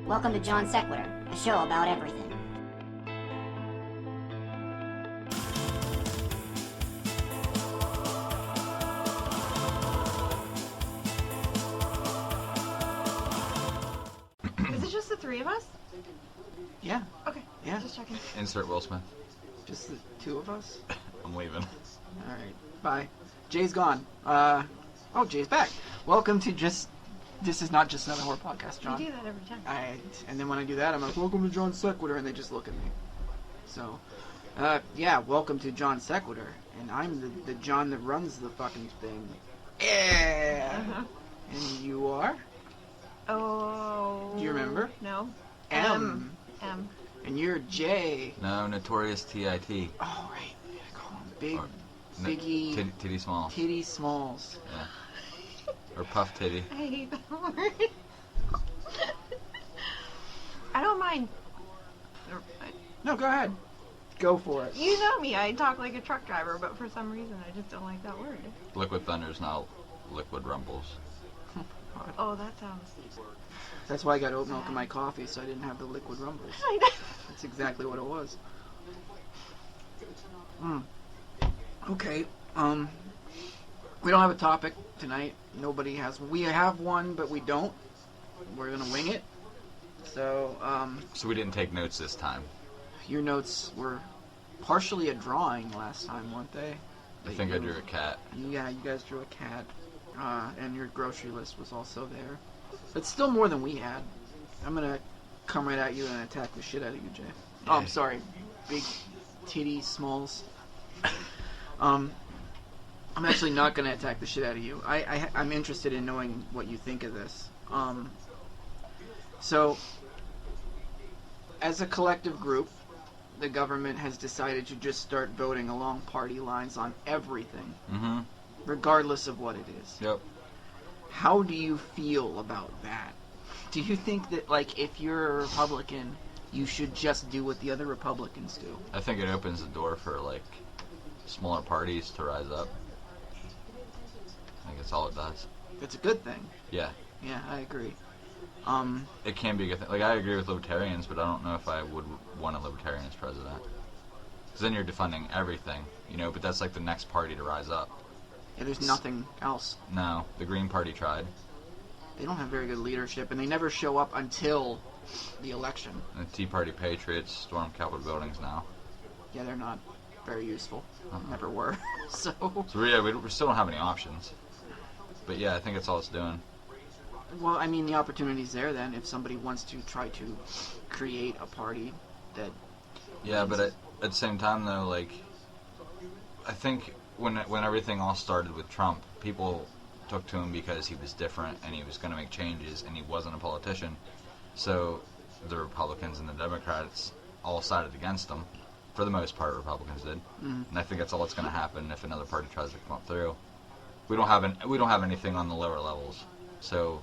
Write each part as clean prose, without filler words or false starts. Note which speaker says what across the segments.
Speaker 1: Welcome to John Sequitur, a show about everything.
Speaker 2: Is it just the three of us?
Speaker 3: Yeah.
Speaker 2: Okay.
Speaker 3: Yeah.
Speaker 2: Just checking.
Speaker 4: Insert Will Smith.
Speaker 3: Just the two of us?
Speaker 4: I'm leaving.
Speaker 3: Alright. Bye. Jay's gone. Jay's back. Welcome to This is not just another horror podcast, John.
Speaker 2: You do that every time.
Speaker 3: And then when I do that, I'm like, welcome to John Sequitur, and they just look at me. So, welcome to John Sequitur. And I'm the John that runs the fucking thing. Yeah!
Speaker 2: Uh-huh.
Speaker 3: And you are?
Speaker 2: Oh.
Speaker 3: Do you remember?
Speaker 2: No.
Speaker 3: M.
Speaker 2: M.
Speaker 3: And you're J.
Speaker 4: No, Notorious T.I.T.
Speaker 3: Oh, right. I call him Big...
Speaker 4: Or
Speaker 3: Biggie...
Speaker 4: Titty Smalls.
Speaker 3: Titty Smalls.
Speaker 4: Yeah. Or Puff Titty.
Speaker 2: I hate that word. I don't mind.
Speaker 3: No, go ahead. Go for it.
Speaker 2: You know me. I talk like a truck driver, but for some reason I just don't like that word.
Speaker 4: Liquid Thunder's now Liquid Rumbles.
Speaker 2: Oh, that sounds...
Speaker 3: That's why I got oat milk in my coffee, so I didn't have the liquid rumbles.
Speaker 2: I know.
Speaker 3: That's exactly what it was. Okay, we don't have a topic tonight. Nobody has one. We have one, but we don't. We're gonna wing it. So,
Speaker 4: So we didn't take notes this time.
Speaker 3: your notes were partially a drawing last time, weren't they?
Speaker 4: I think I drew a cat.
Speaker 3: Yeah, you guys drew a cat, and your grocery list was also there. It's still more than we had. I'm gonna come right at you and attack the shit out of you, Jay. Oh, I'm sorry. Big titty smalls. I'm actually not gonna attack the shit out of you. I'm interested in knowing what you think of this. So, as a collective group, the government has decided to just start voting along party lines on everything,
Speaker 4: Mm-hmm.
Speaker 3: regardless of what it is.
Speaker 4: Yep.
Speaker 3: How do you feel about that? Do you think that, like, if you're a Republican, you should just do what the other Republicans do?
Speaker 4: I think it opens the door for, like, smaller parties to rise up. I think that's all it does.
Speaker 3: It's a good thing.
Speaker 4: Yeah.
Speaker 3: Yeah, I agree.
Speaker 4: It can be a good thing. Like, I agree with libertarians, but I don't know if I would want a libertarian as president. Because then you're defunding everything, you know, but that's like the next party to rise up.
Speaker 3: Yeah, there's nothing else.
Speaker 4: No, the Green Party tried.
Speaker 3: They don't have very good leadership, and they never show up until the election.
Speaker 4: And the Tea Party Patriots storm Capitol buildings now.
Speaker 3: Yeah, they're not very useful. Never were. So
Speaker 4: Yeah, we still don't have any options. But yeah, I think that's all it's doing.
Speaker 3: well, I mean, the opportunity's there then if somebody wants to try to create a party that...
Speaker 4: Yeah, but at the same time, though, like, I think when everything all started with Trump, people took to him because he was different and he was going to make changes and he wasn't a politician. So the Republicans and the Democrats all sided against him. For the most part, Republicans did.
Speaker 3: Mm.
Speaker 4: And I think that's all that's going to happen if another party tries to come up through. We don't have anything on the lower levels. So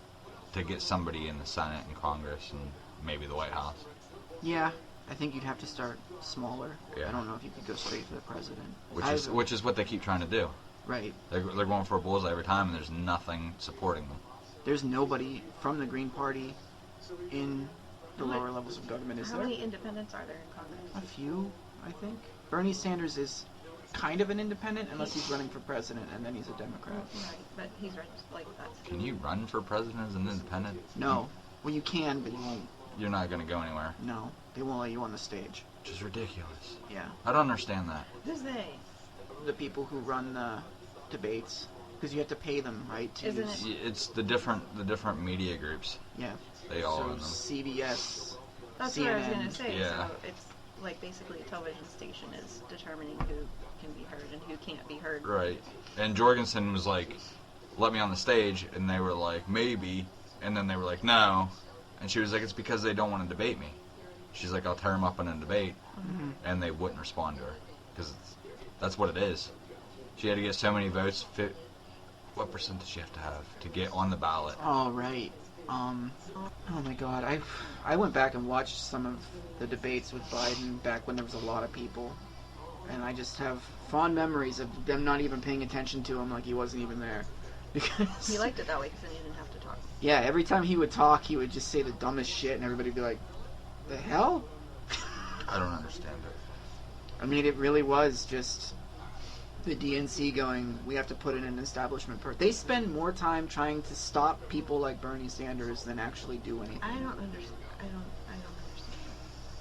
Speaker 4: to get somebody in the Senate and Congress and maybe the White House.
Speaker 3: Yeah, I think you'd have to start smaller.
Speaker 4: Yeah.
Speaker 3: I don't know if you could go straight for the president.
Speaker 4: Which is what they keep trying to do.
Speaker 3: Right.
Speaker 4: They're going for a bullseye every time, and there's nothing supporting them.
Speaker 3: There's nobody from the Green Party in the lower levels of government, is
Speaker 2: How
Speaker 3: there?
Speaker 2: many independents are there in Congress?
Speaker 3: A few, I think. Bernie Sanders is kind of an independent, unless he's running for president, and then he's a Democrat.
Speaker 2: Right, but he's right, like that's...
Speaker 4: Can you run for president as an independent?
Speaker 3: No. Well, you can, but you won't.
Speaker 4: You're not going to go anywhere.
Speaker 3: No. They won't let you on the stage.
Speaker 4: Which is ridiculous.
Speaker 3: Yeah.
Speaker 4: I don't understand that.
Speaker 2: Who's they?
Speaker 3: The people who run the debates, because you have to pay them, right? To
Speaker 2: Isn't
Speaker 3: use,
Speaker 2: it-
Speaker 4: It's the different media groups.
Speaker 3: Yeah.
Speaker 4: They all
Speaker 3: So
Speaker 4: own them.
Speaker 3: CBS,
Speaker 2: That's
Speaker 3: CNN.
Speaker 2: what I was going to say.
Speaker 4: Yeah.
Speaker 2: So it's like basically a television station is determining who can be heard and who can't be heard.
Speaker 4: Right. And Jorgensen was like, let me on the stage, and they were like, maybe. And then they were like, no. And she was like, it's because they don't want to debate me. She's like, I'll tear them up in a debate.
Speaker 3: Mm-hmm.
Speaker 4: And they wouldn't respond to her. Because that's what it is. She had to get so many votes. What percent does she have to get on the ballot?
Speaker 3: Oh, right. Oh my God, I went back and watched some of the debates with Biden back when there was a lot of people, and I just have fond memories of them not even paying attention to him, like he wasn't even there. Because
Speaker 2: He liked it that way because then he didn't have to talk.
Speaker 3: Yeah, every time he would talk, he would just say the dumbest shit, and everybody would be like, the hell?
Speaker 4: I don't understand it.
Speaker 3: I mean, it really was just the DNC going, we have to put in an establishment They spend more time trying to stop people like Bernie Sanders than actually do anything.
Speaker 2: I don't understand. I don't understand.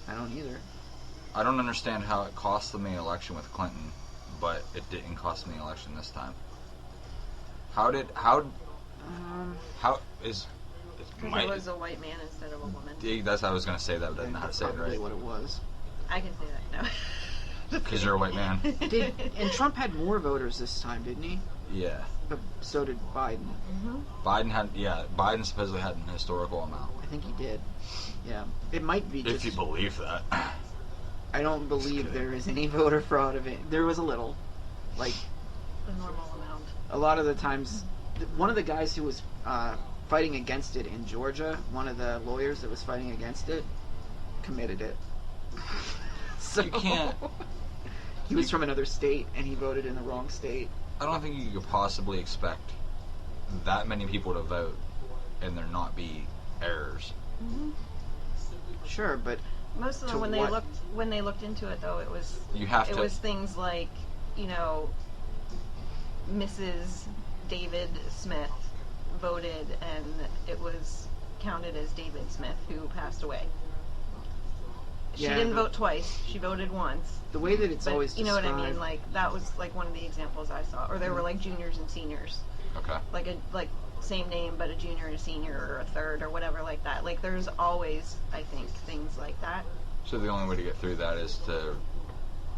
Speaker 3: I don't either.
Speaker 4: I don't understand how it cost them the election with Clinton, but it didn't cost them the election this time. How is
Speaker 2: Because it was a white man instead of a woman.
Speaker 4: That's how I was going to say that, but I didn't know how to say it
Speaker 3: Probably
Speaker 4: right.
Speaker 3: what it was.
Speaker 2: I can say that now.
Speaker 4: Because you're a white man.
Speaker 3: And Trump had more voters this time, didn't he?
Speaker 4: Yeah.
Speaker 3: But so did Biden.
Speaker 4: Biden supposedly had an historical amount.
Speaker 3: I think he did. Yeah. It might be just...
Speaker 4: If you believe that.
Speaker 3: I don't believe there is any voter fraud of it. There was a little. Like,
Speaker 2: A normal amount.
Speaker 3: a lot of the times... One of the guys who was fighting against it in Georgia, one of the lawyers that was fighting against it, committed it. So...
Speaker 4: You can't...
Speaker 3: He was from another state, and he voted in the wrong state.
Speaker 4: I don't think you could possibly expect that many people to vote and there not be errors.
Speaker 2: Mm-hmm.
Speaker 3: Sure, but
Speaker 2: Most of them, when they looked into it, though, it was things like, Mrs. David Smith voted, and it was counted as David Smith who passed away. She didn't vote twice. She voted once.
Speaker 3: The way that it's always
Speaker 2: you know
Speaker 3: described...
Speaker 2: what I mean? Like, that was, like, one of the examples I saw. Or there were, like, juniors and seniors.
Speaker 4: Okay.
Speaker 2: Like, same name, but a junior and a senior, or a third, or whatever like that. Like, there's always, I think, things like that.
Speaker 4: So the only way to get through that is to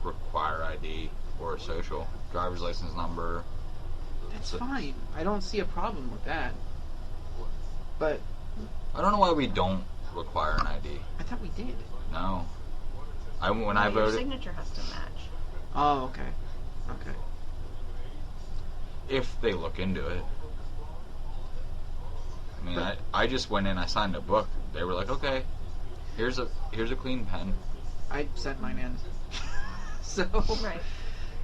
Speaker 4: require ID or a social driver's license number.
Speaker 3: That's fine. I don't see a problem with that. But...
Speaker 4: I don't know why we don't require an ID.
Speaker 3: I thought we did.
Speaker 4: No. I
Speaker 2: Your
Speaker 4: voted...
Speaker 2: signature has to match.
Speaker 3: Oh, okay. Okay.
Speaker 4: If they look into it. I mean, I just went in, I signed a book. They were like, okay, here's a clean pen.
Speaker 3: I sent mine in. So...
Speaker 2: Right.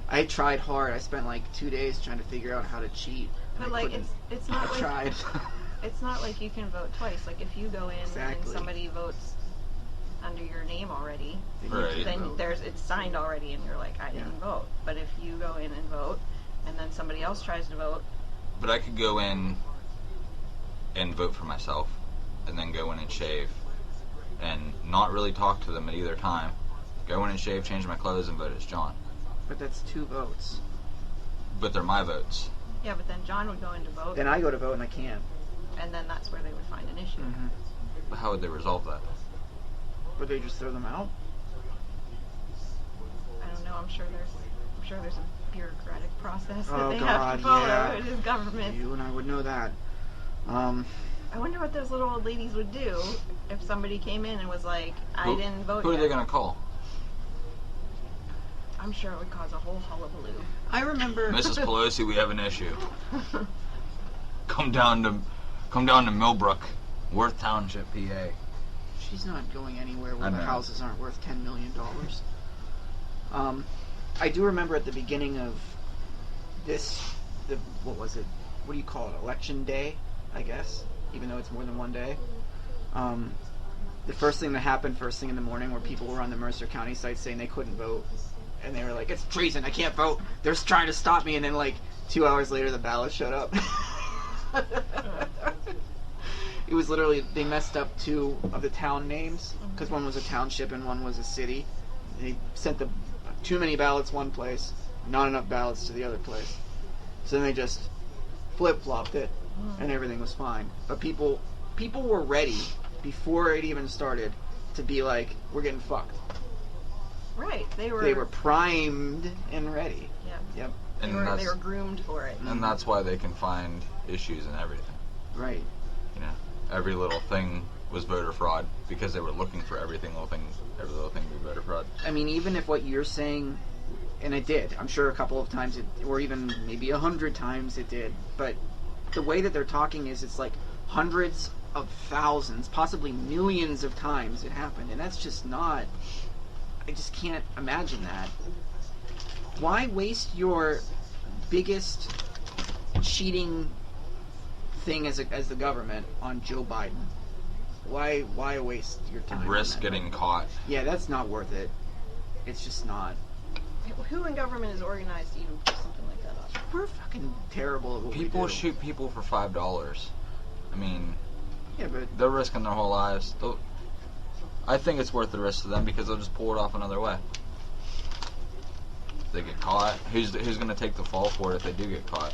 Speaker 3: I tried hard. I spent like 2 days trying to figure out how to cheat.
Speaker 2: But, like, it's not
Speaker 3: I
Speaker 2: like...
Speaker 3: tried.
Speaker 2: It's not like you can vote twice. Like, if you go in and somebody votes under your name already,
Speaker 4: Right.
Speaker 2: then it's signed already, and you're like, I didn't vote. But if you go in and vote, and then somebody else tries to vote...
Speaker 4: But I could go in and vote for myself, and then go in and shave, and not really talk to them at either time. Go in and shave, change my clothes, and vote as John.
Speaker 3: But that's 2 votes.
Speaker 4: But they're my votes.
Speaker 2: Yeah, but then John would go in to vote,
Speaker 3: Then I go to vote and I can't.
Speaker 2: and then that's where they would find an issue.
Speaker 3: Mm-hmm.
Speaker 4: But how would they resolve that?
Speaker 3: Would they just throw them out?
Speaker 2: I don't know. I'm sure there's a bureaucratic process that
Speaker 3: Oh,
Speaker 2: they have
Speaker 3: God,
Speaker 2: to follow.
Speaker 3: yeah.
Speaker 2: It is government.
Speaker 3: You and I would know that.
Speaker 2: I wonder what those little old ladies would do if somebody came in and was like, I didn't vote
Speaker 4: Who
Speaker 2: yet.
Speaker 4: are they going to call?
Speaker 2: I'm sure it would cause a whole hullabaloo.
Speaker 3: I remember...
Speaker 4: Mrs. Pelosi, we have an issue. Come down to Millbrook, Worth Township, PA.
Speaker 3: She's not going anywhere where the houses aren't worth $10 million. I do remember at the beginning of what was it? What do you call it? Election day, I guess, even though it's more than one day. The first thing that happened first thing in the morning where people were on the Mercer County site saying they couldn't vote. And they were like, it's treason, I can't vote. They're trying to stop me. And then like 2 hours later, the ballot showed up. It was literally, they messed up 2 of the town names, because one was a township and one was a city. They sent too many ballots one place, not enough ballots to the other place. So then they just flip-flopped it, and everything was fine. But people were ready, before it even started, to be like, we're getting fucked.
Speaker 2: Right. They
Speaker 3: were primed and ready.
Speaker 2: Yeah.
Speaker 3: Yep.
Speaker 2: They were groomed for it.
Speaker 4: And that's why they can find issues in everything.
Speaker 3: Right.
Speaker 4: You know, every little thing was voter fraud because they were looking for every little thing to be voter fraud.
Speaker 3: I mean, even if what you're saying, and it did, I'm sure a couple of times, or even maybe 100 times it did, but the way that they're talking is it's like hundreds of thousands, possibly millions of times it happened, and that's just not... I just can't imagine that. Why waste your biggest cheating thing as the government on Joe Biden. Why waste your time?
Speaker 4: Risk getting caught.
Speaker 3: Yeah, that's not worth it. It's just not.
Speaker 2: Who in government is organized to even put something like that up?
Speaker 3: We're fucking terrible at what we
Speaker 4: People
Speaker 3: do.
Speaker 4: shoot people for $5. I mean,
Speaker 3: Yeah, but
Speaker 4: they're risking their whole lives. I think it's worth the risk to them because they'll just pull it off another way. If they get caught, who's going to take the fall for it if they do get caught?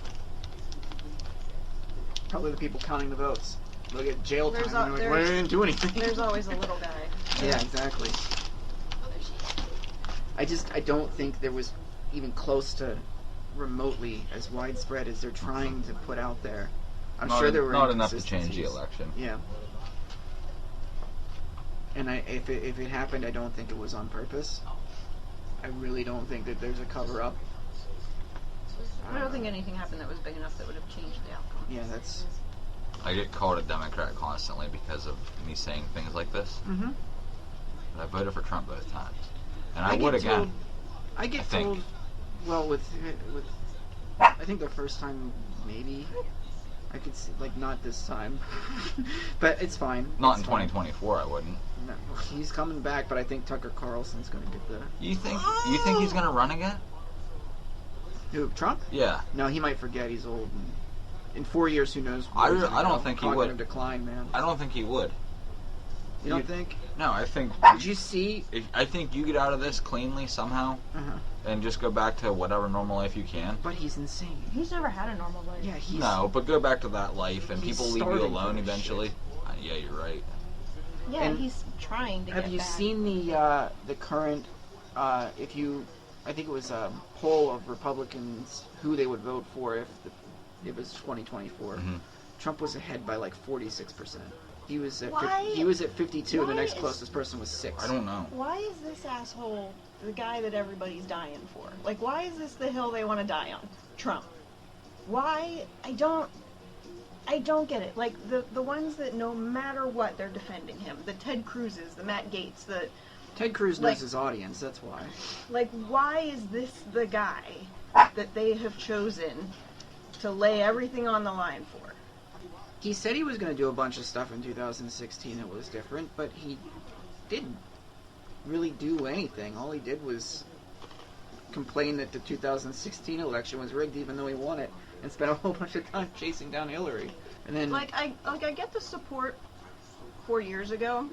Speaker 3: probably the people counting the votes. They'll get jail time.
Speaker 2: There's
Speaker 3: And they're like, well, I didn't do anything.
Speaker 2: There's always a little guy.
Speaker 3: Yeah, exactly. I don't think there was even close to remotely as widespread as they're trying to put out there. I'm sure there were
Speaker 4: not enough to change the
Speaker 3: inconsistencies.
Speaker 4: election.
Speaker 3: Yeah. And if it happened, I don't think it was on purpose. I really don't think that there's a cover-up.
Speaker 2: I don't think anything happened that was big enough that would have changed the outcome.
Speaker 3: Yeah, that's...
Speaker 4: I get called a Democrat constantly because of me saying things like this.
Speaker 3: Mm-hmm.
Speaker 4: But I voted for Trump both times. And I
Speaker 3: get
Speaker 4: would again.
Speaker 3: told- I get
Speaker 4: I think.
Speaker 3: told... Well, with... I think the first time, maybe... I could see, like, not this time. But it's fine.
Speaker 4: Not
Speaker 3: It's
Speaker 4: in
Speaker 3: fine.
Speaker 4: 2024, I wouldn't.
Speaker 3: No, he's coming back, but I think Tucker Carlson's going to get the...
Speaker 4: You think he's gonna run again?
Speaker 3: Who, Trump?
Speaker 4: Yeah.
Speaker 3: No, he might forget he's old. And in 4 years, who knows?
Speaker 4: I
Speaker 3: where he's gonna
Speaker 4: don't
Speaker 3: go.
Speaker 4: think he
Speaker 3: Cognitive
Speaker 4: would.
Speaker 3: decline, man.
Speaker 4: I don't think he would.
Speaker 3: You don't think?
Speaker 4: No, I think.
Speaker 3: Did you see?
Speaker 4: I think you get out of this cleanly somehow
Speaker 3: Uh-huh.
Speaker 4: and just go back to whatever normal life you can.
Speaker 3: But he's insane.
Speaker 2: He's never had a normal life.
Speaker 3: Yeah, he's...
Speaker 4: No, but go back to that life and
Speaker 3: He's
Speaker 4: people leave you
Speaker 3: starving
Speaker 4: alone
Speaker 3: for this
Speaker 4: eventually. Yeah, you're right.
Speaker 2: Yeah,
Speaker 3: And
Speaker 2: he's trying to
Speaker 3: Have
Speaker 2: get
Speaker 3: you
Speaker 2: back.
Speaker 3: seen the current? If you, I think it was a poll of Republicans who they would vote for if it was 2024.
Speaker 4: Mhm.
Speaker 3: Trump was ahead by like 46%. He was at
Speaker 2: Why-
Speaker 3: he was at 52. The
Speaker 2: why
Speaker 3: next
Speaker 2: is-
Speaker 3: closest person was 6.
Speaker 4: I don't know.
Speaker 2: Why is this asshole the guy that everybody's dying for? Like, why is this the hill they want to die on? Trump. Why? I don't get it. Like, the ones that no matter what, they're defending him. The Ted Cruzes, the Matt Gaetz, the...
Speaker 3: Ted Cruz knows
Speaker 2: Like-
Speaker 3: his audience. That's why.
Speaker 2: Like, why is this the guy that they have chosen to lay everything on the line for?
Speaker 3: He said he was going to do a bunch of stuff in 2016 that was different, but he didn't really do anything. All he did was complain that the 2016 election was rigged, even though he won it, and spent a whole bunch of time chasing down Hillary. And then
Speaker 2: I get the support 4 years ago.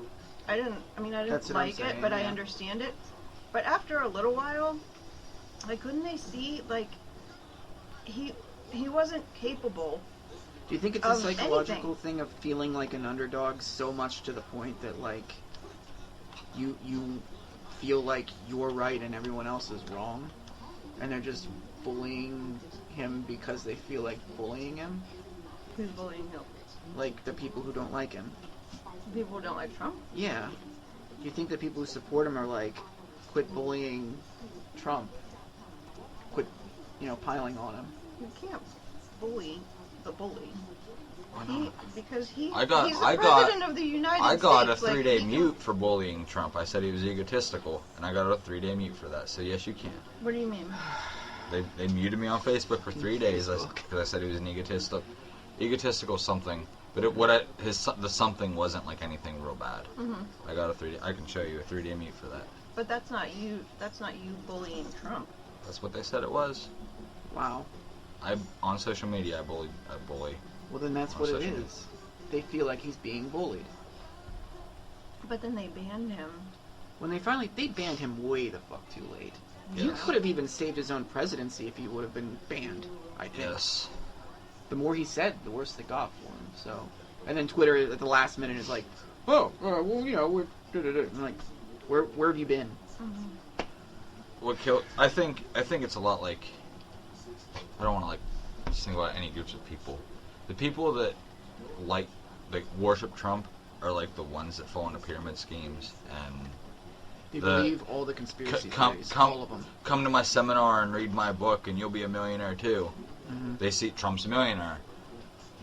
Speaker 2: I didn't
Speaker 3: That's what I'm
Speaker 2: like it,
Speaker 3: saying,
Speaker 2: but I
Speaker 3: yeah.
Speaker 2: understand it. But after a little while, like, couldn't they see, like, he wasn't capable.
Speaker 3: do you think it's a
Speaker 2: of
Speaker 3: psychological
Speaker 2: anything.
Speaker 3: thing of feeling like an underdog so much to the point that, like, you feel like you're right and everyone else is wrong, and they're just bullying him because they feel like bullying him?
Speaker 2: Who's bullying him?
Speaker 3: Like the people who don't like him.
Speaker 2: People who don't like Trump?
Speaker 3: Yeah. Do you think that people who support him are like, quit bullying Trump? Quit, piling on him?
Speaker 2: You can't bully the bully.
Speaker 4: Why
Speaker 2: He,
Speaker 4: not?
Speaker 2: because he,
Speaker 4: I got-
Speaker 2: he's the
Speaker 4: I got-
Speaker 2: president of the United
Speaker 4: I
Speaker 2: States.
Speaker 4: got a
Speaker 2: like,
Speaker 4: 3-day
Speaker 2: he can-
Speaker 4: mute for bullying Trump. I said he was egotistical, and I got a 3-day mute for that. So yes, you can.
Speaker 2: What do you mean?
Speaker 4: They muted me on Facebook for 3 days because I said he was an egotistical something. But the something wasn't like anything real bad.
Speaker 2: Hmm.
Speaker 4: I got a 3-day. I can show you a 3-day mute for that.
Speaker 2: But that's not you. That's not you bullying Trump.
Speaker 4: That's what they said it was.
Speaker 3: Wow.
Speaker 4: On social media, I bully.
Speaker 3: Well, then that's
Speaker 4: On
Speaker 3: what it
Speaker 4: social media.
Speaker 3: is. They feel like he's being bullied.
Speaker 2: But then they banned him.
Speaker 3: When they banned him way the fuck too late. He
Speaker 4: Yes.
Speaker 3: could have even saved his own presidency if he would have been banned, I think.
Speaker 4: Yes.
Speaker 3: The more he said, the worse they got for him, so... And then Twitter at the last minute is like, we're... I'm like, where have you been?
Speaker 4: What killed? I think it's a lot like. I don't want to like single out any groups of people. The people that worship Trump are like the ones that fall into pyramid schemes and
Speaker 3: They
Speaker 4: The-
Speaker 3: believe all the conspiracy theories, all of them.
Speaker 4: come to my seminar and read my book and you'll be a millionaire too.
Speaker 3: Mhm.
Speaker 4: They see Trump's a millionaire.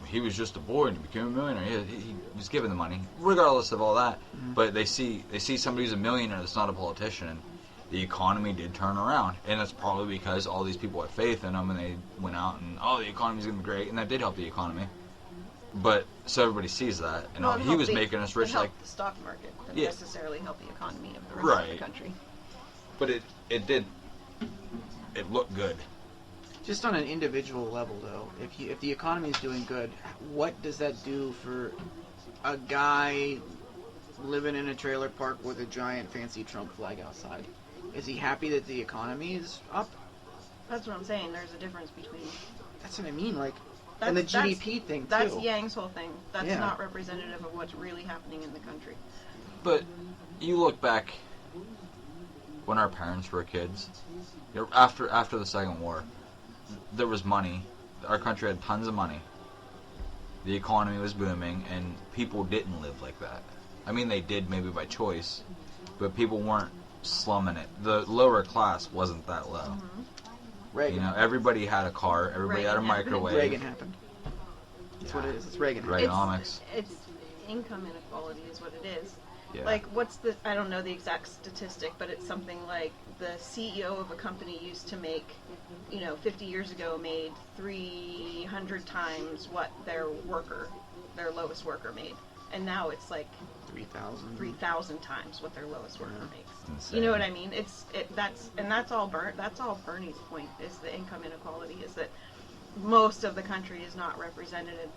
Speaker 4: He was just a boy and he became a millionaire. He was given the money, regardless of all that.
Speaker 3: Mhm.
Speaker 4: But they see somebody who's a millionaire that's not a politician. The economy did turn around, and it's probably because all these people had faith in him, and they went out and the economy's gonna be great, and that did help the economy. But so everybody sees that, and
Speaker 2: Well,
Speaker 4: he was making us rich.
Speaker 2: It helped
Speaker 4: Like,
Speaker 2: the stock market, didn't
Speaker 4: Yeah.
Speaker 2: necessarily help the economy of the rest of
Speaker 4: Right.
Speaker 2: the country.
Speaker 4: but it did. It looked good.
Speaker 3: Just on an individual level, though, if the economy is doing good, what does that do for a guy living in a trailer park with a giant fancy Trump flag outside? Is he happy that the economy is up?
Speaker 2: That's what I'm saying. There's a difference between.
Speaker 3: That's what I mean, like, and the GDP thing, too.
Speaker 2: That's Yang's whole thing. That's
Speaker 3: Yeah.
Speaker 2: not representative of what's really happening in the country.
Speaker 4: But you look back when our parents were kids, after the Second War, there was money. Our country had tons of money. The economy was booming, and people didn't live like that. I mean, they did maybe by choice, but people weren't slumming it. The lower class wasn't that low.
Speaker 2: Mm-hmm.
Speaker 3: Reagan.
Speaker 4: You know, everybody had a car, everybody had a
Speaker 2: Reagan happened.
Speaker 4: microwave.
Speaker 3: Reagan happened. That's what it is. It's Reagan.
Speaker 4: Right. Reaganomics.
Speaker 2: It's income inequality is what it is.
Speaker 4: Yeah.
Speaker 2: Like, what's the, I don't know the exact statistic, but it's something like the CEO of a company used to make, 50 years ago made 300 times what their lowest worker made. And now it's like 3,000 times what their lowest worker makes.
Speaker 4: Insane.
Speaker 2: You know what I mean? That's all Bernie's point, is the income inequality, is that most of the country is not represented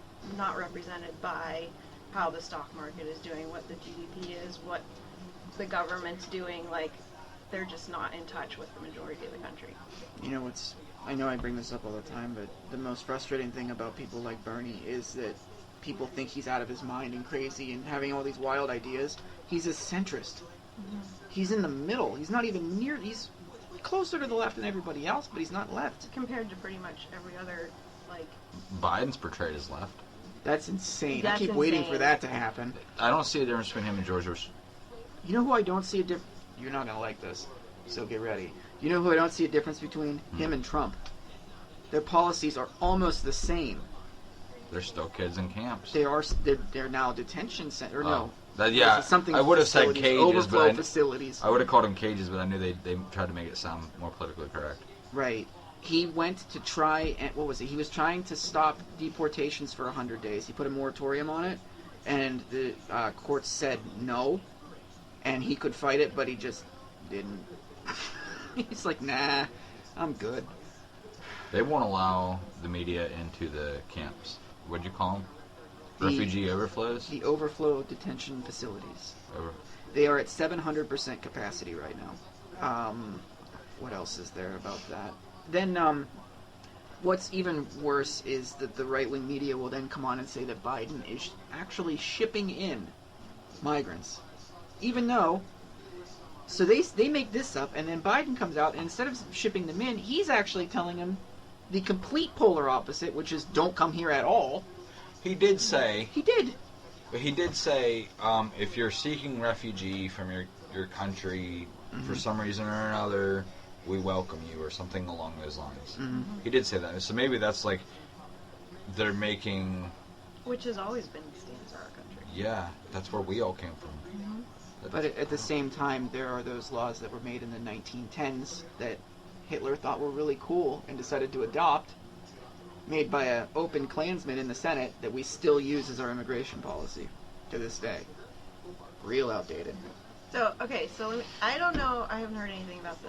Speaker 2: by how the stock market is doing, what the GDP is, what the government's doing. Like, they're just not in touch with the majority of the country.
Speaker 3: I know I bring this up all the time, but the most frustrating thing about people like Bernie is that people think he's out of his mind and crazy and having all these wild ideas. He's a centrist.
Speaker 2: Mm-hmm.
Speaker 3: He's in the middle. He's not even near, he's closer to the left than everybody else, but he's not left.
Speaker 2: Compared to pretty much every other, like...
Speaker 4: Biden's portrayed as left.
Speaker 3: That's insane.
Speaker 2: That's
Speaker 3: I keep waiting
Speaker 2: insane.
Speaker 3: for that to happen.
Speaker 4: I don't see a difference between him and George Bush.
Speaker 3: You know who I don't see a difference... You're not going to like this, so get ready. You know who I don't see a difference between him and Trump? Their policies are almost the same.
Speaker 4: They're still kids in camps.
Speaker 3: They're now detention center. No.
Speaker 4: I would have said cages,
Speaker 3: overflow
Speaker 4: but
Speaker 3: facilities.
Speaker 4: I would have called them cages, but I knew they tried to make it sound more politically correct.
Speaker 3: Right. He went to try, and what was it? He was trying to stop deportations for 100 days. He put a moratorium on it, and the courts said no, and he could fight it, but he just didn't. He's like, nah, I'm good.
Speaker 4: They won't allow the media into the camps. What'd you call them? Refugee overflows?
Speaker 3: The overflow detention facilities.
Speaker 4: Over.
Speaker 3: They are at 700% capacity right now. What else is there about that? Then, what's even worse is that the right-wing media will then come on and say that Biden is actually shipping in migrants. Even though... So they make this up, and then Biden comes out, and instead of shipping them in, he's actually telling them the complete polar opposite, which is don't come here at all.
Speaker 4: He did say...
Speaker 3: He did.
Speaker 4: But he did say, if you're seeking refugee from your country for some reason or another, we welcome you, or something along those lines.
Speaker 3: Mm-hmm.
Speaker 4: He did say that. So maybe that's like, they're making...
Speaker 2: Which has always been the stance of our country.
Speaker 4: Yeah, that's where we all came from.
Speaker 2: Mm-hmm.
Speaker 3: But at the same time, there are those laws that were made in the 1910s that Hitler thought were really cool and decided to adopt, made by an open Klansman in the Senate, that we still use as our immigration policy to this day. Real outdated.
Speaker 2: So, okay, I don't know, I haven't heard anything about the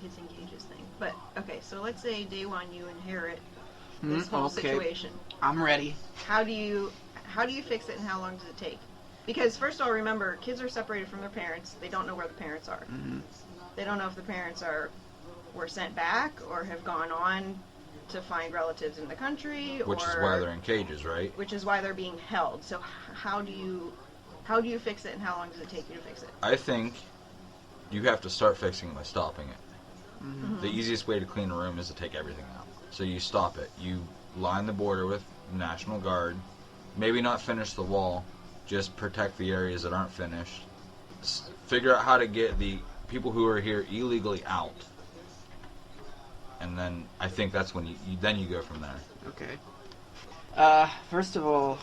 Speaker 2: kids in cages thing, but, okay, so let's say day one you inherit this whole situation.
Speaker 3: I'm ready.
Speaker 2: How do you fix it, and how long does it take? Because first of all, remember, kids are separated from their parents. They don't know where the parents are.
Speaker 3: Mm-hmm.
Speaker 2: They don't know if the parents were sent back or have gone on to find relatives in the country.
Speaker 4: Which is why they're in cages, right?
Speaker 2: Which is why they're being held. So how do you fix it, and how long does it take you to fix it?
Speaker 4: I think you have to start fixing it by stopping it.
Speaker 3: Mm-hmm.
Speaker 4: The easiest way to clean a room is to take everything out. So you stop it. You line the border with National Guard. Maybe not finish the wall. Just protect the areas that aren't finished. Figure out how to get the people who are here illegally out. And then I think that's when you go from there.
Speaker 3: Okay. First of all,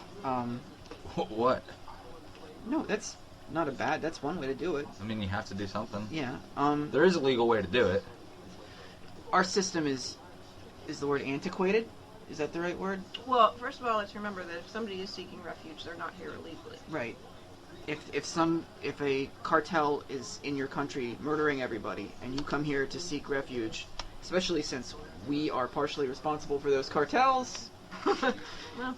Speaker 4: What?
Speaker 3: no, that's not that's one way to do it.
Speaker 4: I mean, you have to do something.
Speaker 3: Yeah.
Speaker 4: There is a legal way to do it.
Speaker 3: Our system is the word antiquated? Is that the right word?
Speaker 2: Well, first of all, let's remember that if somebody is seeking refuge, they're not here illegally.
Speaker 3: Right. If a cartel is in your country murdering everybody, and you come here to seek refuge, especially since we are partially responsible for those cartels,
Speaker 2: Well,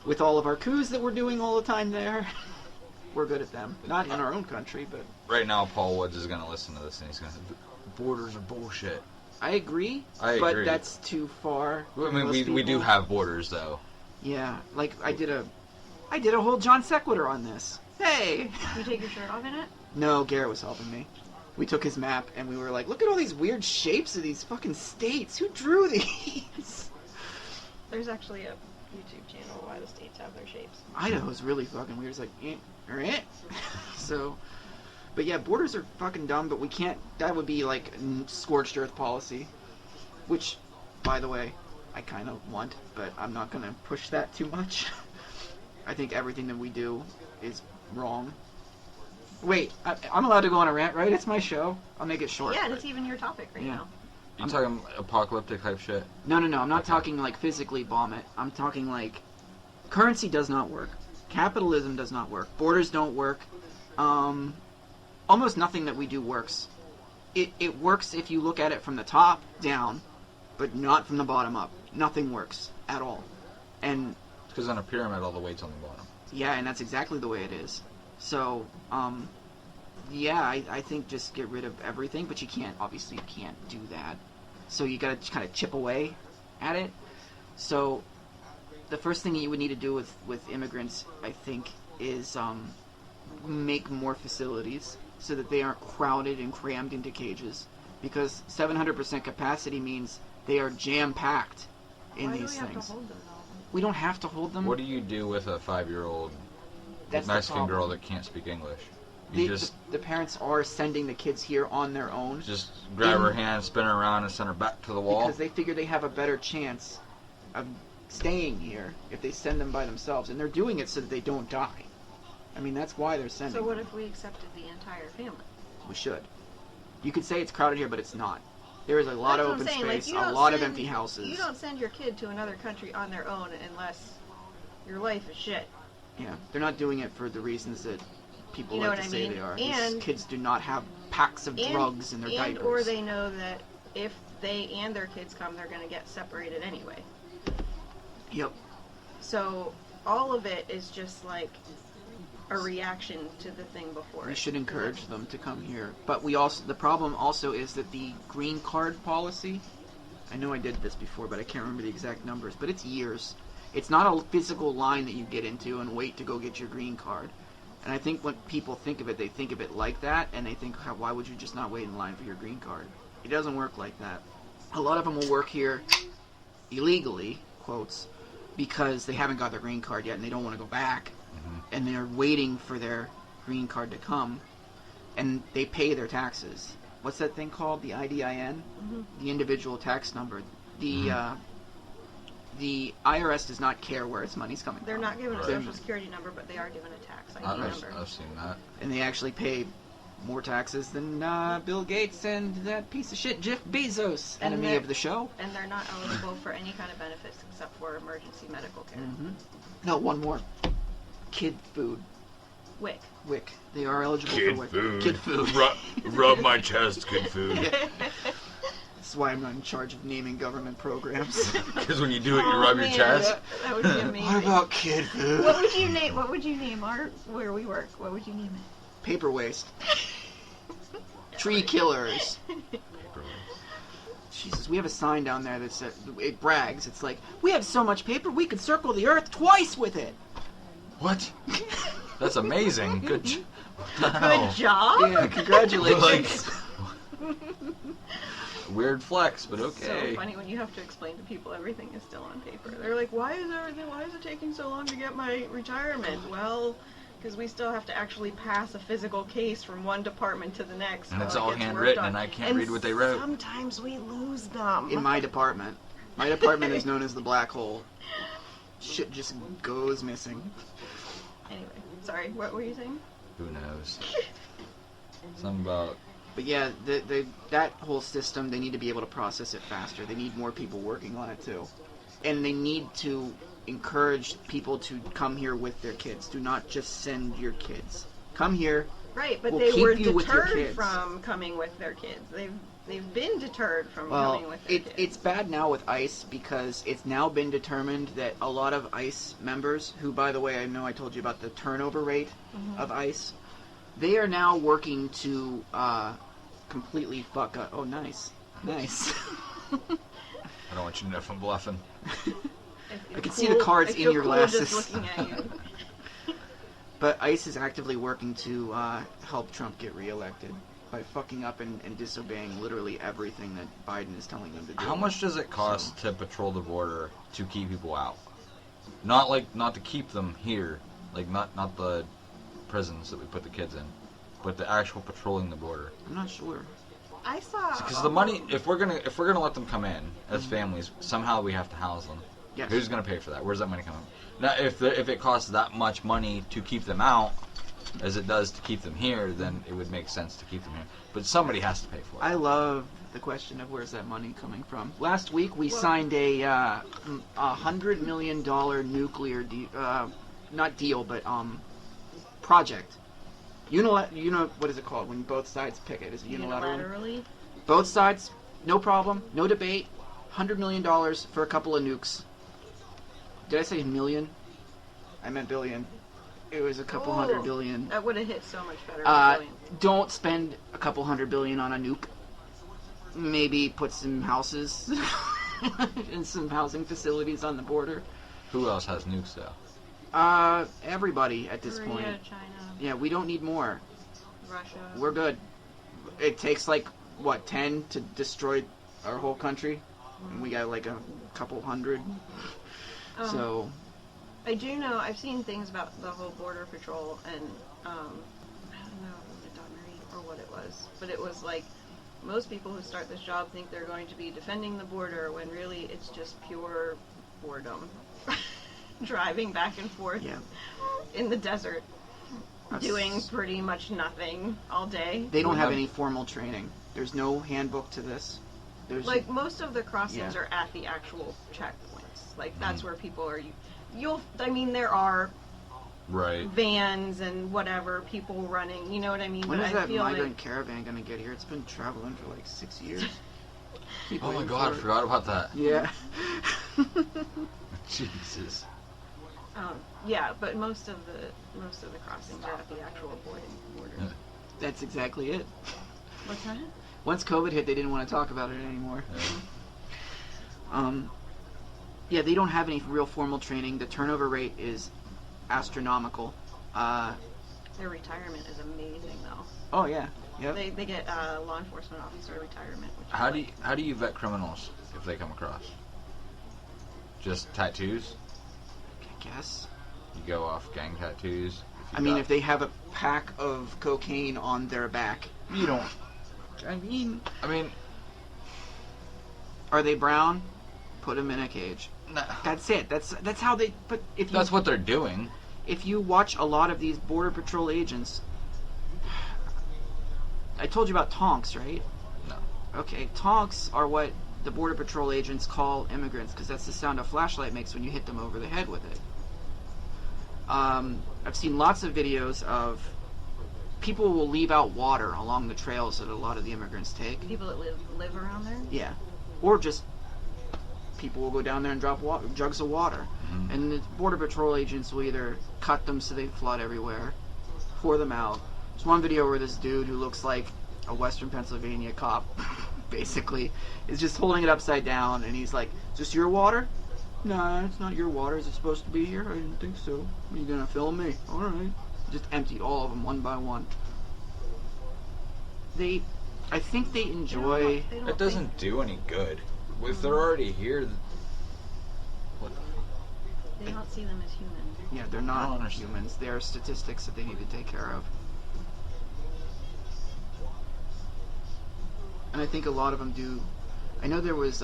Speaker 3: with all of our coups that we're doing all the time there, we're good at them. Not in our own country, but
Speaker 4: Right now, Paul Woods is going to listen to this and he's going to say, borders are bullshit.
Speaker 3: I agree.
Speaker 4: I
Speaker 3: but
Speaker 4: agree.
Speaker 3: that's too far.
Speaker 4: I
Speaker 3: for
Speaker 4: mean,
Speaker 3: most
Speaker 4: we do
Speaker 3: people.
Speaker 4: have borders, though.
Speaker 3: Yeah, like I did a whole John Sequitur on this. Hey.
Speaker 2: you take your shirt off in it?
Speaker 3: No, Garrett was helping me. We took his map and we were like, look at all these weird shapes of these fucking states. Who drew these?
Speaker 2: There's actually a YouTube channel why the states have their shapes.
Speaker 3: Idaho's really fucking weird. It's like, So, but yeah, borders are fucking dumb, but we can't, that would be like scorched earth policy, which, by the way, I kind of want, but I'm not going to push that too much. I think everything that we do is wrong. Wait, I'm allowed to go on a rant, right? It's my show. I'll make it short.
Speaker 2: Yeah, and it's even your topic right
Speaker 3: Yeah.
Speaker 2: now.
Speaker 4: You talking apocalyptic type shit?
Speaker 3: No, I'm not
Speaker 4: Okay.
Speaker 3: talking like physically bomb it. I'm talking like currency does not work. Capitalism does not work. Borders don't work. Almost nothing that we do works. It works if you look at it from the top down, but not from the bottom up. Nothing works at all. And
Speaker 4: Because on a pyramid, all the weight's on the bottom.
Speaker 3: yeah, and that's exactly the way it is. So, yeah, I think just get rid of everything, but you can't, obviously you can't do that. So you gotta kind of chip away at it. So, the first thing that you would need to do with immigrants, I think, is make more facilities so that they aren't crowded and crammed into cages. Because 700% capacity means they are jam-packed in
Speaker 2: Why do
Speaker 3: these
Speaker 2: we have
Speaker 3: things.
Speaker 2: to hold them though?
Speaker 3: We don't have to hold them.
Speaker 4: What do you do with a 5-year-old
Speaker 3: That's the
Speaker 4: Mexican girl
Speaker 3: problem.
Speaker 4: that can't speak English? You
Speaker 3: The parents are sending the kids here on their own
Speaker 4: just grab her hand, spin her around, and send her back to the wall?
Speaker 3: because they figure they have a better chance of staying here if they send them by themselves, and they're doing it so that they don't die. I mean, that's why they're sending
Speaker 2: So what
Speaker 3: them.
Speaker 2: if we accepted the entire family?
Speaker 3: We should. You could say it's crowded here, but it's not. There is a lot of
Speaker 2: That's
Speaker 3: open
Speaker 2: what I'm saying. Like,
Speaker 3: space,
Speaker 2: you
Speaker 3: a
Speaker 2: don't
Speaker 3: lot of
Speaker 2: send-
Speaker 3: empty houses.
Speaker 2: You don't send your kid to another country on their own unless your life is shit.
Speaker 3: Yeah, they're not doing it for the reasons that people
Speaker 2: You know
Speaker 3: like
Speaker 2: what
Speaker 3: to
Speaker 2: I
Speaker 3: say
Speaker 2: mean?
Speaker 3: they are.
Speaker 2: And-
Speaker 3: These kids do not have packs of drugs in their diapers.
Speaker 2: Or they know that if they and their kids come, they're going to get separated anyway.
Speaker 3: Yep.
Speaker 2: So all of it is just like a reaction to the thing before.
Speaker 3: We
Speaker 2: it.
Speaker 3: should encourage them to come here. But the problem also is that the green card policy, I know I did this before, but I can't remember the exact numbers, but it's years. It's not a physical line that you get into and wait to go get your green card. And I think when people think of it, they think of it like that, and they think, why would you just not wait in line for your green card? It doesn't work like that. A lot of them will work here illegally, quotes, because they haven't got their green card yet and they don't want to go back. And they're waiting for their green card to come, and they pay their taxes. What's that thing called? The IDIN? The individual tax number. The IRS does not care where its money's coming
Speaker 2: They're
Speaker 3: from.
Speaker 2: not given a
Speaker 4: Right.
Speaker 2: social security number, but they are given a tax ID number.
Speaker 4: I've seen that.
Speaker 3: And they actually pay more taxes than Bill Gates and that piece of shit Jeff Bezos,
Speaker 2: And
Speaker 3: enemy
Speaker 2: they're-
Speaker 3: of the show.
Speaker 2: And they're not eligible for any kind of benefits except for emergency medical care.
Speaker 3: No, one more. Kid food.
Speaker 2: WIC.
Speaker 3: WIC. They are eligible
Speaker 4: Kid
Speaker 3: for WIC.
Speaker 4: food.
Speaker 3: Kid food.
Speaker 4: Rub my chest, kid food.
Speaker 3: That's why I'm not in charge of naming government programs.
Speaker 4: Because when you do it, you
Speaker 2: Oh,
Speaker 4: rub your
Speaker 2: man.
Speaker 4: chest.
Speaker 2: That would be amazing.
Speaker 3: What about kid food?
Speaker 2: What would you name? What would you name our where we work? What would you name it?
Speaker 3: Paper waste. Tree killers. Jesus, we have a sign down there that says, it brags. It's like, we have so much paper, we could circle the earth twice with it.
Speaker 4: What? That's amazing. Good. What the
Speaker 2: Good
Speaker 4: hell?
Speaker 2: job.
Speaker 3: Yeah, congratulations.
Speaker 4: Weird flex, but
Speaker 2: So
Speaker 4: okay.
Speaker 2: funny when you have to explain to people everything is still on paper. They're like, why is it taking so long to get my retirement? Well, because we still have to actually pass a physical case from one department to the next.
Speaker 4: And it's
Speaker 2: while it
Speaker 4: all
Speaker 2: gets
Speaker 4: handwritten,
Speaker 2: worked on.
Speaker 4: and I can't read what they wrote.
Speaker 2: Sometimes we lose them.
Speaker 3: In my department. My department is known as the black hole. Shit just goes missing.
Speaker 2: Anyway, sorry, what were you saying?
Speaker 4: Who knows? Something about
Speaker 3: But yeah, that whole system, they need to be able to process it faster. They need more people working on it too. and they need to encourage people to come here with their kids. Do not just send your kids. Come here.
Speaker 2: Right, but
Speaker 3: We'll
Speaker 2: they
Speaker 3: keep
Speaker 2: were
Speaker 3: you with your
Speaker 2: deterred
Speaker 3: kids.
Speaker 2: from coming with their kids. They've been deterred from
Speaker 3: Well,
Speaker 2: coming with their kids.
Speaker 3: it's bad now with ICE because it's now been determined that a lot of ICE members, who, by the way, I know I told you about the turnover rate of ICE, they are now working to completely fuck up. Oh, nice. Nice.
Speaker 4: I don't want you to know if I'm bluffing.
Speaker 3: I can see the cards in your glasses.
Speaker 2: Just looking at you.
Speaker 3: But ICE is actively working to help Trump get reelected by fucking up and disobeying literally everything that Biden is telling them to do.
Speaker 4: How much does it cost to patrol the border to keep people out? Not to keep them here, like not the prisons that we put the kids in, but the actual patrolling the border.
Speaker 3: I'm not sure.
Speaker 2: I saw
Speaker 4: Because the money, if we're gonna let them come in as families, somehow we have to house them.
Speaker 3: Yes.
Speaker 4: Who's gonna pay for that? Where's that money coming from? Now, if it costs that much money to keep them out, as it does to keep them here, then it would make sense to keep them here. But somebody has to pay for it.
Speaker 3: I love the question of where's that money coming from. Last week we signed a $100 million nuclear not deal, but project. You know what is it called when both sides pick it? Is it unilateral?
Speaker 2: unilaterally.
Speaker 3: Both sides, no problem, no debate. $100 million for a couple of nukes. Did I say million? I meant billion. It was a couple $100 billion.
Speaker 2: That would have hit so much better. With billion.
Speaker 3: Don't spend a couple $100 billion on a nuke. Maybe put some houses and some housing facilities on the border.
Speaker 4: Who else has nukes though?
Speaker 3: Everybody at this
Speaker 2: Korea,
Speaker 3: point.
Speaker 2: China,
Speaker 3: Yeah, we don't need more.
Speaker 2: Russia.
Speaker 3: We're good. It takes 10 to destroy our whole country, and we got a couple hundred. So.
Speaker 2: I do know, I've seen things about the whole border patrol, and I don't know if it was a documentary or what it was, but it was most people who start this job think they're going to be defending the border when really it's just pure boredom. Driving back and forth in the desert, doing pretty much nothing all day.
Speaker 3: They don't have any formal training. There's no handbook to this. There's
Speaker 2: most of the crossings are at the actual checkpoints. That's where people are. There are vans and whatever, people running, you know what I mean?
Speaker 3: When
Speaker 2: but
Speaker 3: is
Speaker 2: I
Speaker 3: that
Speaker 2: feel
Speaker 3: migrant caravan going to get here? It's been traveling for 6 years.
Speaker 4: Oh my god, I forgot about that.
Speaker 3: Yeah.
Speaker 4: Jesus.
Speaker 2: Yeah, but most of the crossings are at the actual border.
Speaker 3: That's exactly it.
Speaker 2: What's that?
Speaker 3: Once COVID hit, they didn't want to talk about it anymore. Yeah, they don't have any real formal training. The turnover rate is astronomical.
Speaker 2: Their retirement is amazing, though.
Speaker 3: Oh yeah, yep.
Speaker 2: They get law enforcement officer retirement. Which
Speaker 4: How do you vet criminals if they come across? Just tattoos?
Speaker 3: I guess.
Speaker 4: You go off gang tattoos?
Speaker 3: If they have a pack of cocaine on their back, you don't. I mean, are they brown? Put them in a cage.
Speaker 4: No.
Speaker 3: That's it. That's how they. But if you,
Speaker 4: that's what they're doing.
Speaker 3: If you watch a lot of these border patrol agents, I told you about tonks, right?
Speaker 4: No.
Speaker 3: Okay, tonks are what the border patrol agents call immigrants because that's the sound a flashlight makes when you hit them over the head with it. I've seen lots of videos of people will leave out water along the trails that a lot of the immigrants take.
Speaker 2: People that live around there?
Speaker 3: Yeah. Or just people will go down there and drop jugs of water.
Speaker 4: Mm-hmm.
Speaker 3: And the border patrol agents will either cut them so they flood everywhere, pour them out. There's one video where this dude who looks like a Western Pennsylvania cop, basically, is just holding it upside down, and he's like, "Is this your water?" "Nah, it's not your water. Is it supposed to be here? I didn't think so. Are you gonna film me?" "All right." Just emptied all of them one by one. I think they enjoy.
Speaker 4: It doesn't do any good. If they're already here, what the fuck?
Speaker 2: They don't see them as human.
Speaker 3: Yeah, they're
Speaker 4: I don't
Speaker 3: not
Speaker 4: understand.
Speaker 3: humans. They're statistics that they need to take care of. And I think a lot of them do. I know there was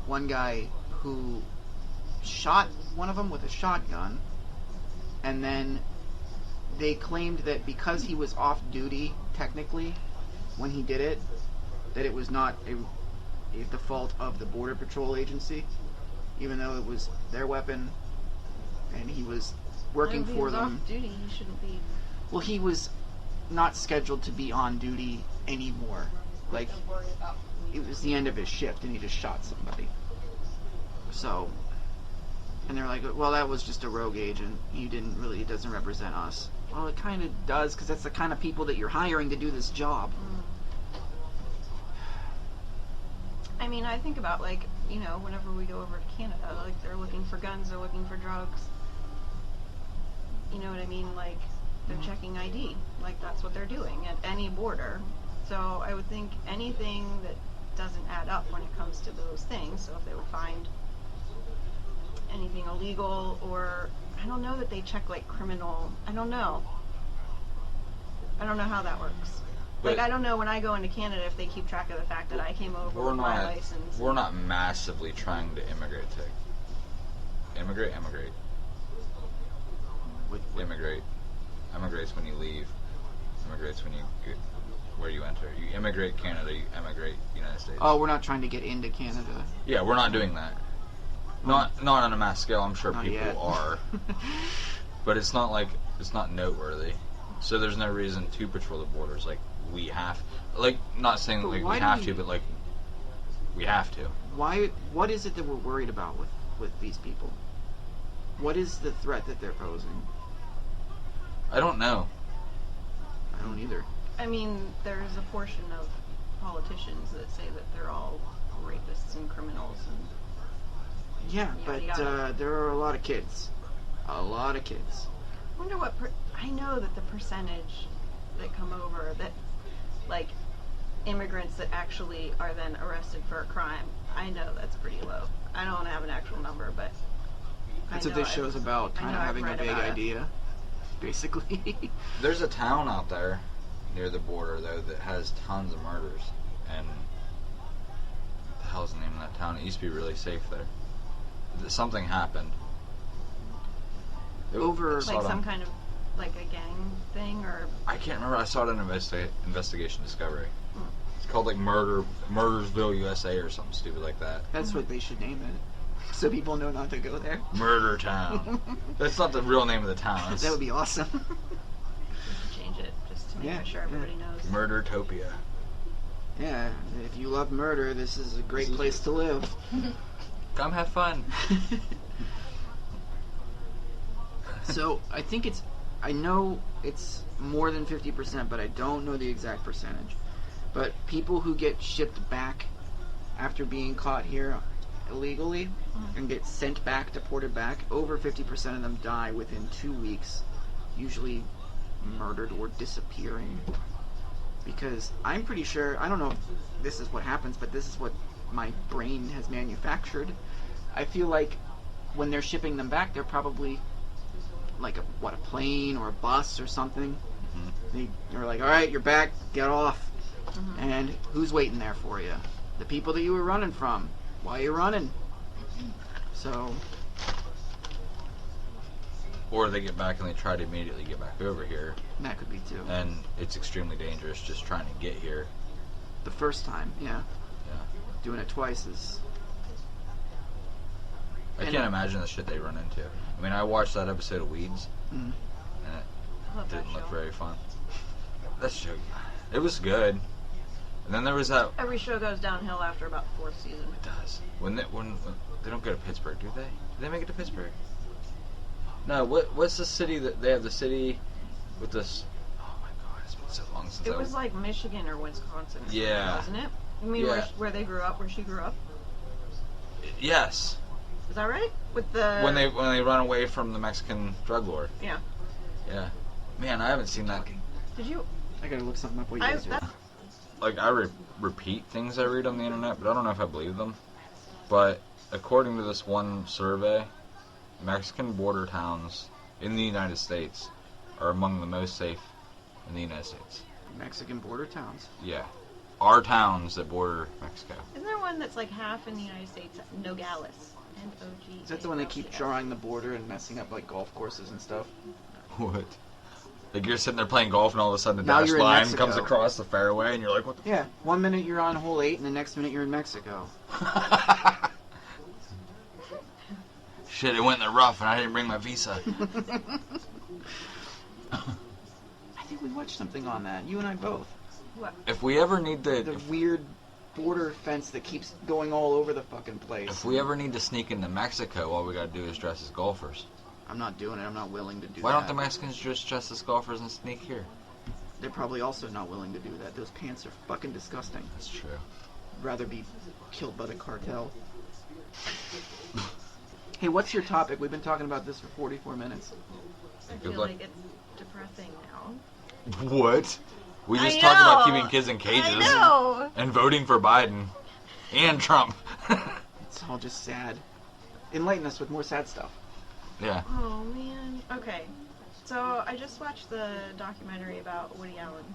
Speaker 3: one guy who shot one of them with a shotgun, and then they claimed that because he was off duty, technically, when he did it, that it was not the fault of the Border Patrol agency. even though it was their weapon, and he was working
Speaker 2: If he
Speaker 3: for
Speaker 2: was
Speaker 3: them.
Speaker 2: off duty, he shouldn't be.
Speaker 3: Well, he was not scheduled to be on duty anymore. Like, it was the end of his shift, and he just shot somebody. So, and they're like, well, that was just a rogue agent. It doesn't represent us. Well, it kind of does, because that's the kind of people that you're hiring to do this job.
Speaker 2: I mean, I think about, like, you know, whenever we go over to Canada, like, they're looking for guns, they're looking for drugs. You know what I mean? Like, they're checking ID. Like, that's what they're doing at any border. So I would think anything that doesn't add up when it comes to those things, so if they would find anything illegal, or I don't know that they check, like, criminal, I don't know how that works.
Speaker 4: But
Speaker 2: like, I don't know when I go into Canada if they keep track of the fact that I came over with my license.
Speaker 4: We're not massively trying to immigrate. Immigrate. Immigrate. Emigrate's when you leave. Immigrate's when you get where you enter. You immigrate Canada. You emigrate United States.
Speaker 3: Oh, we're not trying to get into Canada.
Speaker 4: Yeah, we're not doing that. Not on a mass scale. I'm sure
Speaker 3: Not
Speaker 4: people
Speaker 3: yet.
Speaker 4: are, but it's not like it's not noteworthy. So there's no reason to patrol the borders. Like we have, like not saying
Speaker 3: But
Speaker 4: like
Speaker 3: why
Speaker 4: we
Speaker 3: do
Speaker 4: have
Speaker 3: we-
Speaker 4: to, but like we have to.
Speaker 3: Why? What is it that we're worried about with these people? What is the threat that they're posing?
Speaker 4: I don't know.
Speaker 3: I don't either.
Speaker 2: I mean, there's a portion of politicians that say that they're all rapists and criminals, and
Speaker 3: Yeah,
Speaker 2: Yada,
Speaker 3: but
Speaker 2: yada.
Speaker 3: there are a lot of kids. A lot of kids.
Speaker 2: I wonder what I know that the percentage that come over that, like, immigrants that actually are then arrested for a crime, I know that's pretty low. I don't have an actual number, but
Speaker 3: That's
Speaker 2: I
Speaker 3: what
Speaker 2: know
Speaker 3: this show's about,
Speaker 2: I
Speaker 3: kind
Speaker 2: know
Speaker 3: of
Speaker 2: I've
Speaker 3: having a
Speaker 2: read
Speaker 3: vague
Speaker 2: about it.
Speaker 3: idea, basically.
Speaker 4: There's a town out there near the border though that has tons of murders, and what the hell's the name of that town? It used to be really safe there. Something happened.
Speaker 3: Over-
Speaker 4: I saw
Speaker 2: like
Speaker 4: it on-
Speaker 2: some kind of like a gang thing, or
Speaker 4: I can't remember. I saw it on Investigation Discovery. It's called like Murdersville, USA, or something stupid like that.
Speaker 3: That's what they should name it, so people know not to go there.
Speaker 4: Murder Town. That's not the real name of the town. It's
Speaker 3: That would be awesome.
Speaker 2: change it just to make
Speaker 3: Yeah,
Speaker 2: sure everybody knows.
Speaker 4: Murdertopia.
Speaker 3: Yeah, if you love murder, this is a great place to live.
Speaker 4: Come have fun.
Speaker 3: So I know it's more than 50%, but I don't know the exact percentage. But people who get shipped back after being caught here illegally and get sent back, deported back, over 50% of them die within 2 weeks, usually murdered or disappearing. Because I'm pretty sure, I don't know if this is what happens, but this is what my brain has manufactured. I feel like when they're shipping them back, they're probably like a plane or a bus or something. They're like, all right, you're back, get off. And who's waiting there for you? The people that you were running from. Why are you running? So,
Speaker 4: Or they get back and they try to immediately get back over here,
Speaker 3: that could be too.
Speaker 4: and it's extremely dangerous just trying to get here.
Speaker 3: The first time, yeah.
Speaker 4: Yeah.
Speaker 3: Doing it twice is...
Speaker 4: I can't imagine the shit they run into. I mean, I watched that episode of Weeds,
Speaker 3: Mm.
Speaker 4: and
Speaker 2: I love
Speaker 4: it
Speaker 2: that
Speaker 4: didn't look
Speaker 2: show.
Speaker 4: very fun. That show, it was good. And then there was that.
Speaker 2: Every show goes downhill after about the 4th season.
Speaker 4: It does. When they don't go to Pittsburgh, do they? Do they make it to Pittsburgh? No. What's the city that they have? The city with this. Oh my god, it's been so long since
Speaker 2: It
Speaker 4: I
Speaker 2: was like Michigan or Wisconsin, or
Speaker 4: Yeah.
Speaker 2: something, wasn't it? You mean
Speaker 4: Yeah.
Speaker 2: where they grew up, where she grew up?
Speaker 4: Yes.
Speaker 2: Is that right? With the
Speaker 4: When they run away from the Mexican drug lord.
Speaker 2: yeah.
Speaker 4: Yeah. Man, I haven't seen that.
Speaker 2: Did you?
Speaker 3: I gotta look something up while you guys are...
Speaker 2: That,
Speaker 4: Like I repeat things I read on the internet, but I don't know if I believe them. But according to this one survey, Mexican border towns in the United States are among the most safe in the United States.
Speaker 3: Mexican border towns.
Speaker 4: Yeah. Our towns that border Mexico.
Speaker 2: isn't there one that's like half in the United States? Nogales. N-O-G.
Speaker 3: Is that the one that keep drawing the border and messing up like golf courses and stuff?
Speaker 4: What? Like you're sitting there playing golf and all of a sudden the
Speaker 3: Now
Speaker 4: dash
Speaker 3: you're in
Speaker 4: line
Speaker 3: Mexico.
Speaker 4: comes across the fairway and you're like, what the
Speaker 3: Yeah, 1 minute you're on hole 8 and the next minute you're in Mexico.
Speaker 4: Shit, it went in the rough and I didn't bring my visa.
Speaker 3: I think we watched something on that. You and I both.
Speaker 2: What?
Speaker 4: If we ever need
Speaker 3: The
Speaker 4: to...
Speaker 3: weird border fence that keeps going all over the fucking place.
Speaker 4: If we ever need to sneak into Mexico, all we gotta do is dress as golfers.
Speaker 3: I'm not doing it. I'm not willing to do
Speaker 4: Why
Speaker 3: that.
Speaker 4: don't the Mexicans just dress as golfers and sneak here?
Speaker 3: They're probably also not willing to do that. Those pants are fucking disgusting.
Speaker 4: That's true.
Speaker 3: Rather be killed by the cartel. Hey, what's your topic? We've been talking about this for 44 minutes.
Speaker 2: I
Speaker 4: Good
Speaker 2: feel
Speaker 4: luck.
Speaker 2: like it's depressing now.
Speaker 4: What? We just
Speaker 2: I
Speaker 4: talked about
Speaker 2: know.
Speaker 4: keeping kids in cages.
Speaker 2: I know.
Speaker 4: And voting for Biden. And Trump.
Speaker 3: It's all just sad. Enlighten us with more sad stuff.
Speaker 4: Yeah.
Speaker 2: Oh man. Okay. So I just watched the documentary about Woody Allen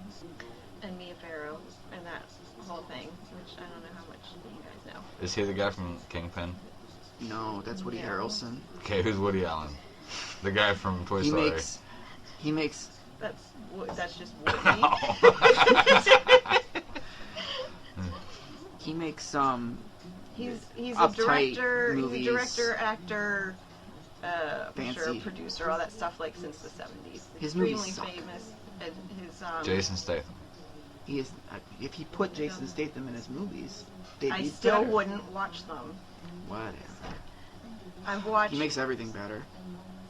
Speaker 2: and Mia Farrow and that whole thing, which I don't know how much you guys know.
Speaker 4: Is he the guy from Kingpin?
Speaker 3: No, that's Woody
Speaker 2: No.
Speaker 3: Harrelson.
Speaker 4: Okay, who's Woody Allen? The guy from Toy Story.
Speaker 3: He makes.
Speaker 2: That's just Woody.
Speaker 3: He makes
Speaker 2: He's a
Speaker 3: uptight
Speaker 2: director.
Speaker 3: movies.
Speaker 2: He's a director, actor, I'm sure
Speaker 3: Fancy.
Speaker 2: producer, all that stuff like since the 70s.
Speaker 3: His movies
Speaker 2: Extremely
Speaker 3: suck.
Speaker 2: famous. And his
Speaker 4: Jason Statham.
Speaker 3: He is. If he put Jason Statham in his movies, they'd
Speaker 2: I
Speaker 3: be
Speaker 2: still
Speaker 3: better.
Speaker 2: wouldn't watch them.
Speaker 3: Whatever.
Speaker 2: I've watched.
Speaker 3: He makes everything better.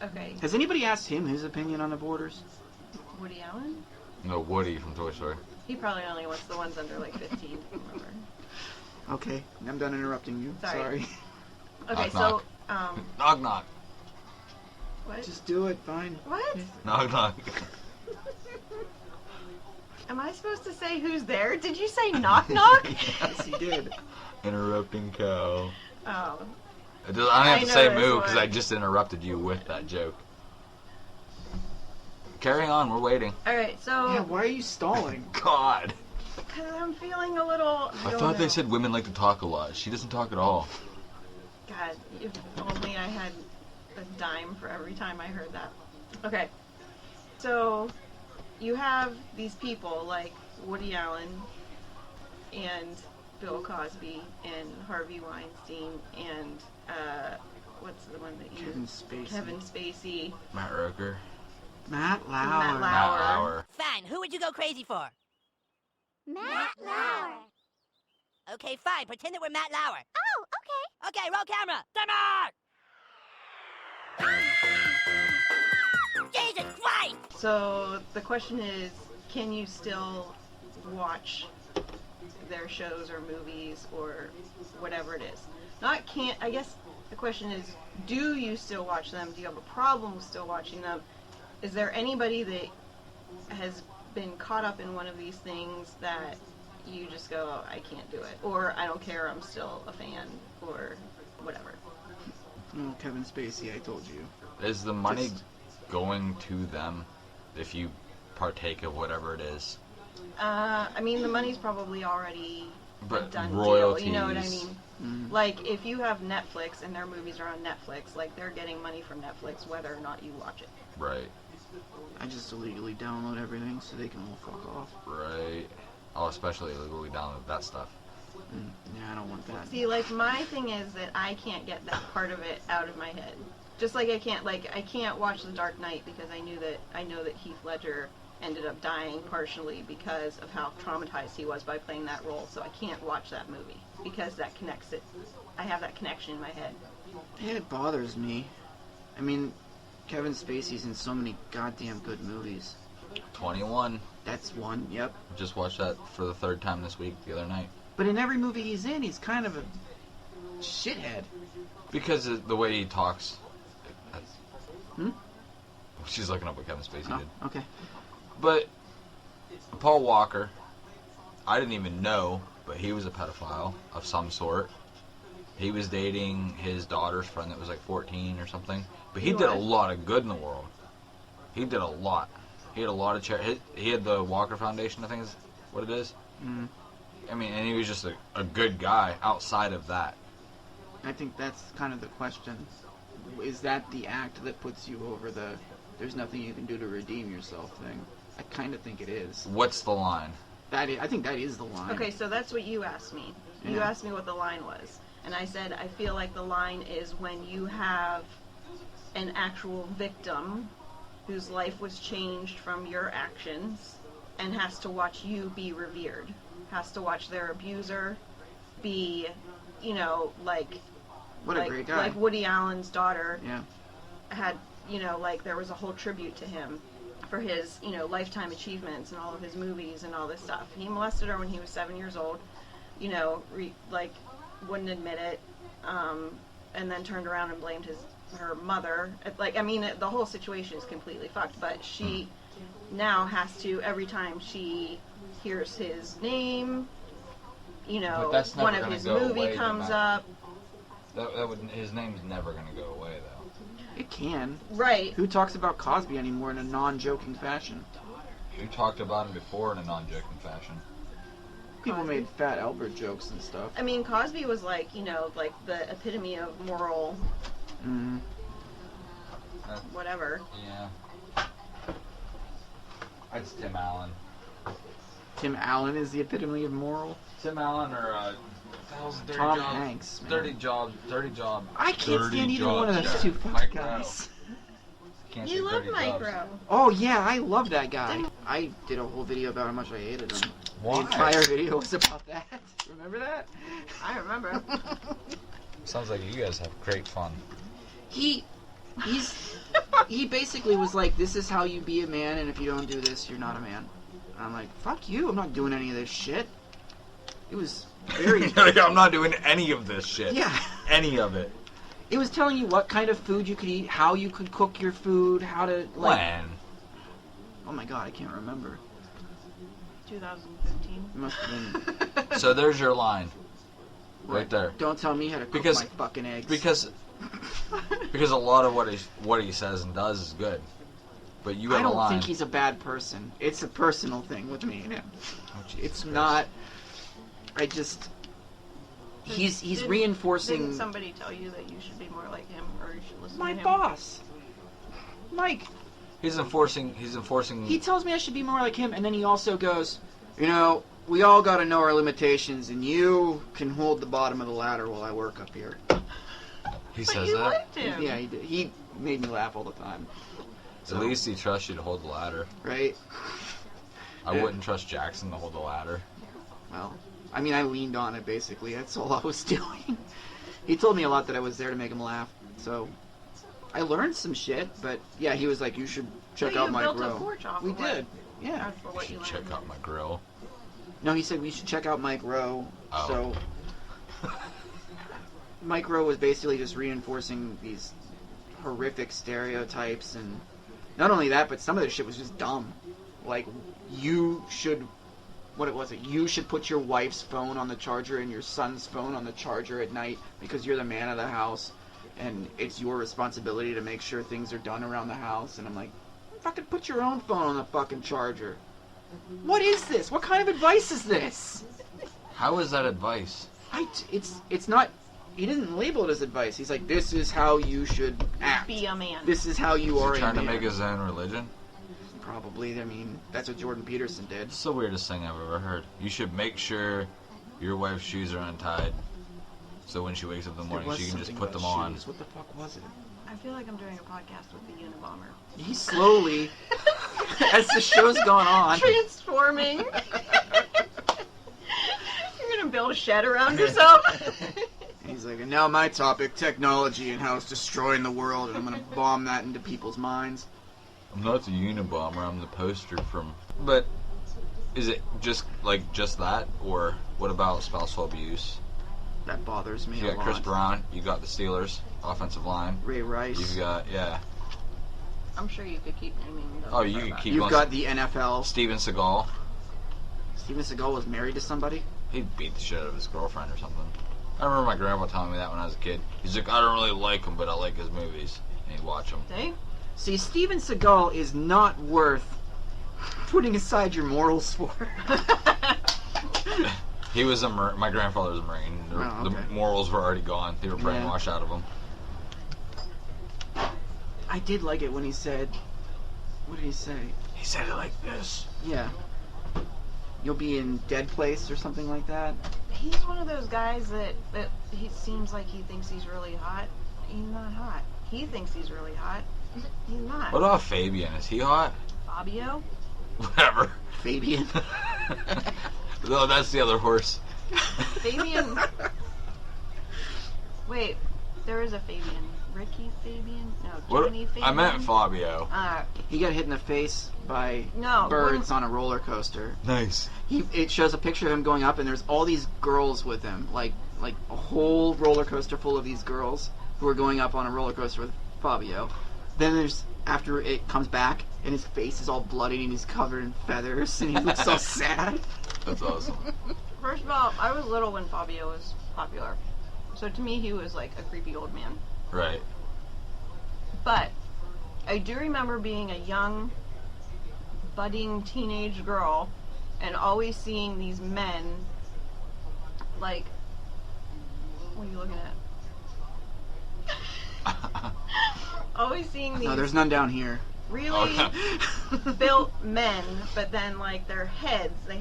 Speaker 2: Okay,
Speaker 3: Has anybody asked him his opinion on the borders?
Speaker 2: Woody Allen.
Speaker 4: No, Woody from Toy Story.
Speaker 2: He probably only wants the ones under like 15. Remember?
Speaker 3: Okay, I'm done interrupting you.
Speaker 2: Sorry.
Speaker 3: Sorry.
Speaker 2: Okay,
Speaker 4: Knock,
Speaker 2: so
Speaker 4: Knock knock.
Speaker 2: what?
Speaker 3: Just do it. Fine.
Speaker 2: What?
Speaker 4: Knock knock.
Speaker 2: Am I supposed to say who's there? Did you say knock knock?
Speaker 3: Yes, he did.
Speaker 4: Interrupting cow.
Speaker 2: Oh.
Speaker 4: I don't have to
Speaker 2: know
Speaker 4: say
Speaker 2: this
Speaker 4: move because
Speaker 2: one.
Speaker 4: I just interrupted you with that joke. Carry on, we're waiting.
Speaker 2: All right, so
Speaker 3: Yeah, why are you stalling?
Speaker 4: God.
Speaker 2: because I'm feeling a little.
Speaker 4: I thought they said women like to talk a lot. She doesn't talk at all.
Speaker 2: God, if only I had a dime for every time I heard that. Okay, so you have these people like Woody Allen and Bill Cosby and Harvey Weinstein and what's the one that you
Speaker 3: Kevin Spacey.
Speaker 4: Matt Roker.
Speaker 3: Matt Lauer.
Speaker 2: Matt Lauer.
Speaker 4: Matt Lauer.
Speaker 5: Fine, who would you go crazy for?
Speaker 1: Matt Lauer.
Speaker 5: Okay, fine, pretend that we're Matt Lauer.
Speaker 1: Oh, okay.
Speaker 5: Okay, roll camera. Timer! Jesus Christ!
Speaker 2: So the question is, can you still watch their shows or movies or whatever it is? Not can't. I guess the question is, do you still watch them? Do you have a problem with still watching them? Is there anybody that has been caught up in one of these things that you just go, oh, I can't do it, or I don't care, I'm still a fan, or whatever?
Speaker 3: Oh, Kevin Spacey, I told you.
Speaker 4: Is the money
Speaker 3: Just-
Speaker 4: going to them if you partake of whatever it is?
Speaker 2: I mean, the money's probably already a
Speaker 4: But
Speaker 2: done
Speaker 4: royalties.
Speaker 2: deal. You know what I mean?
Speaker 3: Mm.
Speaker 2: Like, if you have Netflix and their movies are on Netflix, like, they're getting money from Netflix whether or not you watch it.
Speaker 4: Right.
Speaker 3: I just illegally download everything so they can all fuck off.
Speaker 4: Right. Oh, especially illegally download that stuff.
Speaker 3: Yeah, I don't want that.
Speaker 2: See, like, my thing is that I can't get that part of it out of my head. Just like I can't watch The Dark Knight because I know that Heath Ledger ended up dying partially because of how traumatized he was by playing that role, so I can't watch that movie because that connects it. I have that connection in my head.
Speaker 3: It bothers me. I mean, Kevin Spacey's in so many goddamn good movies.
Speaker 4: 21.
Speaker 3: That's one, yep.
Speaker 4: Just watched that for the third time this week, the other night.
Speaker 3: But in every movie he's in, he's kind of a shithead.
Speaker 4: Because of the way he talks.
Speaker 3: Hmm?
Speaker 4: She's looking up what Kevin Spacey
Speaker 3: Oh,
Speaker 4: did.
Speaker 3: okay.
Speaker 4: But Paul Walker, I didn't even know, but he was a pedophile of some sort. He was dating his daughter's friend that was like 14 or something. But he
Speaker 2: He
Speaker 4: did a
Speaker 2: was?
Speaker 4: lot of good in the world. He did a lot. He had a lot of charity. He had the Walker Foundation, I think is what it is.
Speaker 3: Mm.
Speaker 4: I mean, and he was just a good guy outside of that.
Speaker 3: I think that's kind of the question. Is that the act that puts you over the there's nothing you can do to redeem yourself thing? I kind of think it is.
Speaker 4: What's the line?
Speaker 3: I think that is the line.
Speaker 2: Okay, so that's what you asked me. You
Speaker 3: Yeah.
Speaker 2: asked me what the line was. And I said, I feel like the line is when you have an actual victim whose life was changed from your actions and has to watch you be revered. Has to watch their abuser be, you know, like...
Speaker 3: What a great guy.
Speaker 2: Like Woody Allen's daughter
Speaker 3: Yeah.
Speaker 2: had, you know, like there was a whole tribute to him for his, you know, lifetime achievements and all of his movies and all this stuff. He molested her when he was 7 years old, you know, wouldn't admit it, and then turned around and blamed her mother. Like, I mean, the whole situation is completely fucked, but she now has to, every time she hears his name, you know,
Speaker 4: But that's never
Speaker 2: one of
Speaker 4: gonna
Speaker 2: his
Speaker 4: go
Speaker 2: movie
Speaker 4: away,
Speaker 2: comes
Speaker 4: no
Speaker 2: up.
Speaker 4: His name's never going to go away, though.
Speaker 3: It can.
Speaker 2: Right.
Speaker 3: Who talks about Cosby anymore in a non-joking fashion?
Speaker 4: You talked about him before in a non-joking fashion.
Speaker 3: People
Speaker 2: Cosby?
Speaker 3: made Fat Albert jokes and stuff.
Speaker 2: I mean, Cosby was like, you know, like the epitome of moral
Speaker 3: Mm.
Speaker 2: whatever.
Speaker 4: Yeah. It's Tim Allen.
Speaker 3: Tim Allen is the epitome of moral.
Speaker 4: Tim Allen or Dirty
Speaker 3: Tom
Speaker 4: Job.
Speaker 3: Hanks. Man.
Speaker 4: Dirty Job.
Speaker 3: I can't
Speaker 4: Dirty
Speaker 3: stand either
Speaker 4: Job.
Speaker 3: one of those
Speaker 4: Yeah.
Speaker 3: two fucking
Speaker 4: Mike
Speaker 3: guys.
Speaker 4: Can't
Speaker 2: You
Speaker 4: say
Speaker 2: love
Speaker 4: Dirty
Speaker 2: Mike
Speaker 4: Jobs.
Speaker 2: Rowe.
Speaker 3: Oh yeah, I love that guy. I did a whole video about how much I hated him.
Speaker 4: Why?
Speaker 3: The entire video was about that. Remember that?
Speaker 2: I remember.
Speaker 4: Sounds like you guys have great fun.
Speaker 3: He basically was like, this is how you be a man, and if you don't do this, you're not a man. And I'm like, fuck you, I'm not doing any of this shit. It was very...
Speaker 4: I'm not doing any of this shit.
Speaker 3: Yeah.
Speaker 4: Any of it.
Speaker 3: It was telling you what kind of food you could eat, how you could cook your food, how to, like...
Speaker 4: When?
Speaker 3: Oh my god, I can't remember.
Speaker 2: 2015.
Speaker 3: It must have been...
Speaker 4: So there's your line. Right there.
Speaker 3: Don't tell me how to cook
Speaker 4: Because-
Speaker 3: my fucking eggs.
Speaker 4: Because a lot of what he says and does is good. But you have
Speaker 3: I
Speaker 4: a
Speaker 3: don't
Speaker 4: line.
Speaker 3: think he's a bad person. It's a personal thing with me and him.
Speaker 4: Oh, Jesus
Speaker 3: It's
Speaker 4: Christ.
Speaker 3: not... I just... He's
Speaker 2: Didn't
Speaker 3: reinforcing...
Speaker 2: somebody tell you that you should be more like him, or you should listen
Speaker 3: My
Speaker 2: to him?
Speaker 3: boss. Mike.
Speaker 4: He's enforcing.
Speaker 3: He tells me I should be more like him, and then he also goes, you know, we all got to know our limitations, and you can hold the bottom of the ladder while I work up here.
Speaker 4: He
Speaker 2: But
Speaker 4: says
Speaker 2: you
Speaker 4: that.
Speaker 2: liked him.
Speaker 3: Yeah, he did. He made me laugh all the time.
Speaker 4: At least he trusts you to hold the ladder.
Speaker 3: Right?
Speaker 4: I
Speaker 3: Yeah.
Speaker 4: wouldn't trust Jackson to hold the ladder.
Speaker 3: Well, I mean, I leaned on it, basically. That's all I was doing. He told me a lot that I was there to make him laugh, so... I learned some shit, but yeah, he was like, you should check
Speaker 2: Well,
Speaker 3: out
Speaker 2: you
Speaker 3: Mike
Speaker 2: built
Speaker 3: Rowe.
Speaker 2: a porch off
Speaker 3: We
Speaker 2: of
Speaker 3: did.
Speaker 2: it.
Speaker 3: Yeah.
Speaker 2: That's for what you
Speaker 4: Should check
Speaker 2: learned.
Speaker 4: out my grill.
Speaker 3: No, he said we should check out Mike Rowe.
Speaker 4: Oh.
Speaker 3: So Mike Rowe was basically just reinforcing these horrific stereotypes, and not only that, but some of this shit was just dumb. Like, you should... What was it? You should put your wife's phone on the charger and your son's phone on the charger at night because you're the man of the house, and it's your responsibility to make sure things are done around the house. And I'm like, fucking put your own phone on the fucking charger. What is this? What kind of advice is this?
Speaker 4: How is that advice?
Speaker 3: It's not... He didn't label it as advice. He's like, this is how you should act.
Speaker 2: Be a man.
Speaker 3: This is how you
Speaker 4: Is
Speaker 3: are
Speaker 4: he
Speaker 3: a
Speaker 4: trying to
Speaker 3: man.
Speaker 4: make his own religion?
Speaker 3: Probably. I mean, that's what Jordan Peterson did.
Speaker 4: It's the weirdest thing I've ever heard. You should make sure your wife's shoes are untied, so when she wakes up in the
Speaker 3: There
Speaker 4: morning,
Speaker 3: was
Speaker 4: she can just
Speaker 3: something
Speaker 4: put
Speaker 3: about
Speaker 4: them on.
Speaker 3: shoes. What the fuck was it?
Speaker 2: I feel like I'm doing a podcast with the Unabomber.
Speaker 3: He slowly, as the show's gone on,
Speaker 2: Transforming. You're gonna build a shed around yourself.
Speaker 3: he's like, and now my topic, technology and how it's destroying the world, and I'm gonna bomb that into people's minds.
Speaker 4: I'm not the Unabomber, I'm the poster from... But, is it just that? Or what about spousal abuse?
Speaker 3: That bothers me
Speaker 4: You
Speaker 3: a
Speaker 4: got
Speaker 3: lot.
Speaker 4: Chris Brown, you got the Steelers, offensive line.
Speaker 3: Ray Rice.
Speaker 4: You've got, yeah.
Speaker 2: I'm sure you could keep naming those.
Speaker 4: Oh, you could keep
Speaker 3: You've
Speaker 4: going.
Speaker 3: got the NFL.
Speaker 4: Steven Seagal.
Speaker 3: Steven Seagal was married to somebody.
Speaker 4: He beat the shit out of his girlfriend or something. I remember my grandpa telling me that when I was a kid. He's like, I don't really like him, but I like his movies. And he'd watch them.
Speaker 2: See?
Speaker 3: See, Steven Seagal is not worth putting aside your morals for.
Speaker 4: He was my grandfather was a Marine.
Speaker 3: Oh, okay.
Speaker 4: The morals were already gone. They were brainwashed out of him.
Speaker 3: I did like it when he said, what did he say?
Speaker 4: He said it like this.
Speaker 3: Yeah. You'll be in Dead Place or something like that.
Speaker 2: He's one of those guys that he seems like he thinks he's really hot. He's not hot. He thinks he's really hot. He's not.
Speaker 4: What about Fabian? Is he hot?
Speaker 2: Fabio?
Speaker 4: Whatever.
Speaker 3: Fabian.
Speaker 4: No, that's the other horse.
Speaker 2: Fabian. Wait, there is a Fabian. Ricky Fabian? No,
Speaker 4: What?
Speaker 2: Johnny Fabian?
Speaker 4: I meant Fabio.
Speaker 3: He got hit in the face by
Speaker 2: No,
Speaker 3: birds on a roller coaster.
Speaker 4: Nice.
Speaker 3: It shows a picture of him going up, and there's all these girls with him, like a whole roller coaster full of these girls who are going up on a roller coaster with Fabio. Then after it comes back, and his face is all bloody, and he's covered in feathers, and he looks so sad.
Speaker 4: That's awesome.
Speaker 2: First of all, I was little when Fabio was popular. So to me, he was like a creepy old man.
Speaker 4: Right.
Speaker 2: But I do remember being a young, budding teenage girl and always seeing these men, like, what are you looking at? Always seeing these
Speaker 3: No, there's none down here.
Speaker 2: really
Speaker 4: Okay.
Speaker 2: built men, but then like their heads, they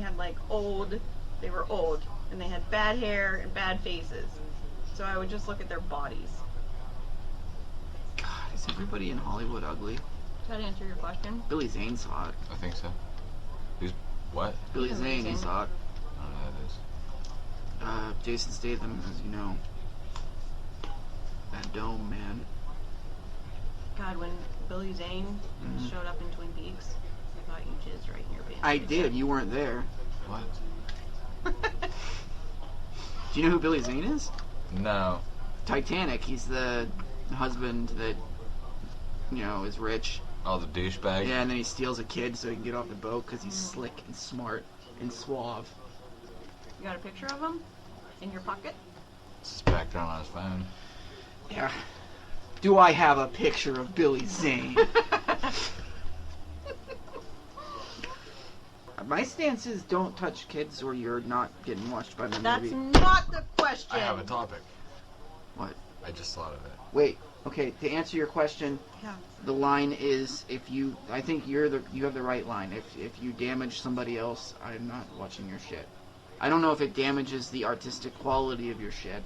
Speaker 2: were old, and they had bad hair and bad faces. So I would just look at their bodies.
Speaker 3: God, is everybody in Hollywood ugly?
Speaker 2: Does that answer your question?
Speaker 3: Billy Zane's hot.
Speaker 4: I think so. Who's what?
Speaker 3: Billy
Speaker 2: He's
Speaker 3: Zane,
Speaker 2: amazing.
Speaker 3: he's hot.
Speaker 4: I don't know who that is.
Speaker 3: Jason Statham, as you know. That dome, man.
Speaker 2: God, when Billy Zane
Speaker 3: Mhm.
Speaker 2: showed up in Twin Peaks, I thought you jizzed right in your pants.
Speaker 3: I did, you weren't there.
Speaker 4: What?
Speaker 3: Do you know who Billy Zane is?
Speaker 4: No.
Speaker 3: Titanic, he's the husband that, is rich.
Speaker 4: Oh, the douchebag?
Speaker 3: Yeah, and then he steals a kid so he can get off the boat because he's slick and smart and suave.
Speaker 2: You got a picture of him in your pocket?
Speaker 4: It's just back down on his phone.
Speaker 3: Yeah. Do I have a picture of Billy Zane? My stance is don't touch kids or you're not getting watched by the
Speaker 2: That's
Speaker 3: movie.
Speaker 2: not the question.
Speaker 4: I have a topic.
Speaker 3: What?
Speaker 4: I just thought of it.
Speaker 3: Wait, okay, to answer your question,
Speaker 2: Yeah.
Speaker 3: the line is I think you have the right line. If you damage somebody else, I'm not watching your shit. I don't know if it damages the artistic quality of your shit.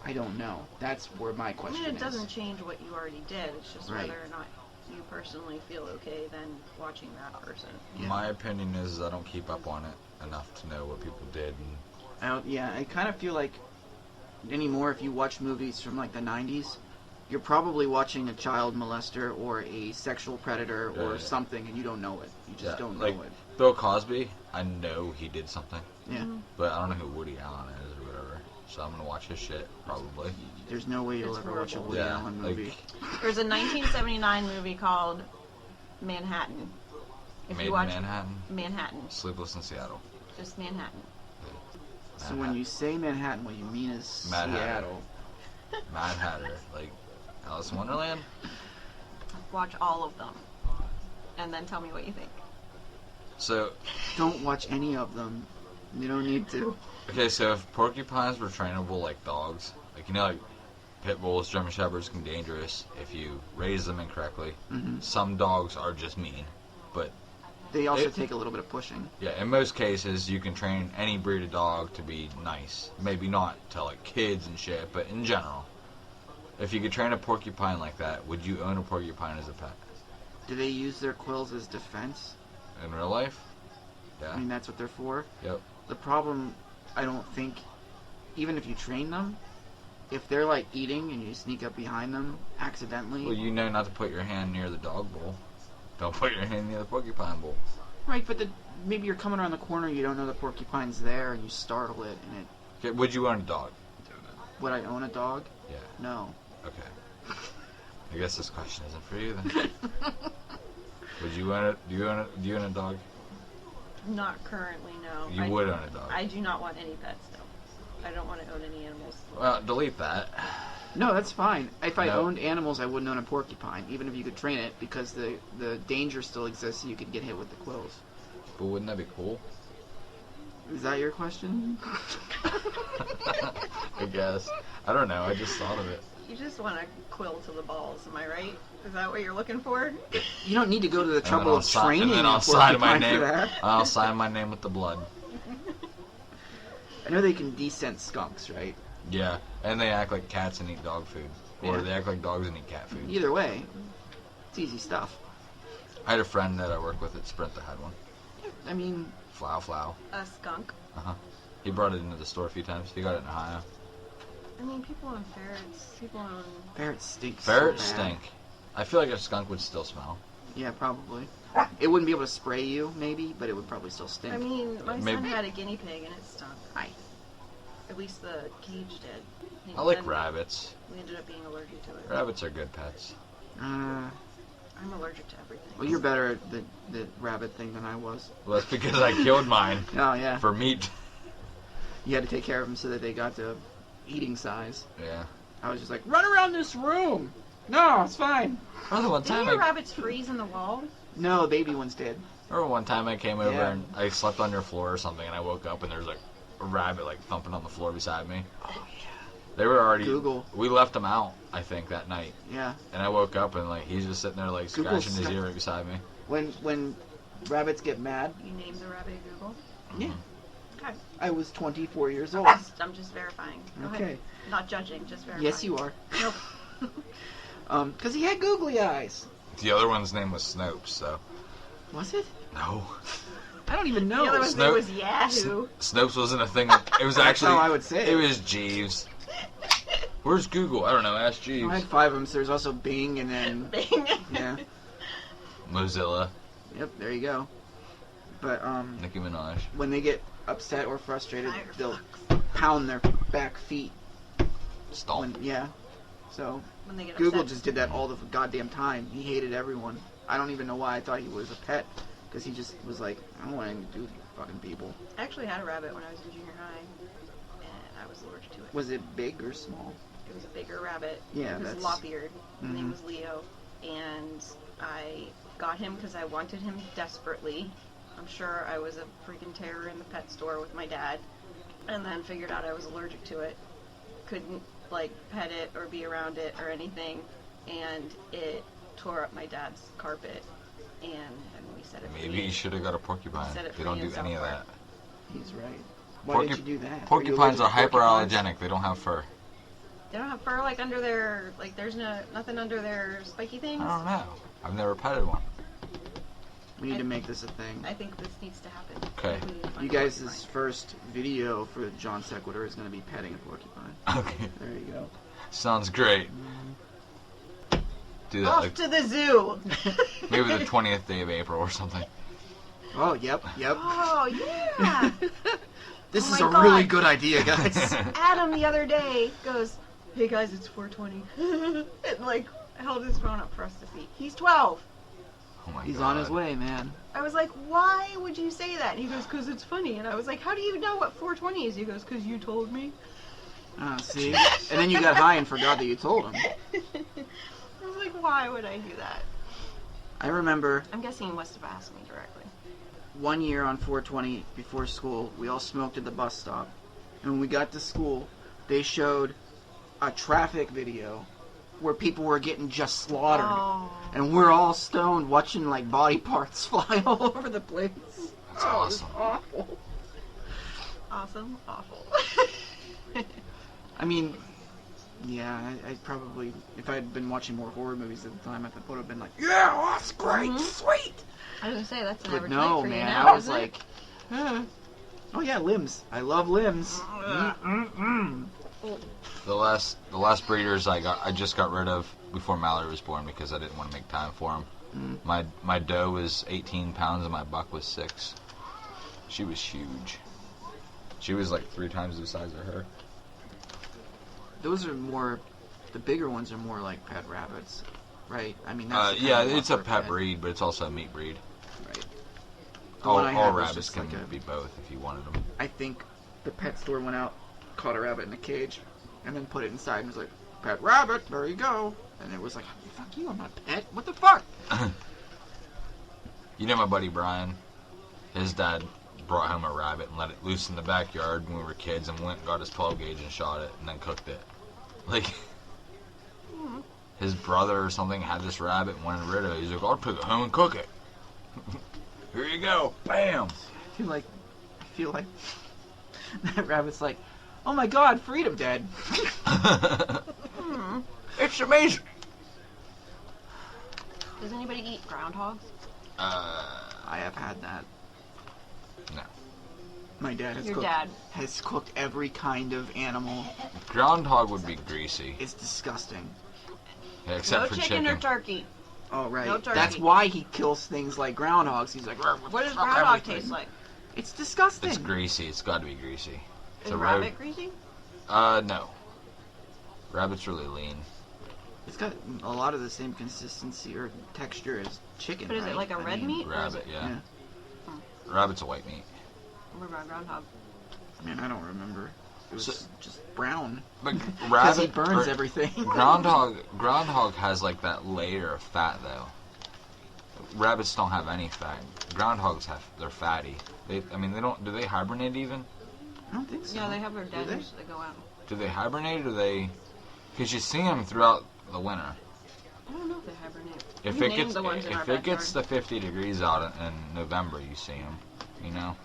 Speaker 3: I don't know. That's where my
Speaker 2: I
Speaker 3: question
Speaker 2: mean, it
Speaker 3: is.
Speaker 2: doesn't change what you already did. It's just
Speaker 3: Right.
Speaker 2: whether or not you personally feel okay then watching that person.
Speaker 3: Yeah.
Speaker 4: My opinion is I don't keep up on it enough to know what people did. And
Speaker 3: I kind of feel like anymore if you watch movies from like the 90s, you're probably watching a child molester or a sexual predator or
Speaker 4: Yeah.
Speaker 3: something and you don't know it. You just don't know
Speaker 4: like
Speaker 3: it.
Speaker 4: Bill Cosby, I know he did something,
Speaker 3: Yeah.
Speaker 4: but I don't know who Woody Allen is or whatever. So I'm gonna watch his shit probably.
Speaker 3: There's no way you'll
Speaker 2: It's
Speaker 3: ever watch a
Speaker 2: horrible.
Speaker 3: Woody
Speaker 4: Yeah,
Speaker 3: Allen
Speaker 4: like-
Speaker 3: movie.
Speaker 2: There's a 1979 movie called Manhattan. If
Speaker 4: Made
Speaker 2: you
Speaker 4: in
Speaker 2: watch
Speaker 4: Manhattan,
Speaker 2: Manhattan,
Speaker 4: Sleepless in Seattle.
Speaker 2: just Manhattan.
Speaker 3: So when you say Manhattan, what you mean is
Speaker 4: Mad Hatter.
Speaker 3: Seattle.
Speaker 4: Mad Hatter, like Alice in Wonderland.
Speaker 2: Watch all of them, and then tell me what you think.
Speaker 4: So
Speaker 3: Don't watch any of them. You don't need to.
Speaker 4: okay, so if porcupines were trainable like dogs, like like pit bulls, German shepherds can be dangerous if you raise them incorrectly.
Speaker 3: Hmm.
Speaker 4: Some dogs are just mean, but
Speaker 3: They also
Speaker 4: It-
Speaker 3: take a little bit of pushing.
Speaker 4: yeah, in most cases you can train any breed of dog to be nice. Maybe not to like kids and shit, but in general. If you could train a porcupine like that, would you own a porcupine as a pet?
Speaker 3: Do they use their quills as defense?
Speaker 4: In real life?
Speaker 3: I
Speaker 4: Yeah.
Speaker 3: mean, that's what they're for.
Speaker 4: Yep.
Speaker 3: The problem, I don't think, even if you train them, if they're like eating and you sneak up behind them accidentally,
Speaker 4: Well, you know not to put your hand near the dog bowl. Don't put your hand near the porcupine bowl.
Speaker 3: right? But maybe you're coming around the corner, you don't know the porcupine's there, and you startle it, and it.
Speaker 4: Okay, would you own a dog?
Speaker 3: Would I own a dog?
Speaker 4: Yeah.
Speaker 3: No.
Speaker 4: Okay. I guess this question isn't for you then. Would you own it? Do you own a dog?
Speaker 2: Not currently, no.
Speaker 4: You would own a dog.
Speaker 2: I do not want any pets, though. I don't want to own any animals.
Speaker 4: Well, delete that.
Speaker 3: No, that's fine. If I
Speaker 4: No.
Speaker 3: owned animals, I wouldn't own a porcupine, even if you could train it, because the danger still exists. You could get hit with the quills.
Speaker 4: But wouldn't that be cool?
Speaker 3: Is that your question?
Speaker 4: I guess. I don't know. I just thought of it.
Speaker 2: You just want to quill to the balls, am I right? Is that what you're looking for?
Speaker 3: You don't need to go to the
Speaker 4: And then
Speaker 3: trouble
Speaker 4: I'll
Speaker 3: of
Speaker 4: si-
Speaker 3: training
Speaker 4: and then
Speaker 3: a
Speaker 4: I'll sign my
Speaker 3: porcupine for
Speaker 4: name.
Speaker 3: that.
Speaker 4: I'll sign my name with the blood.
Speaker 3: I know they can descent skunks, right?
Speaker 4: Yeah, and they act like cats and eat dog food. or
Speaker 3: Yeah.
Speaker 4: they act like dogs and eat cat food.
Speaker 3: Either way, it's easy stuff.
Speaker 4: I had a friend that I worked with at Sprint that had one.
Speaker 3: I mean,
Speaker 4: Flow.
Speaker 2: A skunk.
Speaker 4: He brought it into the store a few times. He got it in Ohio.
Speaker 2: I mean, people on ferrets. People on.
Speaker 3: ferrets stink.
Speaker 4: Ferrets
Speaker 3: so bad.
Speaker 4: stink. I feel like a skunk would still smell.
Speaker 3: Yeah, probably. It wouldn't be able to spray you, maybe, but it would probably still stink.
Speaker 2: I mean, my
Speaker 4: Maybe.
Speaker 2: son had a guinea pig and it stunk.
Speaker 3: Hi.
Speaker 2: At least the cage did.
Speaker 4: I like
Speaker 2: And
Speaker 4: rabbits.
Speaker 2: We ended up being allergic to it.
Speaker 4: Rabbits are good pets.
Speaker 2: I'm allergic to everything.
Speaker 3: Well, you're better at the rabbit thing than I was.
Speaker 4: Well, that's because I killed mine
Speaker 3: Oh, yeah.
Speaker 4: for meat.
Speaker 3: You had to take care of them so that they got to eating size.
Speaker 4: Yeah.
Speaker 3: I was just like, run around this room! No, it's fine.
Speaker 4: Remember one
Speaker 2: Didn't
Speaker 4: time
Speaker 2: your
Speaker 4: I,
Speaker 2: rabbits freeze in the wall?
Speaker 3: No, baby ones did.
Speaker 4: I came over
Speaker 3: Yeah.
Speaker 4: and I slept on your floor or something, and I woke up and there was like a rabbit like thumping on the floor beside me.
Speaker 3: Oh, yeah.
Speaker 4: They were already.
Speaker 3: Google.
Speaker 4: We left them out, I think, that night,
Speaker 3: Yeah.
Speaker 4: and I woke up and like he's just sitting there like
Speaker 3: Google's
Speaker 4: scratching his
Speaker 3: stuck.
Speaker 4: ear right beside me.
Speaker 3: When rabbits get mad,
Speaker 2: You named the rabbit Google?
Speaker 3: yeah.
Speaker 2: Okay.
Speaker 3: I was 24 years old.
Speaker 2: I'm just verifying. Go
Speaker 3: Okay.
Speaker 2: ahead. Not judging, just verifying.
Speaker 3: Yes, you are.
Speaker 2: Nope.
Speaker 3: Because he had googly eyes.
Speaker 4: The other one's name was Snopes, so
Speaker 3: Was it?
Speaker 4: no.
Speaker 3: I don't even know.
Speaker 2: The other one's name was Yahoo.
Speaker 4: Snopes wasn't a thing. It was
Speaker 3: That's
Speaker 4: actually.
Speaker 3: how I would say it.
Speaker 4: It was Jeeves. Where's Google? I don't know. Ask
Speaker 3: I
Speaker 4: Jeeves.
Speaker 3: had 5 of them, so there's also Bing and then...
Speaker 2: Bing.
Speaker 3: Yeah.
Speaker 4: Mozilla.
Speaker 3: Yep, there you go. But,
Speaker 4: Nicki Minaj.
Speaker 3: when they get upset or frustrated,
Speaker 2: Firefox.
Speaker 3: they'll pound their back feet.
Speaker 4: Stomp.
Speaker 3: Yeah. So,
Speaker 2: When they get
Speaker 3: Google
Speaker 2: upset.
Speaker 3: just did that all the goddamn time. He hated everyone. I don't even know why I thought he was a pet. Because he just was like, I don't want anything to do with you fucking people.
Speaker 2: I actually had a rabbit when I was in junior high, and I was allergic to it.
Speaker 3: Was it big or small?
Speaker 2: It was a bigger rabbit.
Speaker 3: Yeah,
Speaker 2: It was
Speaker 3: that's...
Speaker 2: lop-eared. His name
Speaker 3: Mhm.
Speaker 2: was Leo, and I got him because I wanted him desperately. I'm sure I was a freaking terror in the pet store with my dad, and then figured out I was allergic to it. Couldn't, like, pet it or be around it or anything, and it tore up my dad's carpet, and we set it free.
Speaker 4: Maybe you should have got a porcupine.
Speaker 2: Set it
Speaker 4: They don't
Speaker 2: free
Speaker 4: do
Speaker 2: in
Speaker 4: any of
Speaker 2: South
Speaker 4: that.
Speaker 3: He's right. Why didn't you do that? Were you
Speaker 4: Porcupines are
Speaker 3: allergic to porcupines?
Speaker 4: hyperallergenic. They don't have fur.
Speaker 2: They don't have fur, like, under their, like, there's nothing under their spiky things.
Speaker 4: I don't know. I've never petted one.
Speaker 3: We need to make this a thing.
Speaker 2: I think this needs to happen.
Speaker 4: Okay.
Speaker 2: We need to find
Speaker 3: You
Speaker 2: a
Speaker 3: guys'
Speaker 2: porcupine.
Speaker 3: first video for John Sequitur is going to be petting a porcupine.
Speaker 4: Okay.
Speaker 3: There you go.
Speaker 4: Sounds great. Do that
Speaker 2: Off
Speaker 4: like
Speaker 2: to the zoo!
Speaker 4: maybe the 20th day of April or something.
Speaker 3: Oh, yep.
Speaker 2: Oh, yeah!
Speaker 3: This
Speaker 2: Oh
Speaker 3: is
Speaker 2: my
Speaker 3: a really
Speaker 2: God.
Speaker 3: good idea, guys.
Speaker 2: Adam the other day goes, "Hey guys, it's 420." And, like, held his phone up for us to see. He's 12.
Speaker 4: Oh my
Speaker 3: He's
Speaker 4: God.
Speaker 3: on his way, man.
Speaker 2: I was like, why would you say that? And he goes, "'Cause it's funny." And I was like, how do you know what 420 is? He goes, "'Cause you told me."
Speaker 3: See? And then you got high and forgot that you told him.
Speaker 2: I was like, why would I do that?
Speaker 3: I remember
Speaker 2: I'm guessing he must have asked me directly.
Speaker 3: one year on 420 before school, we all smoked at the bus stop. And when we got to school, they showed a traffic video where people were getting just slaughtered.
Speaker 2: Oh.
Speaker 3: And we're all stoned watching like body parts fly all over the place.
Speaker 4: That's
Speaker 3: Oh, it's
Speaker 4: awesome.
Speaker 3: awful.
Speaker 2: Awesome. Awful.
Speaker 3: I mean, yeah, I probably, if I had been watching more horror movies at the time, I would have been like, yeah, that's great,
Speaker 2: Mhm.
Speaker 3: sweet.
Speaker 2: I was gonna say, that's an
Speaker 3: But
Speaker 2: average
Speaker 3: no,
Speaker 2: night for
Speaker 3: man,
Speaker 2: you now,
Speaker 3: I was
Speaker 2: isn't it?
Speaker 3: like, oh yeah, limbs. I love limbs. Mm-mm-mm.
Speaker 4: The last breeders I just got rid of before Mallory was born because I didn't want to make time for him.
Speaker 3: Mm.
Speaker 4: My doe was 18 pounds and my buck was 6. She was huge. She was like 3 times the size of her.
Speaker 3: Those are more, the bigger ones are more like pet rabbits, right? I mean, that's the
Speaker 4: Yeah,
Speaker 3: kind you
Speaker 4: it's a
Speaker 3: want for
Speaker 4: pet breed, but it's also a meat breed.
Speaker 3: Right. The
Speaker 4: All
Speaker 3: one I had was
Speaker 4: rabbits
Speaker 3: just
Speaker 4: can
Speaker 3: like a-
Speaker 4: be both if you wanted them.
Speaker 3: I think the pet store went out, caught a rabbit in a cage, and then put it inside and was like, pet rabbit, there you go. And it was like, fuck you, I'm not a pet. What the fuck?
Speaker 4: You know my buddy Brian? His dad brought home a rabbit and let it loose in the backyard when we were kids and went and got his 12 gauge and shot it and then cooked it. Like, his brother or something had this rabbit and wanted rid of it. He's like, I'll take it home and cook it. Here you go. Bam.
Speaker 3: I feel like that rabbit's like, oh my god, freedom, Dad.
Speaker 4: It's amazing.
Speaker 2: Does anybody eat groundhogs?
Speaker 3: I have had that.
Speaker 4: No.
Speaker 3: My dad has
Speaker 2: Your
Speaker 3: cooked
Speaker 2: dad.
Speaker 3: has cooked every kind of animal.
Speaker 4: Groundhog would be greasy.
Speaker 3: It's disgusting.
Speaker 4: Yeah, except
Speaker 2: No
Speaker 4: for
Speaker 2: chicken or turkey.
Speaker 3: Oh right.
Speaker 2: No turkey.
Speaker 3: That's why he kills things like groundhogs. He's like,
Speaker 2: What does groundhog taste like?
Speaker 3: It's disgusting.
Speaker 4: It's greasy. It's got to be greasy. It's
Speaker 2: Is
Speaker 4: a
Speaker 2: rabbit greasy?
Speaker 4: No. Rabbit's really lean.
Speaker 3: It's got a lot of the same consistency or texture as chicken.
Speaker 2: But is it
Speaker 3: right?
Speaker 2: like a red meat? Or is
Speaker 4: Rabbit,
Speaker 2: it...
Speaker 4: yeah. Rabbit's a white meat.
Speaker 2: What about groundhog?
Speaker 3: I mean, I don't remember. It was
Speaker 4: So-
Speaker 3: just brown.
Speaker 4: But
Speaker 3: Because
Speaker 4: rabbit
Speaker 3: he burns
Speaker 4: or-
Speaker 3: everything.
Speaker 4: Groundhog has like that layer of fat though. Rabbits don't have any fat. Groundhogs they're fatty. They don't. Do they hibernate even?
Speaker 3: I don't think so.
Speaker 2: Yeah, they have their
Speaker 3: Do they?
Speaker 2: dens that go out.
Speaker 4: Do they hibernate or they? Because you see them throughout the winter.
Speaker 2: I don't know if they hibernate.
Speaker 4: If
Speaker 2: We
Speaker 4: it
Speaker 2: named
Speaker 4: gets
Speaker 2: the ones in our
Speaker 4: if it gets
Speaker 2: backyard.
Speaker 4: to 50 degrees out in November, you see them. You know.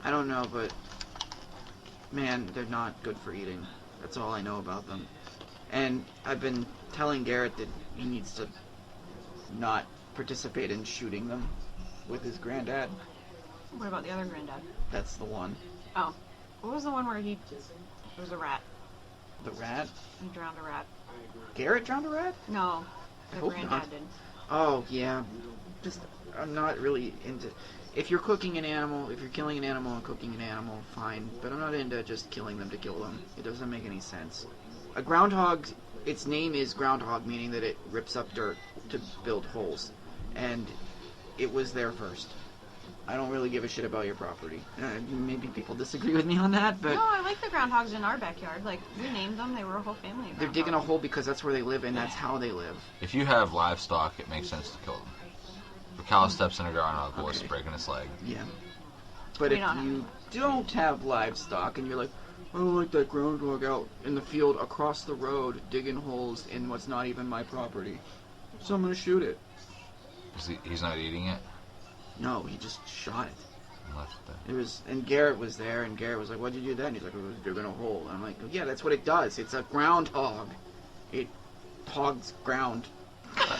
Speaker 3: I don't know, but man, they're not good for eating. That's all I know about them. And I've been telling Garrett that he needs to not participate in shooting them with his granddad.
Speaker 2: What about the other granddad?
Speaker 3: That's the one.
Speaker 2: Oh. What was the one where it was a rat?
Speaker 3: The rat?
Speaker 2: He drowned a rat.
Speaker 3: Garrett drowned a rat?
Speaker 2: No.
Speaker 3: I
Speaker 2: The
Speaker 3: hope
Speaker 2: granddad
Speaker 3: not.
Speaker 2: did.
Speaker 3: Oh, yeah. Just, I'm not really into... If you're cooking an animal, if you're killing an animal and cooking an animal, fine. But I'm not into just killing them to kill them. It doesn't make any sense. A groundhog, its name is groundhog, meaning that it rips up dirt to build holes. And it was there first. I don't really give a shit about your property. Maybe people disagree with me on that, but...
Speaker 2: No, I like the groundhogs in our backyard. Like, we named them. They were a whole family of
Speaker 3: They're digging a
Speaker 2: groundhogs.
Speaker 3: hole because that's where they live and that's how they live.
Speaker 4: If you have livestock, it makes sense to kill them. If a cow steps in a groundhog, boy, it's
Speaker 3: Okay.
Speaker 4: breaking its leg.
Speaker 3: Yeah. But
Speaker 2: We
Speaker 3: if
Speaker 2: don't have
Speaker 3: you don't have livestock and you're like, I don't like that groundhog out in the field across the road digging holes in what's not even my property, so I'm gonna shoot it.
Speaker 4: He's not eating it.
Speaker 3: No, he just shot it.
Speaker 4: And left it
Speaker 3: It was, and Garrett was there, and Garrett was like, "What'd you do then?" He's like, "I was digging a hole." And I'm like, "Yeah, that's what it does. It's a groundhog. It hogs ground.
Speaker 4: there.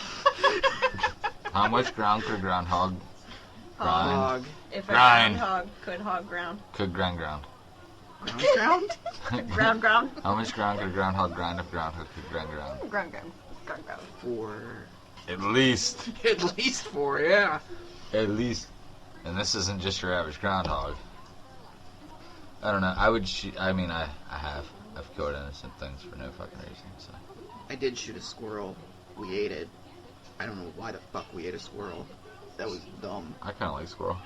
Speaker 4: How much ground could a groundhog grind?
Speaker 3: Hog
Speaker 2: If a
Speaker 4: Grind.
Speaker 2: groundhog could hog ground.
Speaker 4: Could ground.
Speaker 3: ground.
Speaker 2: Ground.
Speaker 4: How much ground could a groundhog grind if a groundhog could ground?
Speaker 2: Ground.
Speaker 3: For
Speaker 4: At least.
Speaker 3: at least 4, yeah.
Speaker 4: At least. And this isn't just your average groundhog. I don't know. I would shoot. I mean, I have. I've killed innocent things for no fucking reason. So.
Speaker 3: I did shoot a squirrel. We ate it. I don't know why the fuck we ate a squirrel. That was dumb.
Speaker 4: I kind of like squirrel.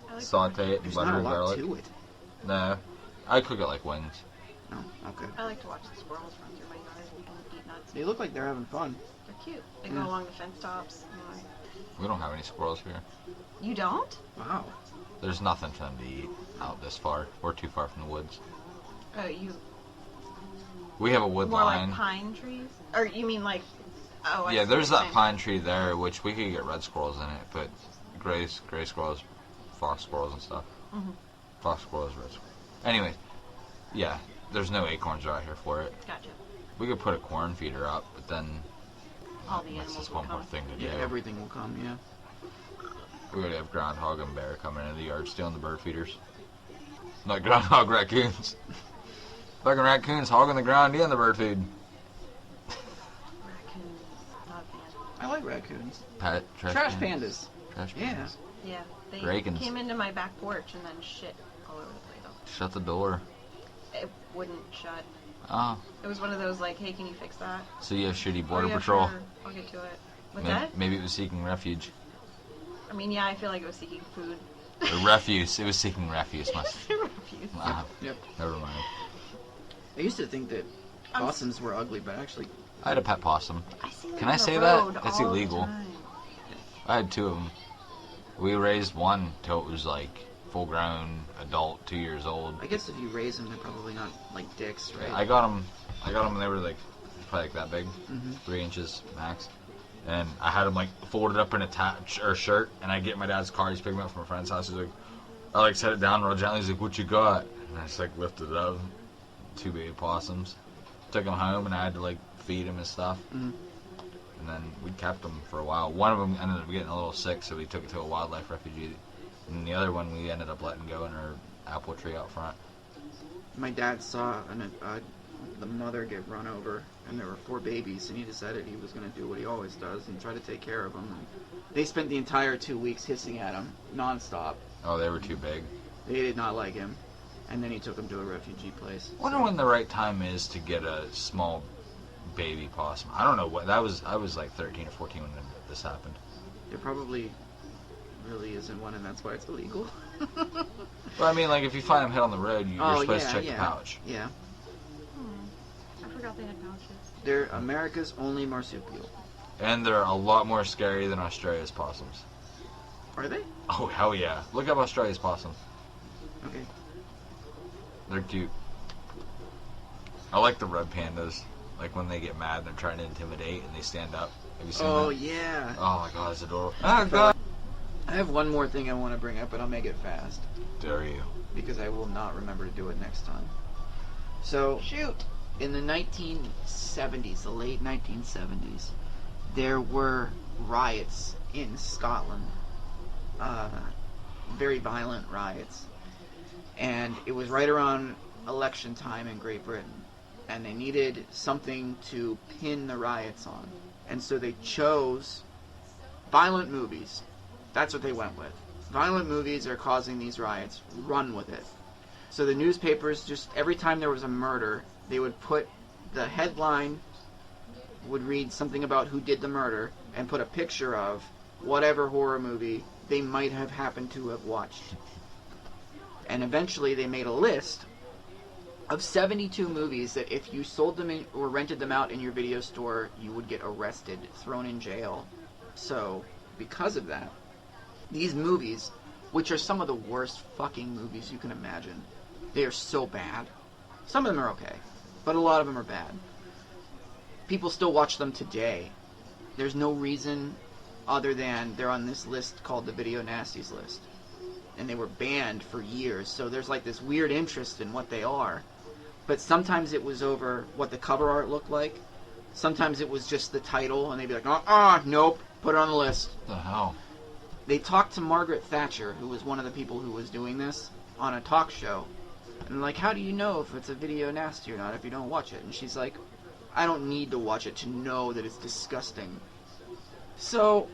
Speaker 2: I like
Speaker 4: Saute it in
Speaker 3: There's
Speaker 4: butter
Speaker 3: not a
Speaker 4: and
Speaker 3: lot
Speaker 4: garlic.
Speaker 3: to it.
Speaker 4: No. I cook it like wings.
Speaker 3: No, okay.
Speaker 2: I like to watch the squirrels run through my yard and eat nuts.
Speaker 3: They look like they're having fun.
Speaker 2: They're cute. They
Speaker 3: Yeah.
Speaker 2: go along the fence tops.
Speaker 4: We don't have any squirrels here.
Speaker 2: You don't?
Speaker 3: Wow.
Speaker 4: There's nothing for them to eat out this far. We're too far from the woods.
Speaker 2: Oh, you
Speaker 4: We have a wood
Speaker 2: more
Speaker 4: line.
Speaker 2: like pine trees? Or you mean like? Oh, I
Speaker 4: Yeah,
Speaker 2: see
Speaker 4: there's
Speaker 2: what you're
Speaker 4: that
Speaker 2: saying.
Speaker 4: pine tree there, which we could get red squirrels in it, but gray squirrels, fox squirrels and stuff.
Speaker 2: Mhm.
Speaker 4: Fox squirrels, red squirrels. Anyway, yeah, there's no acorns out here for it.
Speaker 2: Gotcha.
Speaker 4: We could put a corn feeder up, but then
Speaker 2: All the
Speaker 4: that's
Speaker 2: animals
Speaker 4: just
Speaker 2: will
Speaker 4: one more
Speaker 2: come.
Speaker 4: thing to do.
Speaker 3: Yeah, everything will come, yeah.
Speaker 4: We would have groundhog and bear coming into the yard stealing the bird feeders. Not groundhog, raccoons. Fucking raccoons hogging the ground and the bird feed.
Speaker 2: Raccoon. Not a fan.
Speaker 3: I like raccoons.
Speaker 4: Trash
Speaker 3: pandas.
Speaker 4: Trash
Speaker 3: Yeah.
Speaker 4: pandas.
Speaker 2: Yeah, they
Speaker 4: Rakins.
Speaker 2: came into my back porch and then shit all over the place.
Speaker 4: Shut the door.
Speaker 2: It wouldn't shut.
Speaker 4: Oh,
Speaker 2: It was one of those like, hey, can you fix that?
Speaker 4: so you have shitty border
Speaker 2: Oh, yeah,
Speaker 4: patrol.
Speaker 2: Sure. I'll get to it. What's
Speaker 4: Maybe,
Speaker 2: that?
Speaker 4: maybe it was seeking refuge.
Speaker 2: I mean, yeah, I feel like it was seeking food.
Speaker 4: Or refuse. It was seeking refuse. Must.
Speaker 2: Refuse.
Speaker 3: Yep.
Speaker 4: Never mind.
Speaker 3: I used to think that
Speaker 2: I'm
Speaker 3: possums were ugly, but actually,
Speaker 4: I had a pet possum.
Speaker 2: I see them
Speaker 4: Can I
Speaker 2: on the
Speaker 4: say that?
Speaker 2: road
Speaker 4: That's
Speaker 2: all the
Speaker 4: illegal.
Speaker 2: time.
Speaker 4: I had 2 of them. We raised one till it was like full-grown adult, 2 years old.
Speaker 3: I guess if you raise them, they're probably not like dicks, right?
Speaker 4: I got them when they were like probably like that big,
Speaker 3: Mhm.
Speaker 4: 3 inches max. And I had them like folded up in a shirt, and I get in my dad's car. He's picking me up from a friend's house. He's like, I like set it down real gently. He's like, "What you got?" And I just like lifted it up. 2 baby possums. Took them home, and I had to like feed them and stuff.
Speaker 3: Mhm.
Speaker 4: And then we kept them for a while. One of them ended up getting a little sick, so we took it to a wildlife refugee. And the other one we ended up letting go in our apple tree out front.
Speaker 3: My dad saw the mother get run over, and there were 4 babies, and he decided he was going to do what he always does and try to take care of them. And they spent the entire 2 weeks hissing at him nonstop.
Speaker 4: Oh, they were too big.
Speaker 3: They did not like him, and then he took him to a refugee place.
Speaker 4: I wonder when the right time is to get a small baby possum. I don't know what that was. I was like 13 or 14 when this happened.
Speaker 3: There probably really isn't one, and that's why it's illegal.
Speaker 4: Well, I mean, like if you find them hit on the road, you're supposed to check the pouch.
Speaker 3: Yeah.
Speaker 6: I forgot they had pouches.
Speaker 3: They're America's only marsupial.
Speaker 4: And they're a lot more scary than Australia's possums.
Speaker 3: Are they?
Speaker 4: Oh, hell yeah. Look up Australia's possums.
Speaker 3: Okay.
Speaker 4: They're cute. I like the red pandas. Like when they get mad, they're trying to intimidate and they stand up. Have you seen
Speaker 3: Oh,
Speaker 4: that?
Speaker 3: yeah.
Speaker 4: Oh my god, it's adorable. Oh god.
Speaker 3: I have one more thing I want to bring up, but I'll make it fast.
Speaker 4: Dare you.
Speaker 3: Because I will not remember to do it next time. So,
Speaker 2: Shoot.
Speaker 3: in the 1970s, the late 1970s, there were riots in Scotland. Very violent riots. And it was right around election time in Great Britain. And they needed something to pin the riots on. And so they chose violent movies. That's what they went with. Violent movies are causing these riots. Run with it. So the newspapers, just every time there was a murder, they would put the headline, would read something about who did the murder, and put a picture of whatever horror movie they might have happened to have watched. And eventually they made a list of 72 movies that if you sold them in, or rented them out in your video store, you would get arrested, thrown in jail. So, because of that, these movies, which are some of the worst fucking movies you can imagine, they are so bad. Some of them are okay, but a lot of them are bad. People still watch them today. There's no reason other than they're on this list called the Video Nasties list. And they were banned for years, so there's like this weird interest in what they are. But sometimes it was over what the cover art looked like. Sometimes it was just the title, and they'd be like, nope, put it on the list.
Speaker 4: What the hell?
Speaker 3: They talked to Margaret Thatcher, who was one of the people who was doing this, on a talk show. And like, how do you know if it's a video nasty or not if you don't watch it? And she's like, I don't need to watch it to know that it's disgusting. So,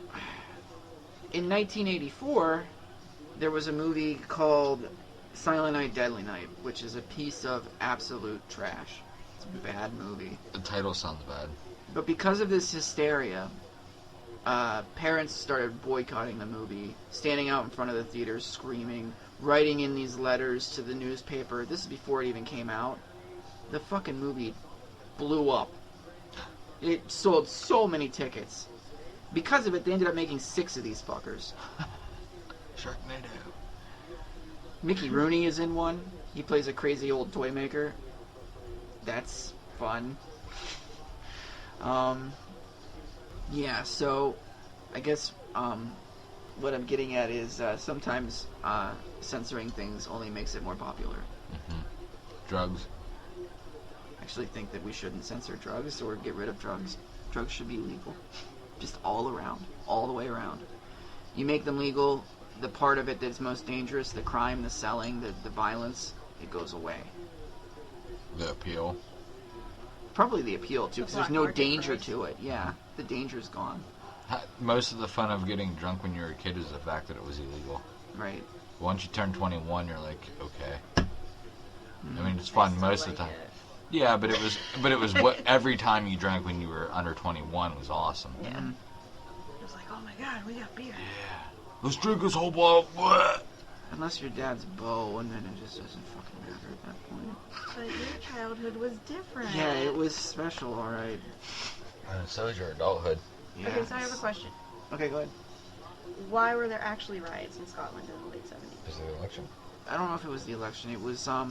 Speaker 3: in 1984, there was a movie called Silent Night, Deadly Night, which is a piece of absolute trash. It's a bad movie.
Speaker 4: The title sounds bad.
Speaker 3: But because of this hysteria, parents started boycotting the movie, standing out in front of the theaters, screaming, writing in these letters to the newspaper. This is before it even came out. The fucking movie blew up. It sold so many tickets. Because of it, they ended up making 6 of these fuckers.
Speaker 4: Sharknado.
Speaker 3: Mickey Rooney is in one. He plays a crazy old toy maker. That's fun. Yeah, so I guess what I'm getting at is sometimes censoring things only makes it more popular.
Speaker 4: Mm-hmm. Drugs.
Speaker 3: I actually think that we shouldn't censor drugs or get rid of drugs. Drugs should be legal. Just all around. All the way around. You make them legal, the part of it that's most dangerous, the crime, the selling, the violence, it goes away.
Speaker 4: The appeal.
Speaker 3: Probably the appeal, too, because there's
Speaker 6: black
Speaker 3: no
Speaker 6: market
Speaker 3: danger
Speaker 6: price.
Speaker 3: to it. Yeah, the danger's gone.
Speaker 4: Most of the fun of getting drunk when you were a kid is the fact that it was illegal.
Speaker 3: Right.
Speaker 4: Once you turn 21, you're like, okay. I mean, it's fun most of the time. Yeah, but it was what every time you drank when you were under 21 was awesome.
Speaker 2: Yeah.
Speaker 3: Mhm.
Speaker 2: It was like, oh my god, we got beer.
Speaker 4: Yeah. Let's drink this whole bottle.
Speaker 3: Unless your dad's Bo, and then it just doesn't fucking matter at that point.
Speaker 2: But your childhood was different.
Speaker 3: Yeah, it was special, alright.
Speaker 4: So is your adulthood.
Speaker 3: Yeah.
Speaker 6: Okay, so I have a question.
Speaker 3: Okay, go ahead.
Speaker 6: Why were there actually riots in Scotland in the late 70s?
Speaker 4: Is the election?
Speaker 3: I don't know if it was the election. It was, I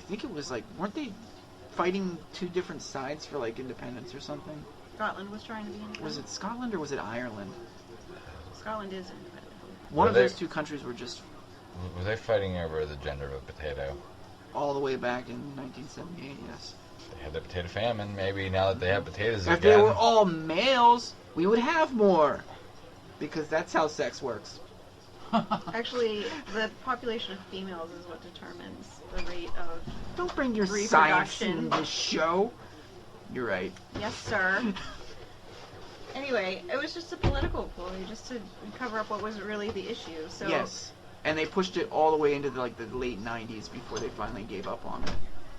Speaker 3: think it was like, weren't they fighting 2 different sides for like independence or something?
Speaker 6: Scotland was trying to be independent.
Speaker 3: Was it Scotland or was it Ireland?
Speaker 6: Scotland is independent.
Speaker 3: One
Speaker 4: Were
Speaker 3: of
Speaker 4: they-
Speaker 3: those 2 countries were just
Speaker 4: Were they fighting over the gender of a potato?
Speaker 3: all the way back in 1978, yes.
Speaker 4: They had the potato famine. Maybe now that they have potatoes
Speaker 3: If
Speaker 4: again.
Speaker 3: they were all males, we would have more. Because that's how sex works.
Speaker 6: Actually, the population of females is what determines the rate of.
Speaker 3: Don't bring your science
Speaker 6: Reproduction.
Speaker 3: in this show. You're right.
Speaker 6: Yes, sir. Anyway, it was just a political ploy, just to cover up what was really the issue. So
Speaker 3: Yes. And they pushed it all the way into the late 90s before they finally gave up on it.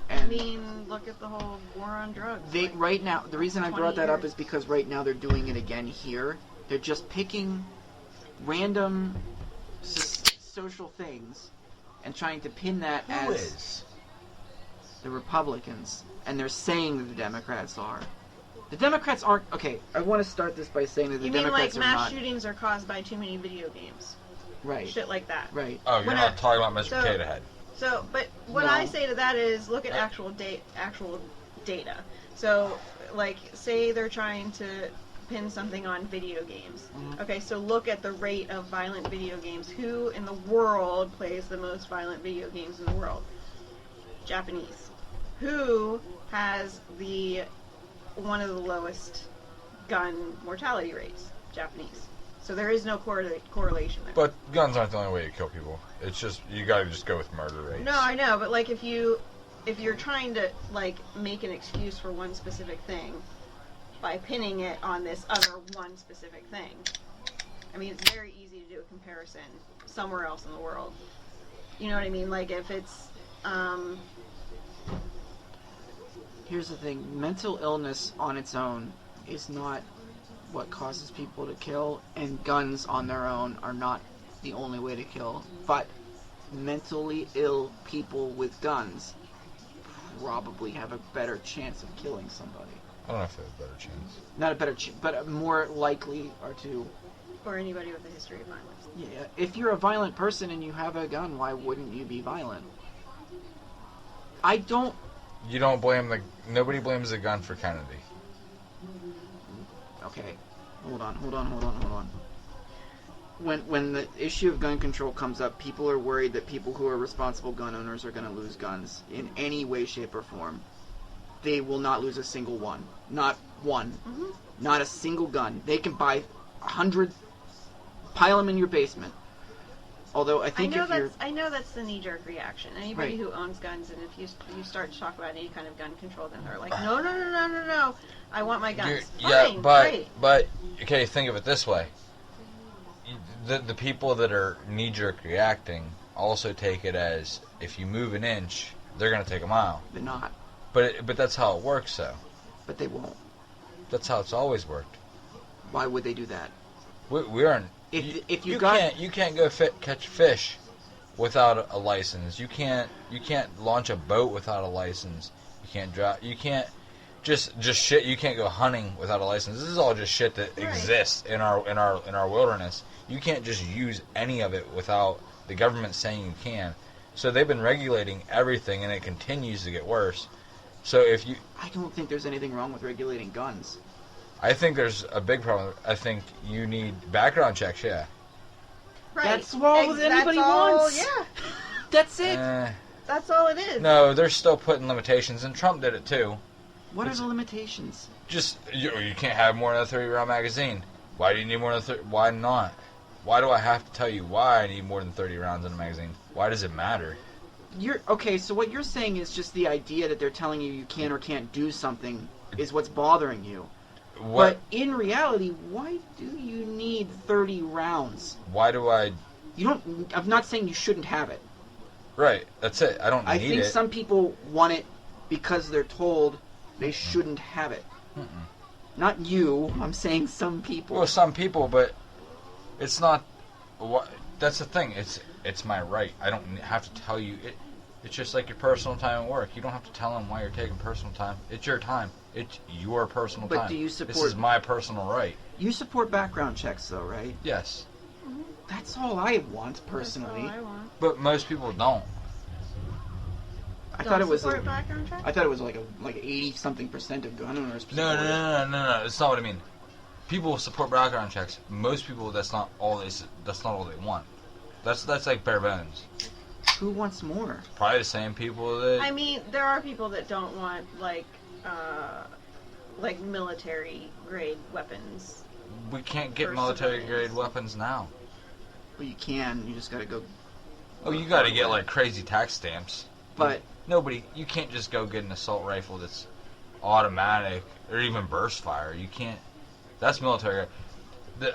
Speaker 6: I
Speaker 3: And
Speaker 6: mean, look at the whole war on drugs.
Speaker 3: they right now, the reason I
Speaker 6: 20
Speaker 3: brought that up
Speaker 6: years.
Speaker 3: is because right now they're doing it again here. They're just picking random social things and trying to pin that
Speaker 4: Who
Speaker 3: as
Speaker 4: is?
Speaker 3: the Republicans, and they're saying that the Democrats are. The Democrats aren't. Okay, I want to start this by saying that the
Speaker 6: You mean
Speaker 3: Democrats
Speaker 6: like
Speaker 3: are
Speaker 6: mass
Speaker 3: not.
Speaker 6: shootings are caused by too many video games?
Speaker 3: Right.
Speaker 6: Shit like that.
Speaker 3: Right.
Speaker 4: Oh, you're
Speaker 6: When
Speaker 4: not
Speaker 6: I-
Speaker 4: talking about Mr.
Speaker 6: so-
Speaker 4: Potato Head.
Speaker 6: So, but what
Speaker 3: No.
Speaker 6: I say to that is look at actual data. So, like, say they're trying to pin something on video games.
Speaker 3: Mhm.
Speaker 6: Okay, so look at the rate of violent video games. Who in the world plays the most violent video games in the world? Japanese. Who has one of the lowest gun mortality rates? Japanese. So there is no correlation there.
Speaker 4: But guns aren't the only way to kill people. It's just, you gotta just go with murder rates.
Speaker 6: No, I know, but like if you're trying to like make an excuse for one specific thing by pinning it on this other one specific thing, I mean it's very easy to do a comparison somewhere else in the world. You know what I mean? Like if it's
Speaker 3: Here's the thing: mental illness on its own is not what causes people to kill, and guns on their own are not the only way to kill. But mentally ill people with guns probably have a better chance of killing somebody.
Speaker 4: I don't know if they have a better chance.
Speaker 3: Not a better chance, but more likely are to.
Speaker 6: or anybody with a history of violence.
Speaker 3: Yeah, if you're a violent person and you have a gun, why wouldn't you be violent? I don't.
Speaker 4: You don't blame nobody blames the gun for Kennedy.
Speaker 3: Okay, hold on. When the issue of gun control comes up, people are worried that people who are responsible gun owners are going to lose guns in any way, shape, or form. They will not lose a single one. Not one.
Speaker 6: Mm-hmm.
Speaker 3: Not a single gun. They can buy 100, pile them in your basement. Although I think
Speaker 6: I know that's the knee-jerk reaction. Anybody
Speaker 3: Right.
Speaker 6: who owns guns, and if you start to talk about any kind of gun control, then they're like, no, I want my guns. Fine, great.
Speaker 4: but okay, think of it this way: the people that are knee-jerk reacting also take it as if you move an inch, they're gonna take a mile.
Speaker 3: they're not,
Speaker 4: But that's how it works, though.
Speaker 3: but they won't.
Speaker 4: That's how it's always worked.
Speaker 3: Why would they do that?
Speaker 4: We aren't.
Speaker 3: If you got
Speaker 4: you can't go catch fish without a license. You can't launch a boat without a license. You can't drive. You can't just shit. You can't go hunting without a license. This is all just shit that
Speaker 6: Right.
Speaker 4: exists in our wilderness. You can't just use any of it without the government saying you can. So they've been regulating everything, and it continues to get worse. So if you,
Speaker 3: I don't think there's anything wrong with regulating guns.
Speaker 4: I think there's a big problem. I think you need background checks. Yeah.
Speaker 6: Right.
Speaker 3: That's all that anybody
Speaker 6: that's all,
Speaker 3: wants.
Speaker 6: Yeah,
Speaker 3: That's it.
Speaker 6: that's all it is.
Speaker 4: No, they're still putting limitations, and Trump did it too.
Speaker 3: What are the limitations?
Speaker 4: Just you can't have more than a 30-round magazine. Why do you need more than 30? Why not? Why do I have to tell you why I need more than 30 rounds in a magazine? Why does it matter?
Speaker 3: So what you're saying is just the idea that they're telling you can or can't do something is what's bothering you.
Speaker 4: What?
Speaker 3: But in reality, why do you need 30 rounds?
Speaker 4: Why do I?
Speaker 3: You don't. I'm not saying you shouldn't have it.
Speaker 4: Right. That's it. I don't need
Speaker 3: I think
Speaker 4: it.
Speaker 3: some people want it because they're told they shouldn't have it. Not you. I'm saying some people.
Speaker 4: Well, some people, but it's not. That's the thing. It's my right. I don't have to tell you. It's just like your personal time at work. You don't have to tell them why you're taking personal time. It's your time. It's your personal
Speaker 3: But
Speaker 4: time.
Speaker 3: do you
Speaker 4: This
Speaker 3: support-
Speaker 4: is my personal right.
Speaker 3: You support background checks, though, right?
Speaker 4: Yes.
Speaker 3: That's all I want personally.
Speaker 6: That's all I want.
Speaker 4: But most people don't.
Speaker 3: I thought it was.
Speaker 6: Support background check?
Speaker 3: I thought it was like 80-something% of gun owners.
Speaker 4: No.
Speaker 3: support it.
Speaker 4: That's not what I mean. People support background checks. Most people, that's not all they want. That's like bare bones.
Speaker 3: Who wants more?
Speaker 4: Probably the same people that.
Speaker 6: I mean, there are people that don't want like military grade weapons.
Speaker 4: We can't get
Speaker 6: for
Speaker 4: military
Speaker 6: civilians.
Speaker 4: grade weapons now.
Speaker 3: Well, you can. You just gotta go.
Speaker 4: Oh, you got to get like crazy tax stamps.
Speaker 3: But
Speaker 4: Nobody, you can't just go get an assault rifle that's automatic or even burst fire. You can't. That's military.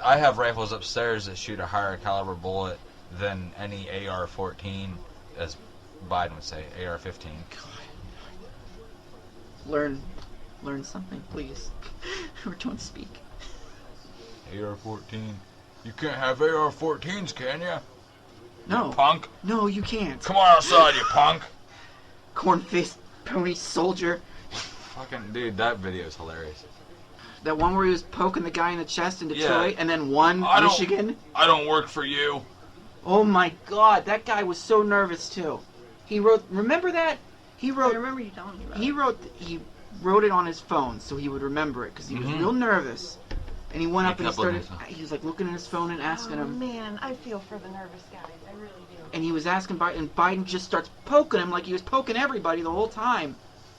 Speaker 4: I have rifles upstairs that shoot a higher caliber bullet than any AR-14, as Biden would say, AR-15.
Speaker 3: learn something, please. Or don't speak.
Speaker 4: AR-14. You can't have AR-14s, can you?
Speaker 3: No.
Speaker 4: Punk.
Speaker 3: No, you can't.
Speaker 4: Come on outside, you punk.
Speaker 3: Corn-faced pony soldier.
Speaker 4: Fucking dude, that video is hilarious.
Speaker 3: That one where he was poking the guy in the chest in Detroit
Speaker 4: Yeah.
Speaker 3: and then won Michigan.
Speaker 4: I don't work for you.
Speaker 3: Oh my God, that guy was so nervous too. He wrote. Remember that? He
Speaker 6: I
Speaker 3: wrote.
Speaker 6: remember you telling me about
Speaker 3: He
Speaker 6: it.
Speaker 3: wrote it on his phone so he would remember it because he was real nervous. And he went up and he
Speaker 4: Making up
Speaker 3: started.
Speaker 4: with himself.
Speaker 3: He was like looking at his phone and asking him.
Speaker 6: Man, I feel for the nervous guys. I really do.
Speaker 3: And he was asking Biden, and Biden just starts poking him like he was poking everybody the whole time.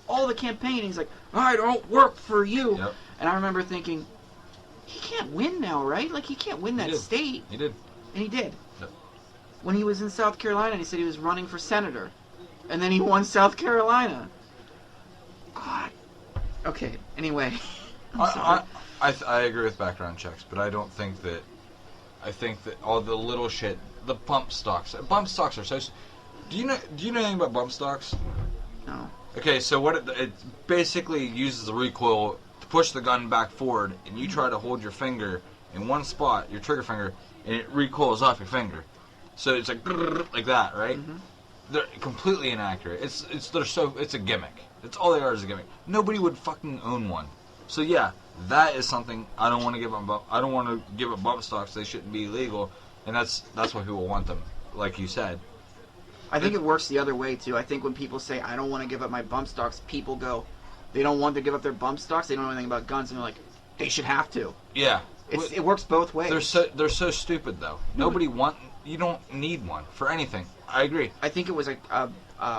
Speaker 3: All the campaign, he's like, I don't work for you.
Speaker 4: Yep.
Speaker 3: And I remember thinking, he can't win now, right? Like, he can't win that
Speaker 4: did.
Speaker 3: state.
Speaker 4: He did.
Speaker 3: And he did.
Speaker 4: Yep.
Speaker 3: When he was in South Carolina, he said he was running for senator. And then he won South Carolina. God. Okay, anyway. I'm sorry.
Speaker 4: I agree with background checks, but I don't think that. I think that all the little shit, the bump stocks are so. Do you know anything about bump stocks?
Speaker 3: No.
Speaker 4: Okay, so what it basically uses the recoil to push the gun back forward, and you try to hold your finger in one spot, your trigger finger, and it recoils off your finger. So it's like that, right?
Speaker 3: Mm-hmm.
Speaker 4: They're completely inaccurate. It's a gimmick. That's all they are, is a gimmick. Nobody would fucking own one. So yeah, that is something I don't want to give up. I don't want to give up bump stocks. They shouldn't be illegal, and that's why people want them, like you said.
Speaker 3: I think it works the other way, too. I think when people say, I don't want to give up my bump stocks, people go, they don't want to give up their bump stocks, they don't know anything about guns, and they're like, they should have to.
Speaker 4: Yeah.
Speaker 3: It works both ways.
Speaker 4: They're so stupid though. You don't need one for anything. I agree.
Speaker 3: I think it was a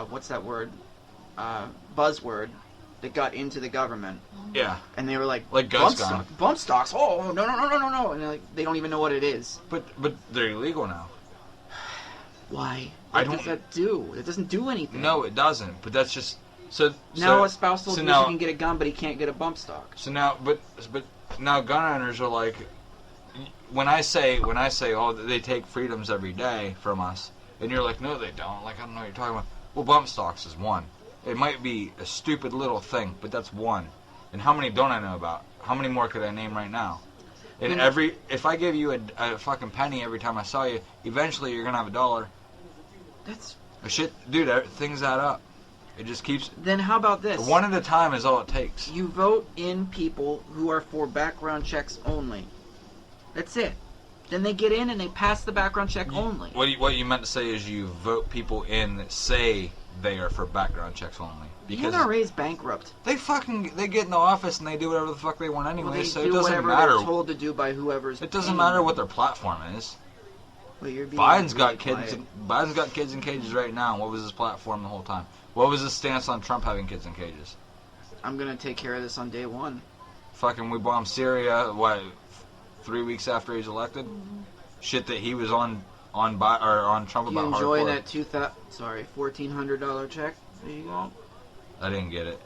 Speaker 3: what's that word? Buzzword that got into the government,
Speaker 4: Yeah.
Speaker 3: and they were like
Speaker 4: Ghost gun.
Speaker 3: bump stocks. Oh no, and they're like, they don't even know what it is.
Speaker 4: But they're illegal now.
Speaker 3: Why?
Speaker 4: I
Speaker 3: What does that do? It doesn't do anything.
Speaker 4: No, it doesn't. But that's just
Speaker 3: Now a spousal
Speaker 4: so
Speaker 3: abuse,
Speaker 4: now,
Speaker 3: he can get a gun, but he can't get a bump stock.
Speaker 4: So now, but now gun owners are like, when I say, oh, they take freedoms every day from us, and you're like, no, they don't. Like, I don't know what you're talking about. Well, bump stocks is one. It might be a stupid little thing, but that's one. And how many don't I know about? How many more could I name right now? And if I give you a fucking penny every time I saw you, eventually you're gonna have $1.
Speaker 3: That's
Speaker 4: Shit, dude, things add up. It just keeps.
Speaker 3: Then how about this?
Speaker 4: One at a time is all it takes.
Speaker 3: You vote in people who are for background checks only. That's it. Then they get in and they pass the background check only.
Speaker 4: What you meant to say is you vote people in that say they are for background checks only.
Speaker 3: The
Speaker 4: Because
Speaker 3: NRA is bankrupt.
Speaker 4: they get in the office and they do whatever the fuck they want anyway,
Speaker 3: They
Speaker 4: so
Speaker 3: do
Speaker 4: it doesn't
Speaker 3: whatever
Speaker 4: matter.
Speaker 3: they're told to do by whoever's.
Speaker 4: It doesn't
Speaker 3: paying
Speaker 4: matter
Speaker 3: them.
Speaker 4: what their platform is.
Speaker 3: Well, you're being
Speaker 4: Biden's
Speaker 3: really
Speaker 4: got kids.
Speaker 3: quiet.
Speaker 4: Biden's got kids in cages right now. What was his platform the whole time? What was his stance on Trump having kids in cages?
Speaker 3: I'm gonna take care of this on day one.
Speaker 4: Fucking, we bombed Syria. What? 3 weeks after he's elected? Shit that he was on Trump
Speaker 3: You
Speaker 4: about
Speaker 3: enjoying
Speaker 4: hardcore.
Speaker 3: that $1,400 check? There you go.
Speaker 4: I didn't get it.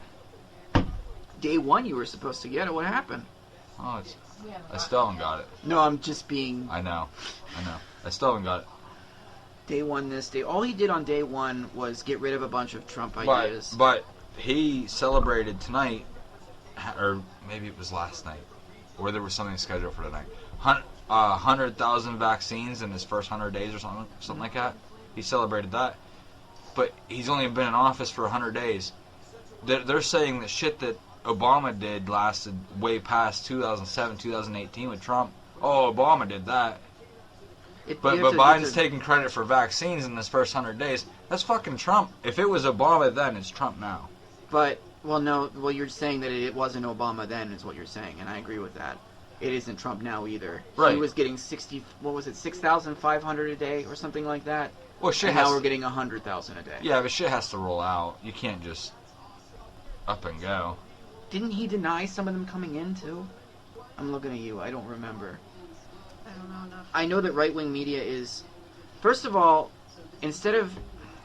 Speaker 3: Day one, you were supposed to get it. What happened?
Speaker 4: Oh, I still haven't got it.
Speaker 3: No, I'm just being.
Speaker 4: I know. I still haven't got it.
Speaker 3: Day one, this day. All he did on day one was get rid of a bunch of Trump ideas.
Speaker 4: But he celebrated tonight, or maybe it was last night, or there was something scheduled for tonight. 100,000 vaccines in his first 100 days or something like that. He celebrated that. But he's only been in office for 100 days. They're saying that shit that Obama did lasted way past 2007, 2018 with Trump. Oh, Obama did that. But Biden's taking credit for vaccines in his first 100 days. That's fucking Trump. If it was Obama then, it's Trump now.
Speaker 3: But, well, no, well, you're saying that it wasn't Obama then, is what you're saying, and I agree with that. it isn't Trump now either.
Speaker 4: Right.
Speaker 3: He was getting 6,500 a day or something like that.
Speaker 4: Well, shit
Speaker 3: And
Speaker 4: has
Speaker 3: now we're getting 100,000 a day.
Speaker 4: Yeah, but shit has to roll out. You can't just up and go.
Speaker 3: Didn't he deny some of them coming in too? I'm looking at you. I don't remember.
Speaker 6: I don't know enough.
Speaker 3: I know that right-wing media is... First of all, instead of...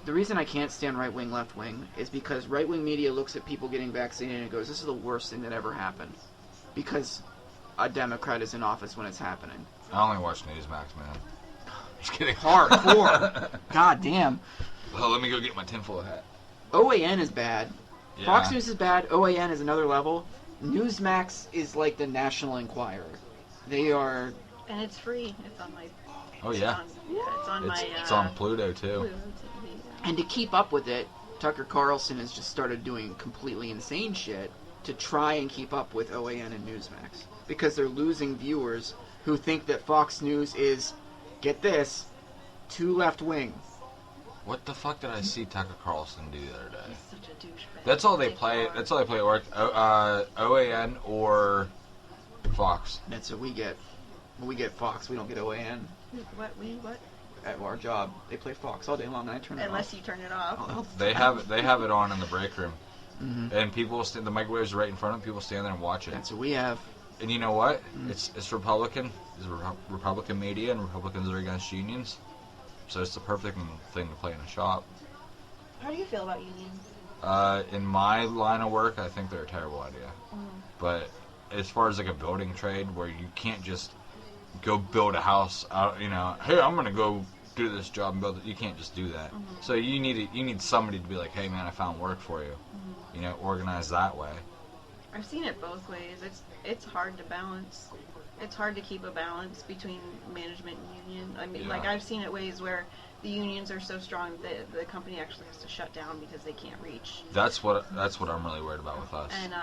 Speaker 3: The reason I can't stand right-wing, left-wing is because right-wing media looks at people getting vaccinated and goes, this is the worst thing that ever happened. Because a Democrat is in office when it's happening.
Speaker 4: I only watch Newsmax, man. Just kidding.
Speaker 3: Hardcore. God damn.
Speaker 4: Well, let me go get my tinfoil hat.
Speaker 3: OAN is bad.
Speaker 4: Yeah.
Speaker 3: Fox News is bad. OAN is another level. Newsmax is like the National Enquirer. They are...
Speaker 6: And it's free. It's on my...
Speaker 4: Oh, yeah.
Speaker 6: It's on my...
Speaker 4: It's on Pluto, too.
Speaker 6: Pluto TV.
Speaker 3: And to keep up with it, Tucker Carlson has just started doing completely insane shit to try and keep up with OAN and Newsmax. Because they're losing viewers who think that Fox News is, get this, too left-wing.
Speaker 4: What the fuck did I see Tucker Carlson do the other day?
Speaker 6: He's such a douchebag.
Speaker 4: That's all they play. That's all they play at work. OAN or Fox.
Speaker 3: That's what we get. When we get Fox, we don't get OAN.
Speaker 6: What?
Speaker 3: At our job, they play Fox all day long, and I turn it
Speaker 6: Unless
Speaker 3: off.
Speaker 6: you turn it off.
Speaker 4: They have it on in the break room,
Speaker 3: Mm-hmm.
Speaker 4: and people the microwaves are right in front of them. People stand there and watch it.
Speaker 3: That's what we have.
Speaker 4: And you know what? It's Republican. It's Republican media, and Republicans are against unions. So it's the perfect thing to play in a shop.
Speaker 6: How do you feel about unions?
Speaker 4: In my line of work, I think they're a terrible idea. But as far as like a building trade, where you can't just go build a house out, hey, I'm gonna go do this job and build it. You can't just do that. So you need somebody to be like, hey man, I found work for you. Organize that way.
Speaker 6: I've seen it both ways. It's hard to balance. It's hard to keep a balance between management and union. I mean, like I've seen it ways where the unions are so strong that the company actually has to shut down because they can't reach.
Speaker 4: That's what I'm really worried about with us.
Speaker 6: And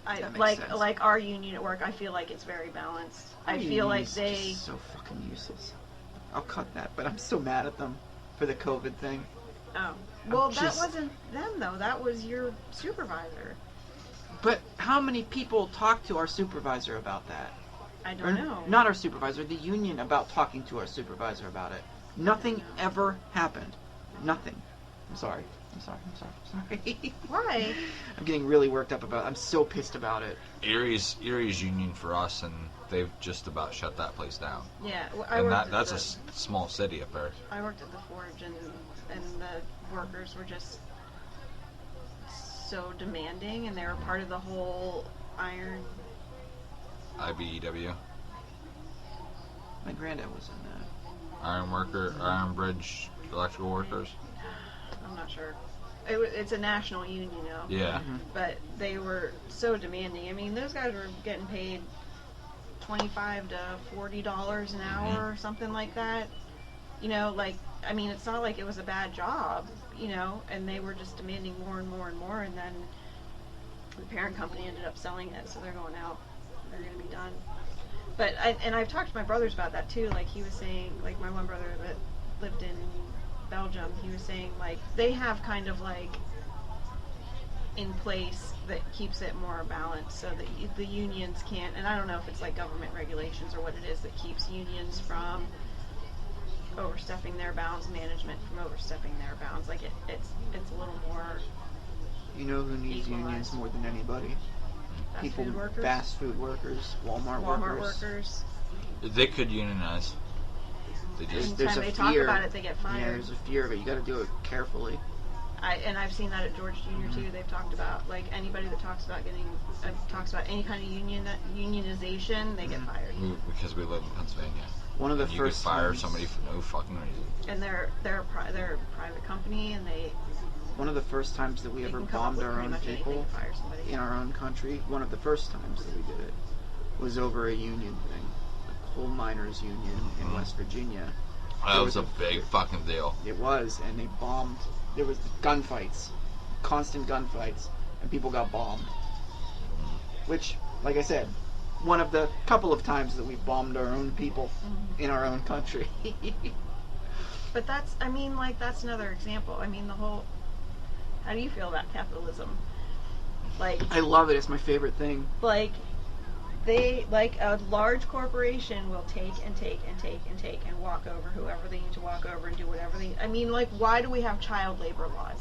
Speaker 3: That makes sense.
Speaker 6: like our union at work, I feel like it's very balanced. I feel like
Speaker 3: It's
Speaker 6: they.
Speaker 3: just so fucking useless. I'll cut that, but I'm so mad at them for the COVID thing.
Speaker 6: Oh, well,
Speaker 3: I'm just-
Speaker 6: that wasn't them though. That was your supervisor.
Speaker 3: But how many people talked to our supervisor about that?
Speaker 6: I
Speaker 3: Or
Speaker 6: don't know.
Speaker 3: not our supervisor, the union about talking to our supervisor about it. Nothing ever happened. Nothing. I'm sorry.
Speaker 6: Why?
Speaker 3: I'm getting really worked up about it. I'm so pissed about it.
Speaker 4: Erie's union for us, and they've just about shut that place down.
Speaker 6: Yeah,
Speaker 4: And that's a small city up there.
Speaker 6: I worked at the forge, and the workers were just so demanding, and they were part of the whole iron.
Speaker 4: IBEW,
Speaker 3: My granddad was in that.
Speaker 4: Iron Bridge Electrical Workers.
Speaker 6: I'm not sure. It's a national union,
Speaker 4: Yeah.
Speaker 6: but they were so demanding. I mean, those guys were getting paid $25 to $40 an hour or something like that. I mean, it's not like it was a bad job, and they were just demanding more and more and more, and then the parent company ended up selling it, so they're going out. They're going to be done. But I've talked to my brothers about that too. Like he was saying, like my one brother that lived in Belgium, he was saying like they have kind of like in place that keeps it more balanced, so that the unions can't. And I don't know if it's like government regulations or what it is that keeps unions from overstepping their bounds, management from overstepping their bounds. Like it's a little more.
Speaker 3: You know who needs
Speaker 6: Equalized.
Speaker 3: unions more than anybody? People,
Speaker 6: food workers?
Speaker 3: fast food workers, Walmart
Speaker 6: workers.
Speaker 4: They could unionize. They just
Speaker 6: Anytime they talk about it, they get
Speaker 3: Yeah,
Speaker 6: fired.
Speaker 3: there's a fear of it. You got to do it carefully.
Speaker 6: I've seen that at George Jr. too. They've talked about like anybody that talks about any kind of unionization, they get fired.
Speaker 4: because we live in Pennsylvania.
Speaker 3: One of the
Speaker 4: And you
Speaker 3: first
Speaker 4: could fire
Speaker 3: times,
Speaker 4: somebody for no fucking reason.
Speaker 6: And they're a private company, and they
Speaker 3: one of the first times that we
Speaker 6: they
Speaker 3: ever
Speaker 6: can come up
Speaker 3: bombed
Speaker 6: with
Speaker 3: our
Speaker 6: pretty
Speaker 3: own
Speaker 6: much anything
Speaker 3: people
Speaker 6: to fire somebody.
Speaker 3: in our own country, one of the first times that we did it was over a union thing, a coal miners union in West Virginia.
Speaker 4: That
Speaker 3: There
Speaker 4: was a big fucking deal.
Speaker 3: It was, and they bombed. There was gunfights, constant gunfights, and people got bombed. Which, like I said, one of the couple of times that we bombed our own people in our own country.
Speaker 6: But that's another example. I mean, the whole. How do you feel about capitalism? Like,
Speaker 3: I love it. It's my favorite thing.
Speaker 6: like, they, like a large corporation, will take and take and take and take and walk over whoever they need to walk over and do whatever they. I mean, like, why do we have child labor laws?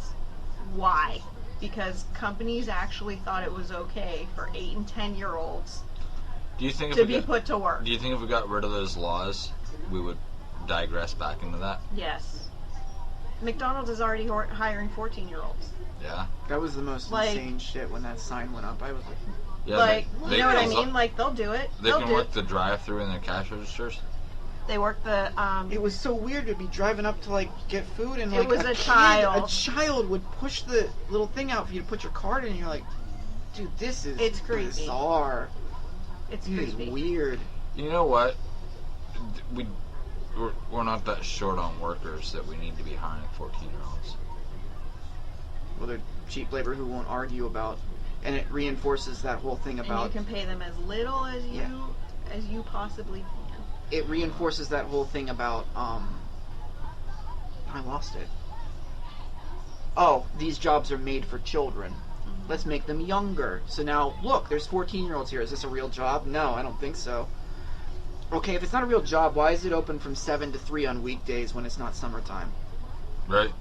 Speaker 6: Why? Because companies actually thought it was okay for 8 and 10-year-olds
Speaker 4: Do you think if
Speaker 6: to
Speaker 4: we
Speaker 6: be
Speaker 4: got,
Speaker 6: put to work.
Speaker 4: Do you think if we got rid of those laws, we would digress back into that?
Speaker 6: Yes. McDonald's is already hiring 14-year-olds.
Speaker 4: Yeah.
Speaker 3: That was the most
Speaker 6: Like-
Speaker 3: insane shit when that sign went up. I was like,
Speaker 4: Yeah.
Speaker 6: Like,
Speaker 4: they
Speaker 6: you know what I
Speaker 4: can-
Speaker 6: mean? Like, they'll do it.
Speaker 4: They
Speaker 6: They'll
Speaker 4: can
Speaker 6: do
Speaker 4: work
Speaker 6: it.
Speaker 4: the drive-through in their cash registers.
Speaker 6: They work the,
Speaker 3: it was so weird to be driving up to like get food and
Speaker 6: It
Speaker 3: like
Speaker 6: was a
Speaker 3: kid,
Speaker 6: child.
Speaker 3: a child would push the little thing out for you to put your card in, and you're like, dude, this is
Speaker 6: It's creepy.
Speaker 3: bizarre.
Speaker 6: it's
Speaker 3: This is
Speaker 6: creepy.
Speaker 3: weird.
Speaker 4: You know what? We're not that short on workers that we need to be hiring 14-year-olds.
Speaker 3: Well, they're cheap labor who won't argue about, and it reinforces that whole thing
Speaker 6: And
Speaker 3: about.
Speaker 6: you can pay them as little as you possibly can.
Speaker 3: It reinforces that whole thing about. I lost it. Oh, these jobs are made for children.
Speaker 6: Mm-hmm.
Speaker 3: Let's make them younger. So now, look, there's 14-year-olds here. Is this a real job? No, I don't think so. Okay, if it's not a real job, why is it open from 7 to 3 on weekdays when it's not summertime?
Speaker 4: Right.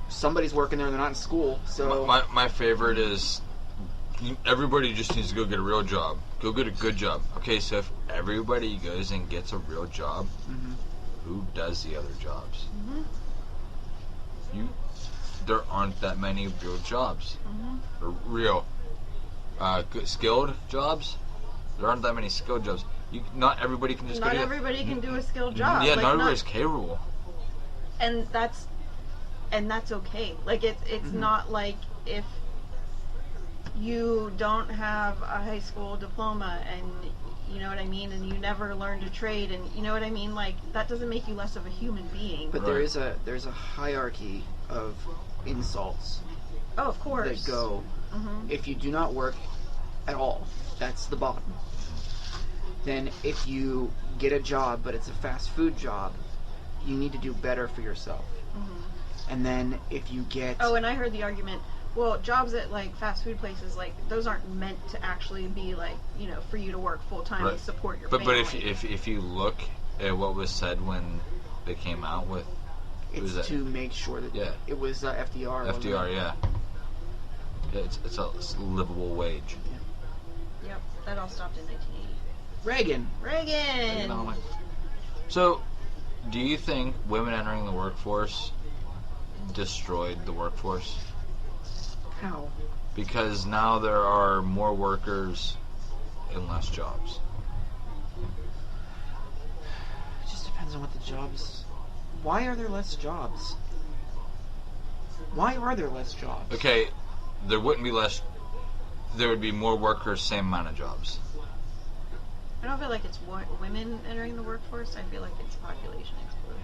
Speaker 3: Somebody's working there, they're not in school, so...
Speaker 4: My favorite is everybody just needs to go get a real job. Go get a good job. Okay, so if everybody goes and gets a real job,
Speaker 3: Mhm.
Speaker 4: who does the other jobs?
Speaker 6: Mm-hmm.
Speaker 4: There aren't that many real jobs.
Speaker 6: Mm-hmm.
Speaker 4: Or real, skilled jobs. There aren't that many skilled jobs. Not everybody can just.
Speaker 6: Not
Speaker 4: go to
Speaker 6: everybody can do a skilled job.
Speaker 4: Yeah,
Speaker 6: Like,
Speaker 4: not everybody's capable.
Speaker 6: and that's okay. Like, it's
Speaker 3: Mm-hmm.
Speaker 6: not like if you don't have a high school diploma and you know what I mean, and you never learned a trade, and you know what I mean, like, that doesn't make you less of a human being.
Speaker 3: But
Speaker 4: Right.
Speaker 3: there's a hierarchy of insults
Speaker 6: Oh, of course.
Speaker 3: that go.
Speaker 6: Mm-hmm.
Speaker 3: If you do not work at all, that's the bottom. Then if you get a job, but it's a fast food job, you need to do better for yourself.
Speaker 6: Mm-hmm.
Speaker 3: And then if you get...
Speaker 6: Oh, and I heard the argument, well, jobs at, like, fast food places, like, those aren't meant to actually be, like, you know, for you to work full-time
Speaker 4: Right.
Speaker 6: and support your
Speaker 4: But
Speaker 6: family.
Speaker 4: if you look at what was said when they came out with
Speaker 3: it's
Speaker 4: that?
Speaker 3: to make sure that...
Speaker 4: Yeah.
Speaker 3: It was FDR. wasn't it?
Speaker 4: FDR, yeah. It's a livable wage.
Speaker 6: Yep, that all stopped in 1980.
Speaker 3: Reagan.
Speaker 6: Reagan!
Speaker 4: So, do you think women entering the workforce destroyed the workforce?
Speaker 3: How?
Speaker 4: Because now there are more workers and less jobs.
Speaker 3: It just depends on what the jobs... Why are there less jobs? Why are there less jobs?
Speaker 4: Okay, there wouldn't be less. There would be more workers, same amount of jobs.
Speaker 6: I don't feel like it's women entering the workforce. I feel like it's population exploding.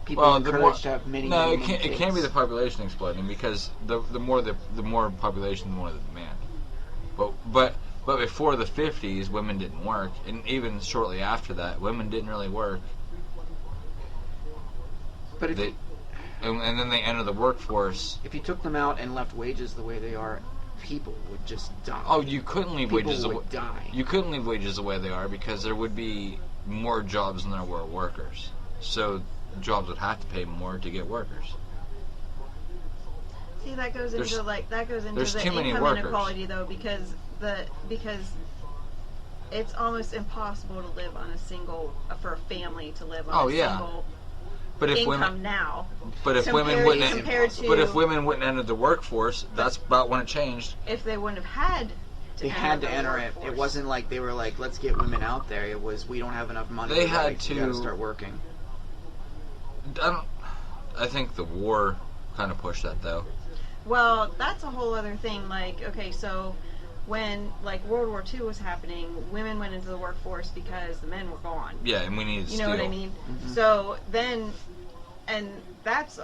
Speaker 3: People
Speaker 4: Well,
Speaker 3: are
Speaker 4: the
Speaker 3: encouraged
Speaker 4: more-
Speaker 3: to have many,
Speaker 4: No,
Speaker 3: many,
Speaker 4: it
Speaker 3: many
Speaker 4: can't. It can't be the
Speaker 3: kids.
Speaker 4: population exploding because the more population, the more the demand. But before the 50s, women didn't work, and even shortly after that, women didn't really work.
Speaker 3: But if,
Speaker 4: And then they enter the workforce.
Speaker 3: if you took them out and left wages the way they are, people would just die.
Speaker 4: Oh, you couldn't leave
Speaker 3: People
Speaker 4: wages.
Speaker 3: would die.
Speaker 4: You couldn't leave wages the way they are because there would be more jobs than there were workers. So jobs would have to pay more to get workers.
Speaker 6: See, that goes
Speaker 4: There's-
Speaker 6: into
Speaker 4: there's
Speaker 6: the
Speaker 4: too many
Speaker 6: income
Speaker 4: workers.
Speaker 6: inequality though, because it's almost impossible to live on for a family to live on
Speaker 4: Oh,
Speaker 6: a
Speaker 4: yeah.
Speaker 6: single
Speaker 4: But if
Speaker 6: income
Speaker 4: women,
Speaker 6: now.
Speaker 4: but if women
Speaker 6: compared-
Speaker 4: wouldn't,
Speaker 6: compared to-
Speaker 4: but if women wouldn't enter the workforce, that's about when it changed.
Speaker 6: If they wouldn't have had to
Speaker 3: They had to
Speaker 6: the
Speaker 3: enter it.
Speaker 6: workforce.
Speaker 3: It wasn't like they were like, let's get women out there. It was, we don't have enough money.
Speaker 4: They
Speaker 3: We
Speaker 4: had
Speaker 3: gotta
Speaker 4: to-
Speaker 3: start working.
Speaker 4: I think the war kind of pushed that though.
Speaker 6: Well, that's a whole other thing. Like, okay, so when like World War II was happening, women went into the workforce because the men were gone.
Speaker 4: Yeah, and we needed
Speaker 6: You
Speaker 4: steel.
Speaker 6: know what I mean?
Speaker 3: Mm-hmm.
Speaker 6: So then, and that's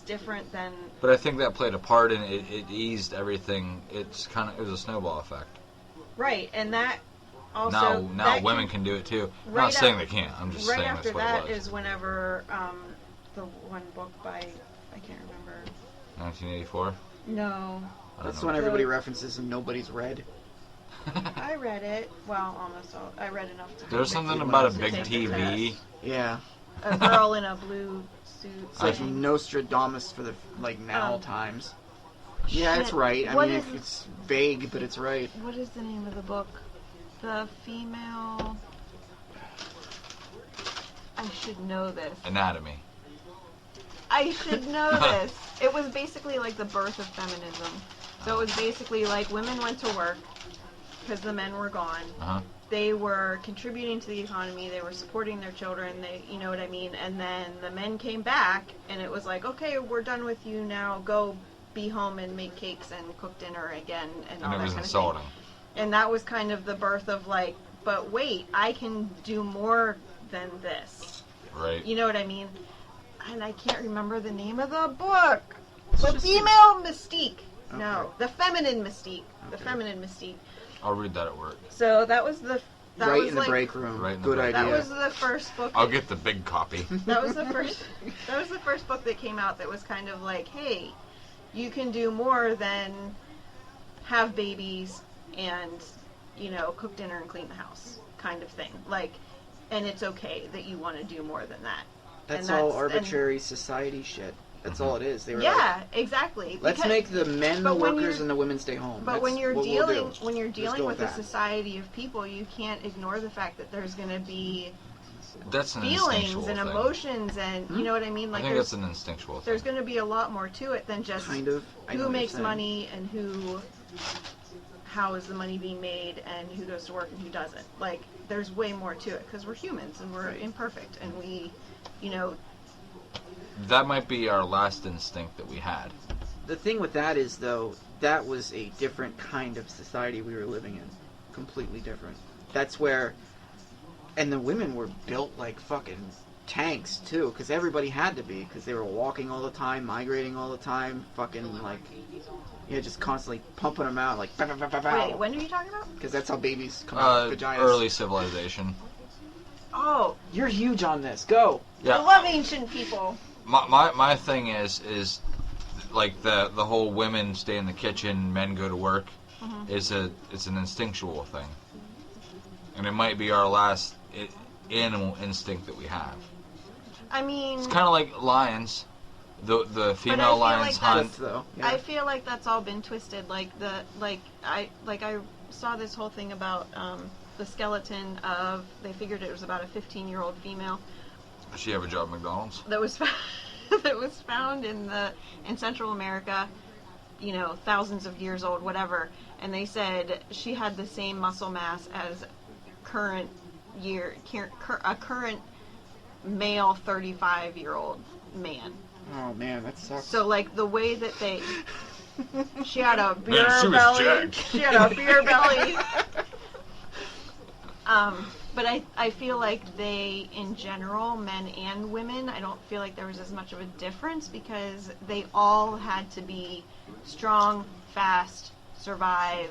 Speaker 6: different than
Speaker 4: But I think that played a part in it. It eased everything. It was a snowball effect.
Speaker 6: right, and that also
Speaker 4: Now
Speaker 6: that
Speaker 4: women
Speaker 6: can-
Speaker 4: can do it too. I'm
Speaker 6: right
Speaker 4: not saying
Speaker 6: af-
Speaker 4: they can't. I'm just
Speaker 6: right
Speaker 4: saying
Speaker 6: after
Speaker 4: that's what
Speaker 6: that
Speaker 4: it was.
Speaker 6: is whenever the one book by I can't remember.
Speaker 4: 1984.
Speaker 6: No.
Speaker 4: I don't
Speaker 3: That's
Speaker 4: know.
Speaker 3: when everybody references and nobody's read.
Speaker 6: I read it. Well, almost all. I read enough to.
Speaker 4: There's
Speaker 6: take
Speaker 4: something
Speaker 6: the
Speaker 4: about a
Speaker 6: test.
Speaker 4: big
Speaker 6: To take the
Speaker 4: TV.
Speaker 6: test.
Speaker 3: Yeah.
Speaker 6: A girl in a blue suit.
Speaker 3: It's like
Speaker 6: saying,
Speaker 3: Nostradamus for the now times. Yeah,
Speaker 6: shit,
Speaker 3: it's right. I
Speaker 6: what
Speaker 3: mean,
Speaker 6: is-
Speaker 3: it's vague, but it's right.
Speaker 6: What is the name of the book? The female. I should know this.
Speaker 4: Anatomy.
Speaker 6: I should know this. It was basically like the birth of feminism. So it was basically like women went to work because the men were gone.
Speaker 4: Uh-huh.
Speaker 6: They were contributing to the economy. They were supporting their children. They, you know what I mean? And then the men came back, and it was like, okay, we're done with you now. Go be home and make cakes and cook dinner again and all
Speaker 4: And it
Speaker 6: that
Speaker 4: was
Speaker 6: kind
Speaker 4: insulting.
Speaker 6: of thing. And that was kind of the birth of like, but wait, I can do more than this.
Speaker 4: Right.
Speaker 6: You know what I mean? And I can't remember the name of the book.
Speaker 3: It's
Speaker 6: The
Speaker 3: just
Speaker 6: female mystique.
Speaker 3: Okay.
Speaker 6: No, the feminine mystique. The
Speaker 3: Okay.
Speaker 6: feminine mystique.
Speaker 4: I'll read that at work.
Speaker 6: So that was the. That
Speaker 3: right
Speaker 6: was
Speaker 3: in the
Speaker 6: like,
Speaker 3: break room.
Speaker 4: Right in the
Speaker 3: Good
Speaker 4: break
Speaker 3: idea.
Speaker 6: That was the first book.
Speaker 4: I'll get the big copy.
Speaker 6: That was the first. That was the first book that came out. That was kind of like, hey, you can do more than have babies and, you know, cook dinner and clean the house, kind of thing. Like, and it's okay that you want to do more than that.
Speaker 3: That's
Speaker 6: and
Speaker 3: all
Speaker 6: that's- and-
Speaker 3: arbitrary society shit. That's all it is. They were like,
Speaker 6: Yeah, exactly.
Speaker 3: let's
Speaker 6: Because-
Speaker 3: make the men the
Speaker 6: but when
Speaker 3: workers
Speaker 6: you're-
Speaker 3: and the women stay home.
Speaker 6: But
Speaker 3: That's
Speaker 6: when you're
Speaker 3: what we'll
Speaker 6: dealing
Speaker 3: do.
Speaker 6: when you're
Speaker 3: Just
Speaker 6: dealing
Speaker 3: go
Speaker 6: with a
Speaker 3: that.
Speaker 6: society of people, you can't ignore the fact that there's going to be
Speaker 4: That's an
Speaker 6: feelings
Speaker 4: instinctual
Speaker 6: and
Speaker 4: thing.
Speaker 6: emotions and you know what I mean.
Speaker 4: I
Speaker 6: Like
Speaker 4: think
Speaker 6: there's
Speaker 4: that's an instinctual thing.
Speaker 6: there's going to be a lot more to it than just
Speaker 3: Kind of. I know
Speaker 6: who
Speaker 3: what you're
Speaker 6: makes
Speaker 3: saying.
Speaker 6: money and how is the money being made and who goes to work and who doesn't. Like there's way more to it because we're humans and we're
Speaker 3: Right.
Speaker 6: imperfect and we, you know,
Speaker 4: That might be our last instinct that we had.
Speaker 3: The thing with that is, though, that was a different kind of society we were living in. Completely different. That's where... And the women were built like fucking tanks, too, because everybody had to be, because they were walking all the time, migrating all the time, fucking, like... Yeah, just constantly pumping them out, like...
Speaker 6: wait, when are you talking about?
Speaker 3: Because that's how babies come out of vaginas.
Speaker 4: Early civilization.
Speaker 6: Oh,
Speaker 3: You're huge on this. Go!
Speaker 6: I
Speaker 4: Yeah.
Speaker 6: love ancient people.
Speaker 4: My thing is like the whole women stay in the kitchen, men go to work. It's an instinctual thing, and it might be our last animal instinct that we have.
Speaker 6: I mean,
Speaker 4: It's kind of like lions. The female
Speaker 6: feel
Speaker 4: lions
Speaker 6: like
Speaker 4: hunt.
Speaker 3: That's, though.
Speaker 6: I
Speaker 3: Yeah.
Speaker 6: feel like that's all been twisted. I saw this whole thing about the skeleton of. They figured it was about a 15-year-old female
Speaker 4: Does she have a job at McDonald's?
Speaker 6: that was that was found in Central America, you know, thousands of years old, whatever. And they said she had the same muscle mass as a current male 35-year-old man.
Speaker 3: Oh, man, that sucks.
Speaker 6: So like the way that she had a beer
Speaker 4: Man, she was
Speaker 6: belly.
Speaker 4: jacked.
Speaker 6: She had a beer belly. But I feel like they, in general, men and women, I don't feel like there was as much of a difference because they all had to be strong, fast, survive,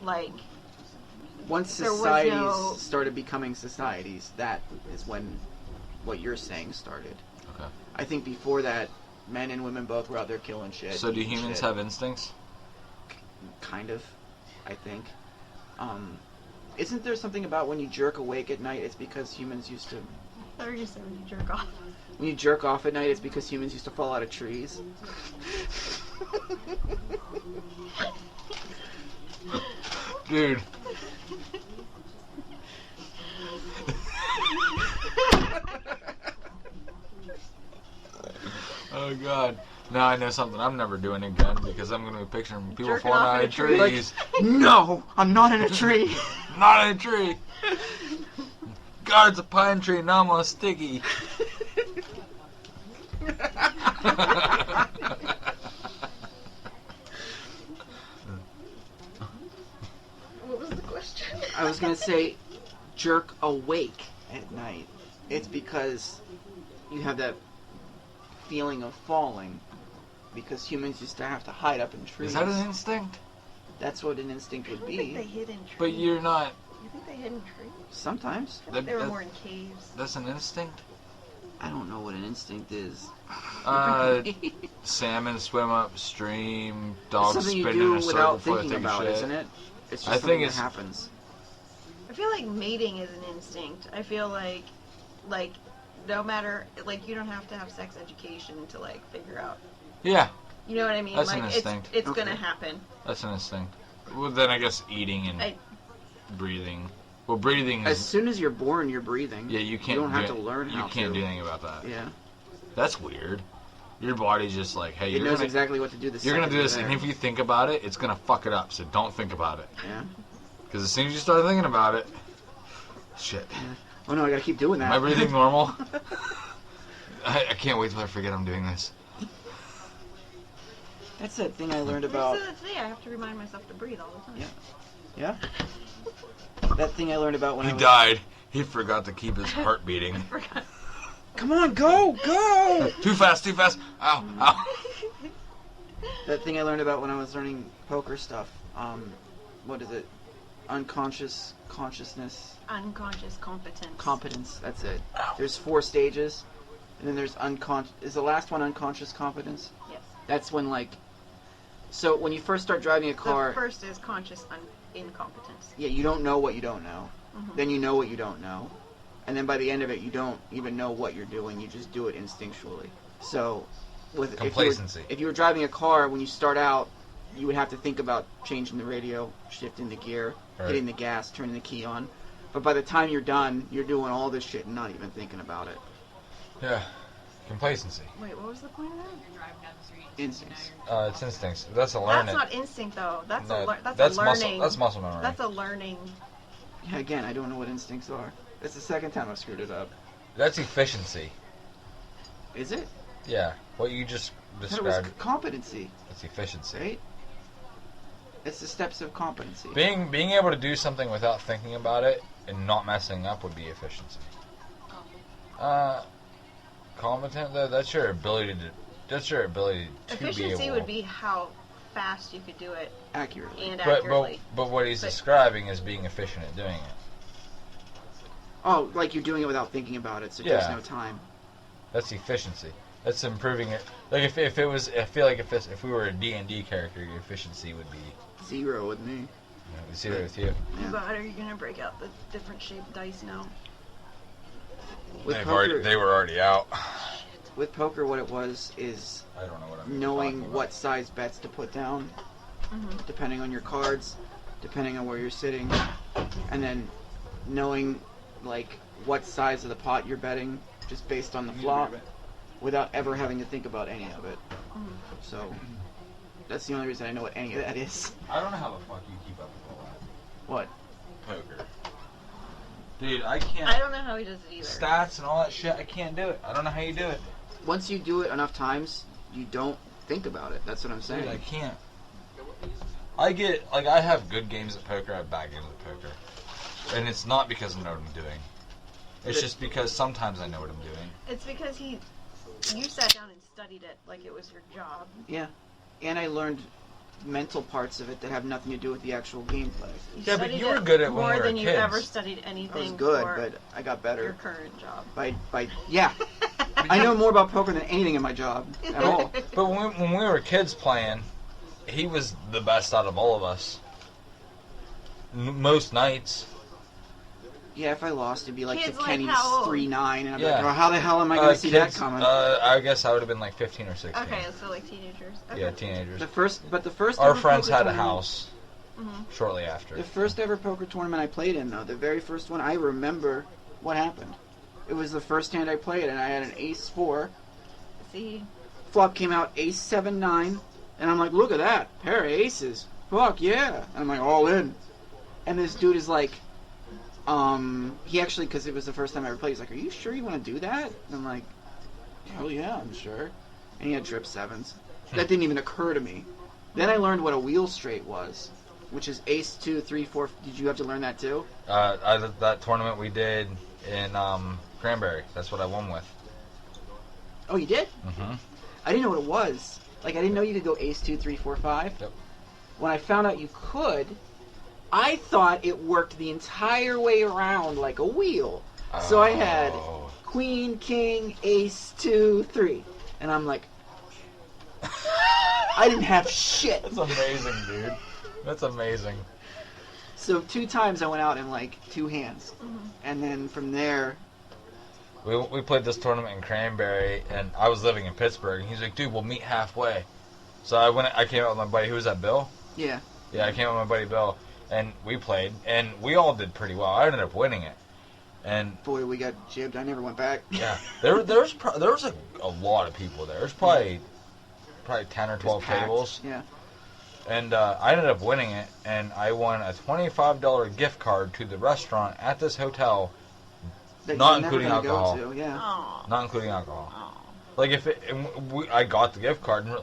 Speaker 6: like,
Speaker 3: Once
Speaker 6: there was
Speaker 3: societies
Speaker 6: no-
Speaker 3: started becoming societies, that is when what you're saying started.
Speaker 4: Okay.
Speaker 3: I think before that, men and women both were out there killing shit.
Speaker 4: So do
Speaker 3: eating
Speaker 4: humans
Speaker 3: shit.
Speaker 4: have instincts?
Speaker 3: Kind of, I think. Isn't there something about when you jerk awake at night, it's because humans used to...
Speaker 6: I thought you said when you jerk off.
Speaker 3: When you jerk off at night, it's because humans used to fall out of trees?
Speaker 4: Dude. Oh god. Now I know something I'm never doing again because I'm going to be picturing people
Speaker 6: Jerking
Speaker 4: falling
Speaker 6: off
Speaker 4: out
Speaker 6: in
Speaker 4: of
Speaker 6: a tree.
Speaker 4: trees.
Speaker 3: No! I'm not in a tree!
Speaker 4: Not in a tree. God, it's a pine tree. Now I'm on a sticky.
Speaker 6: What was the question?
Speaker 3: I was gonna say, jerk awake at night. It's because you have that feeling of falling. Because humans used to have to hide up in trees.
Speaker 4: Is that an instinct?
Speaker 3: That's what an instinct
Speaker 6: I
Speaker 3: would
Speaker 6: don't think they
Speaker 3: be.
Speaker 6: hid in trees.
Speaker 4: But you're not.
Speaker 6: You think they hid in trees?
Speaker 3: Sometimes.
Speaker 6: I thought they were more in caves.
Speaker 4: That's an instinct?
Speaker 3: I don't know what an instinct is.
Speaker 4: Salmon swim upstream, dogs
Speaker 3: Something you
Speaker 4: spin
Speaker 3: do
Speaker 4: in a circle
Speaker 3: without
Speaker 4: before they
Speaker 3: thinking
Speaker 4: take a
Speaker 3: about,
Speaker 4: shit.
Speaker 3: isn't it? It's just
Speaker 4: I
Speaker 3: something
Speaker 4: think
Speaker 3: that happens.
Speaker 6: I feel like mating is an instinct. I feel like no matter, like, you don't have to have sex education to, like, figure out.
Speaker 4: Yeah,
Speaker 6: You know what I mean?
Speaker 4: That's
Speaker 6: like,
Speaker 4: an instinct.
Speaker 6: it's
Speaker 3: Okay.
Speaker 6: gonna happen.
Speaker 4: that's an instinct. Well, then I guess eating and breathing. Well, breathing
Speaker 3: As
Speaker 4: is...
Speaker 3: soon as you're born, you're breathing.
Speaker 4: Yeah, you can't
Speaker 3: You don't have
Speaker 4: do
Speaker 3: to learn how
Speaker 4: You can't
Speaker 3: to.
Speaker 4: do anything about that.
Speaker 3: Yeah.
Speaker 4: That's weird. Your body's just like, hey,
Speaker 3: It
Speaker 4: you're
Speaker 3: knows
Speaker 4: gonna,
Speaker 3: exactly what to do.
Speaker 4: you're gonna do this,
Speaker 3: there.
Speaker 4: and if you think about it, it's gonna fuck it up. So don't think about it.
Speaker 3: Yeah.
Speaker 4: Because as soon as you start thinking about it, shit.
Speaker 3: Oh no, I gotta keep doing that.
Speaker 4: Am I breathing normal? I can't wait till I forget I'm doing this.
Speaker 3: That's that thing I learned about.
Speaker 6: I have to remind myself to breathe all the time.
Speaker 3: Yeah. That thing I learned about when
Speaker 4: He
Speaker 3: I was.
Speaker 4: died. He forgot to keep his heart beating.
Speaker 3: Come on, go!
Speaker 4: Too fast, too fast. Ow, ow.
Speaker 3: That thing I learned about when I was learning poker stuff. What is it? Unconscious consciousness.
Speaker 6: Unconscious competence.
Speaker 3: Competence. That's it. There's 4 stages, and then there's unconscious. Is the last one unconscious competence?
Speaker 6: Yes.
Speaker 3: That's when, like. So when you first start driving a car,
Speaker 6: The first is conscious incompetence.
Speaker 3: yeah, you don't know what you don't know.
Speaker 6: Mhm.
Speaker 3: Then you know what you don't know, and then by the end of it, you don't even know what you're doing. You just do it instinctually. So, with
Speaker 4: Complacency.
Speaker 3: If you were driving a car when you start out, you would have to think about changing the radio, shifting the gear,
Speaker 4: Right.
Speaker 3: hitting the gas, turning the key on. But by the time you're done, you're doing all this shit and not even thinking about it.
Speaker 4: Yeah. Complacency.
Speaker 6: Wait, what was the point of that?
Speaker 3: Instincts.
Speaker 4: It's instincts. That's a learning.
Speaker 6: That's not instinct, though. That's
Speaker 4: No,
Speaker 6: that's a learning.
Speaker 4: muscle. That's muscle memory.
Speaker 6: That's a learning.
Speaker 3: Yeah, again, I don't know what instincts are. It's the second time I've screwed it up.
Speaker 4: That's efficiency.
Speaker 3: Is it?
Speaker 4: Yeah. What you just
Speaker 3: I thought it was
Speaker 4: described.
Speaker 3: competency,
Speaker 4: It's efficiency.
Speaker 3: right? It's the steps of competency.
Speaker 4: Being able to do something without thinking about it and not messing up would be efficiency. Competent though, that's your ability to. That's your ability to
Speaker 6: Efficiency
Speaker 4: be able.
Speaker 6: would be how fast you could do it
Speaker 3: Accurately.
Speaker 6: and
Speaker 4: But
Speaker 6: accurately.
Speaker 4: but what he's
Speaker 6: But-
Speaker 4: describing is being efficient at doing it.
Speaker 3: Oh, like you're doing it without thinking about it, so it takes
Speaker 4: Yeah.
Speaker 3: no time.
Speaker 4: That's efficiency. That's improving it. Like if it was, I feel like if we were a D&D character, your efficiency would be.
Speaker 3: 0 with me.
Speaker 4: We see it with you.
Speaker 3: Yeah.
Speaker 6: But are you gonna break out the different shaped dice now?
Speaker 3: With poker,
Speaker 4: They were already out.
Speaker 3: with poker, what it was is
Speaker 4: I don't know what I'm
Speaker 3: knowing
Speaker 4: talking about.
Speaker 3: what size bets to put down,
Speaker 6: Mm-hmm.
Speaker 3: depending on your cards, depending on where you're sitting, and then knowing like what size of the pot you're betting, just based on the flop, without ever having to think about any of it.
Speaker 6: Mhm.
Speaker 3: So that's the only reason I know what any of that is.
Speaker 4: I don't know how the fuck you keep up with all that.
Speaker 3: What?
Speaker 4: Poker. Dude, I can't.
Speaker 6: I don't know how he does it either.
Speaker 4: Stats and all that shit, I can't do it. I don't know how you do it.
Speaker 3: Once you do it enough times, you don't think about it. That's what I'm saying.
Speaker 4: Dude, I can't. I have good games at poker, I have bad games at poker. And it's not because I know what I'm doing. It's just because sometimes I know what I'm doing.
Speaker 6: It's because you sat down and studied it like it was your job.
Speaker 3: Yeah, and I learned mental parts of it that have nothing to do with the actual gameplay.
Speaker 6: You
Speaker 4: Yeah, but
Speaker 6: studied
Speaker 4: you were
Speaker 6: it
Speaker 4: good at when
Speaker 6: more
Speaker 4: we were
Speaker 6: than you
Speaker 4: kids.
Speaker 6: ever studied
Speaker 3: I
Speaker 6: anything
Speaker 3: was good,
Speaker 6: for
Speaker 3: but I got
Speaker 6: your
Speaker 3: better.
Speaker 6: current job.
Speaker 3: By yeah, I know more about poker than anything in my job at all.
Speaker 4: But when we were kids playing, he was the best out of all of us. Most nights.
Speaker 3: Yeah, if I lost, it'd be like
Speaker 6: Kids
Speaker 3: the
Speaker 6: like
Speaker 3: Kenny's
Speaker 6: how old?
Speaker 3: 3-9, and I'm
Speaker 4: Yeah.
Speaker 3: like, oh, how the hell am I going to see that
Speaker 4: Kids,
Speaker 3: coming?
Speaker 4: I guess I would have been like 15 or 16.
Speaker 6: Okay, so like teenagers. Okay.
Speaker 4: Yeah, teenagers.
Speaker 3: The first
Speaker 4: Our
Speaker 3: ever
Speaker 4: friends
Speaker 3: poker
Speaker 4: had a
Speaker 3: tournament-
Speaker 4: house
Speaker 6: Mhm.
Speaker 4: shortly after.
Speaker 3: The first ever poker tournament I played in, though, the very first one, I remember what happened. It was the first hand I played, and I had an ace 4.
Speaker 6: See,
Speaker 3: Flop came out ace 7-9, and I'm like, look at that, pair of aces. Fuck yeah. And I'm like, all in. And this dude is like, he actually, because it was the first time I ever played, he's like, are you sure you want to do that? And I'm like, hell yeah, I'm sure. And he had trip 7s. That didn't even occur to me. Then I learned what a wheel straight was, which is ace 2, 3, 4. Did you have to learn that too?
Speaker 4: That tournament we did in Cranberry, that's what I won with.
Speaker 3: Oh, you did?
Speaker 4: Mm-hmm.
Speaker 3: I didn't know what it was. Like, I didn't know you could go ace 2, 3, 4, 5.
Speaker 4: Yep.
Speaker 3: When I found out you could, I thought it worked the entire way around like a wheel. So I had
Speaker 4: Oh.
Speaker 3: queen, king, ace, 2, 3. And I'm like, I didn't have shit.
Speaker 4: That's amazing, dude. That's amazing.
Speaker 3: So 2 times I went out in like 2 hands, and then from there,
Speaker 4: We played this tournament in Cranberry, and I was living in Pittsburgh, and he's like, dude, we'll meet halfway. So I came out with my buddy, who was that, Bill?
Speaker 3: yeah,
Speaker 4: Yeah, I came out with my buddy Bill, and we played, and we all did pretty well. I ended up winning it. And
Speaker 3: boy, we got jibbed. I never went back.
Speaker 4: yeah, there was a lot of people there. There's probably 10 or 12
Speaker 3: Packed.
Speaker 4: tables.
Speaker 3: Yeah.
Speaker 4: And I ended up winning it, and I won a $25 gift card to the restaurant at this hotel,
Speaker 3: That
Speaker 4: Not
Speaker 3: you're never
Speaker 4: including
Speaker 3: gonna
Speaker 4: alcohol.
Speaker 3: Go to, yeah.
Speaker 6: Aw.
Speaker 4: not including alcohol.
Speaker 6: Aw.
Speaker 4: Like I got the gift card, and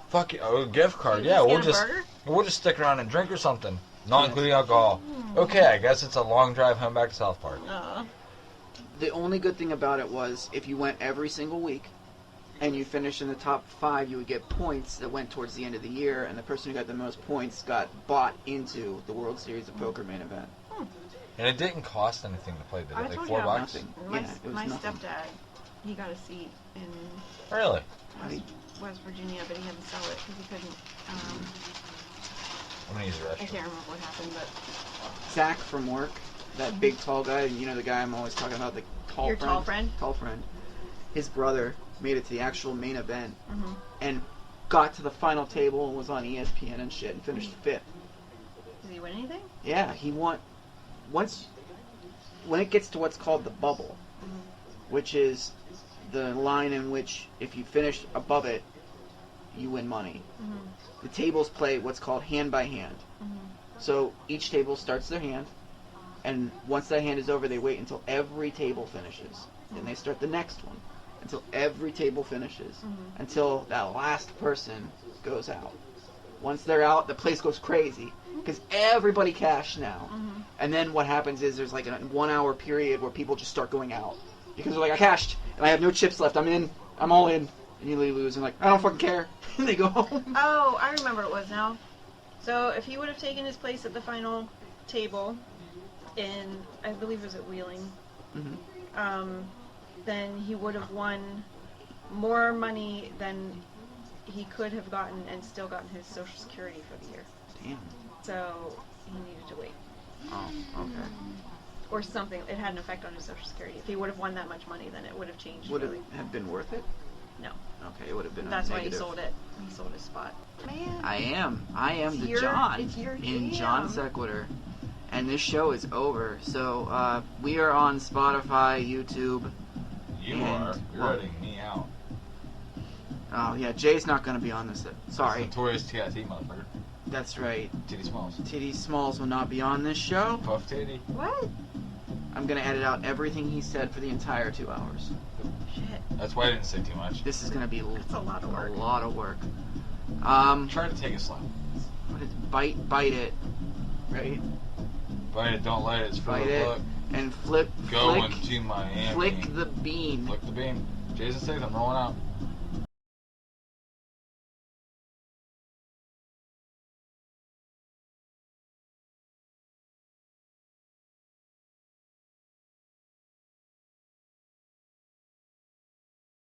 Speaker 4: fuck it, a gift card.
Speaker 6: Did
Speaker 4: Yeah,
Speaker 6: you
Speaker 4: we'll
Speaker 6: get a
Speaker 4: just
Speaker 6: burger?
Speaker 4: stick around and drink or something. Not
Speaker 3: Yes.
Speaker 4: including alcohol. Okay, I guess it's a long drive home back to South Park.
Speaker 6: Aw.
Speaker 3: The only good thing about it was if you went every single week and you finished in the top 5, you would get points that went towards the end of the year, and the person who got the most points got bought into the World Series of Poker main event.
Speaker 4: And it didn't cost anything to play, did it?
Speaker 6: I
Speaker 4: Like
Speaker 6: told
Speaker 4: $4?
Speaker 6: you.
Speaker 3: Nothing.
Speaker 6: My,
Speaker 3: Yeah, it was
Speaker 6: my
Speaker 3: nothing.
Speaker 6: stepdad, he got a seat in
Speaker 4: Really?
Speaker 6: West Virginia, but he had to sell it because he couldn't.
Speaker 4: I'm gonna use the
Speaker 6: I
Speaker 4: restroom.
Speaker 6: can't remember what happened, but
Speaker 3: Zach from work, that big tall guy, you know the guy I'm always talking about, the tall
Speaker 6: Your
Speaker 3: friend.
Speaker 6: tall friend?
Speaker 3: Tall friend. His brother made it to the actual main event
Speaker 6: Mhm.
Speaker 3: and got to the final table and was on ESPN and shit and finished 5th.
Speaker 6: did he win anything?
Speaker 3: Yeah, he won. When it gets to what's called the bubble, which is the line in which if you finish above it, you win money. The tables play what's called hand by hand. So each table starts their hand, and once that hand is over, they wait until every table finishes. Then they start the next one until every table finishes, until that last person goes out. Once they're out, the place goes crazy because everybody cashed now. And then what happens is there's like a 1 hour period where people just start going out because they're like, I cashed and I have no chips left. I'm in. I'm all in. And you lose and like, I don't fucking care. And they go home.
Speaker 6: Oh, I remember what it was now. So if he would have taken his place at the final table in, I believe it was at Wheeling, then he would have won more money than he could have gotten and still gotten his Social Security for the year.
Speaker 3: Damn.
Speaker 6: So he needed to wait.
Speaker 3: Oh, okay.
Speaker 6: Or something. It had an effect on his Social Security. If he would have won that much money, then it would have changed.
Speaker 3: Would it
Speaker 6: really.
Speaker 3: have been worth it?
Speaker 6: No.
Speaker 3: Okay, it would have been.
Speaker 6: That's
Speaker 3: a
Speaker 6: why he
Speaker 3: negative.
Speaker 6: sold it. He sold his spot. Man.
Speaker 3: I am
Speaker 6: It's
Speaker 3: the
Speaker 6: your-
Speaker 3: John
Speaker 6: it's your
Speaker 3: in
Speaker 6: jam.
Speaker 3: John Sequitur, and this show is over. So we are on Spotify, YouTube.
Speaker 4: You
Speaker 3: And
Speaker 4: are
Speaker 3: what?
Speaker 4: letting me out.
Speaker 3: Oh yeah, Jay's not going to be on this. Sorry,
Speaker 4: Notorious TIT motherfucker.
Speaker 3: that's right.
Speaker 4: Titty Smalls.
Speaker 3: Titty Smalls will not be on this show.
Speaker 4: Puff Titty.
Speaker 6: What?
Speaker 3: I'm going to edit out everything he said for the entire 2 hours.
Speaker 6: Shit.
Speaker 4: That's why I didn't say too much.
Speaker 3: This is going to be
Speaker 6: That's a lot of work.
Speaker 3: A lot of work.
Speaker 4: Try to take it slow.
Speaker 3: What is bite it, right?
Speaker 4: Bite it, don't let it. It's for
Speaker 3: Bite
Speaker 4: the
Speaker 3: it
Speaker 4: look.
Speaker 3: and flip.
Speaker 4: Going
Speaker 3: flick,
Speaker 4: to Miami.
Speaker 3: flick the bean.
Speaker 4: Flick the bean. Jason Statham rolling out.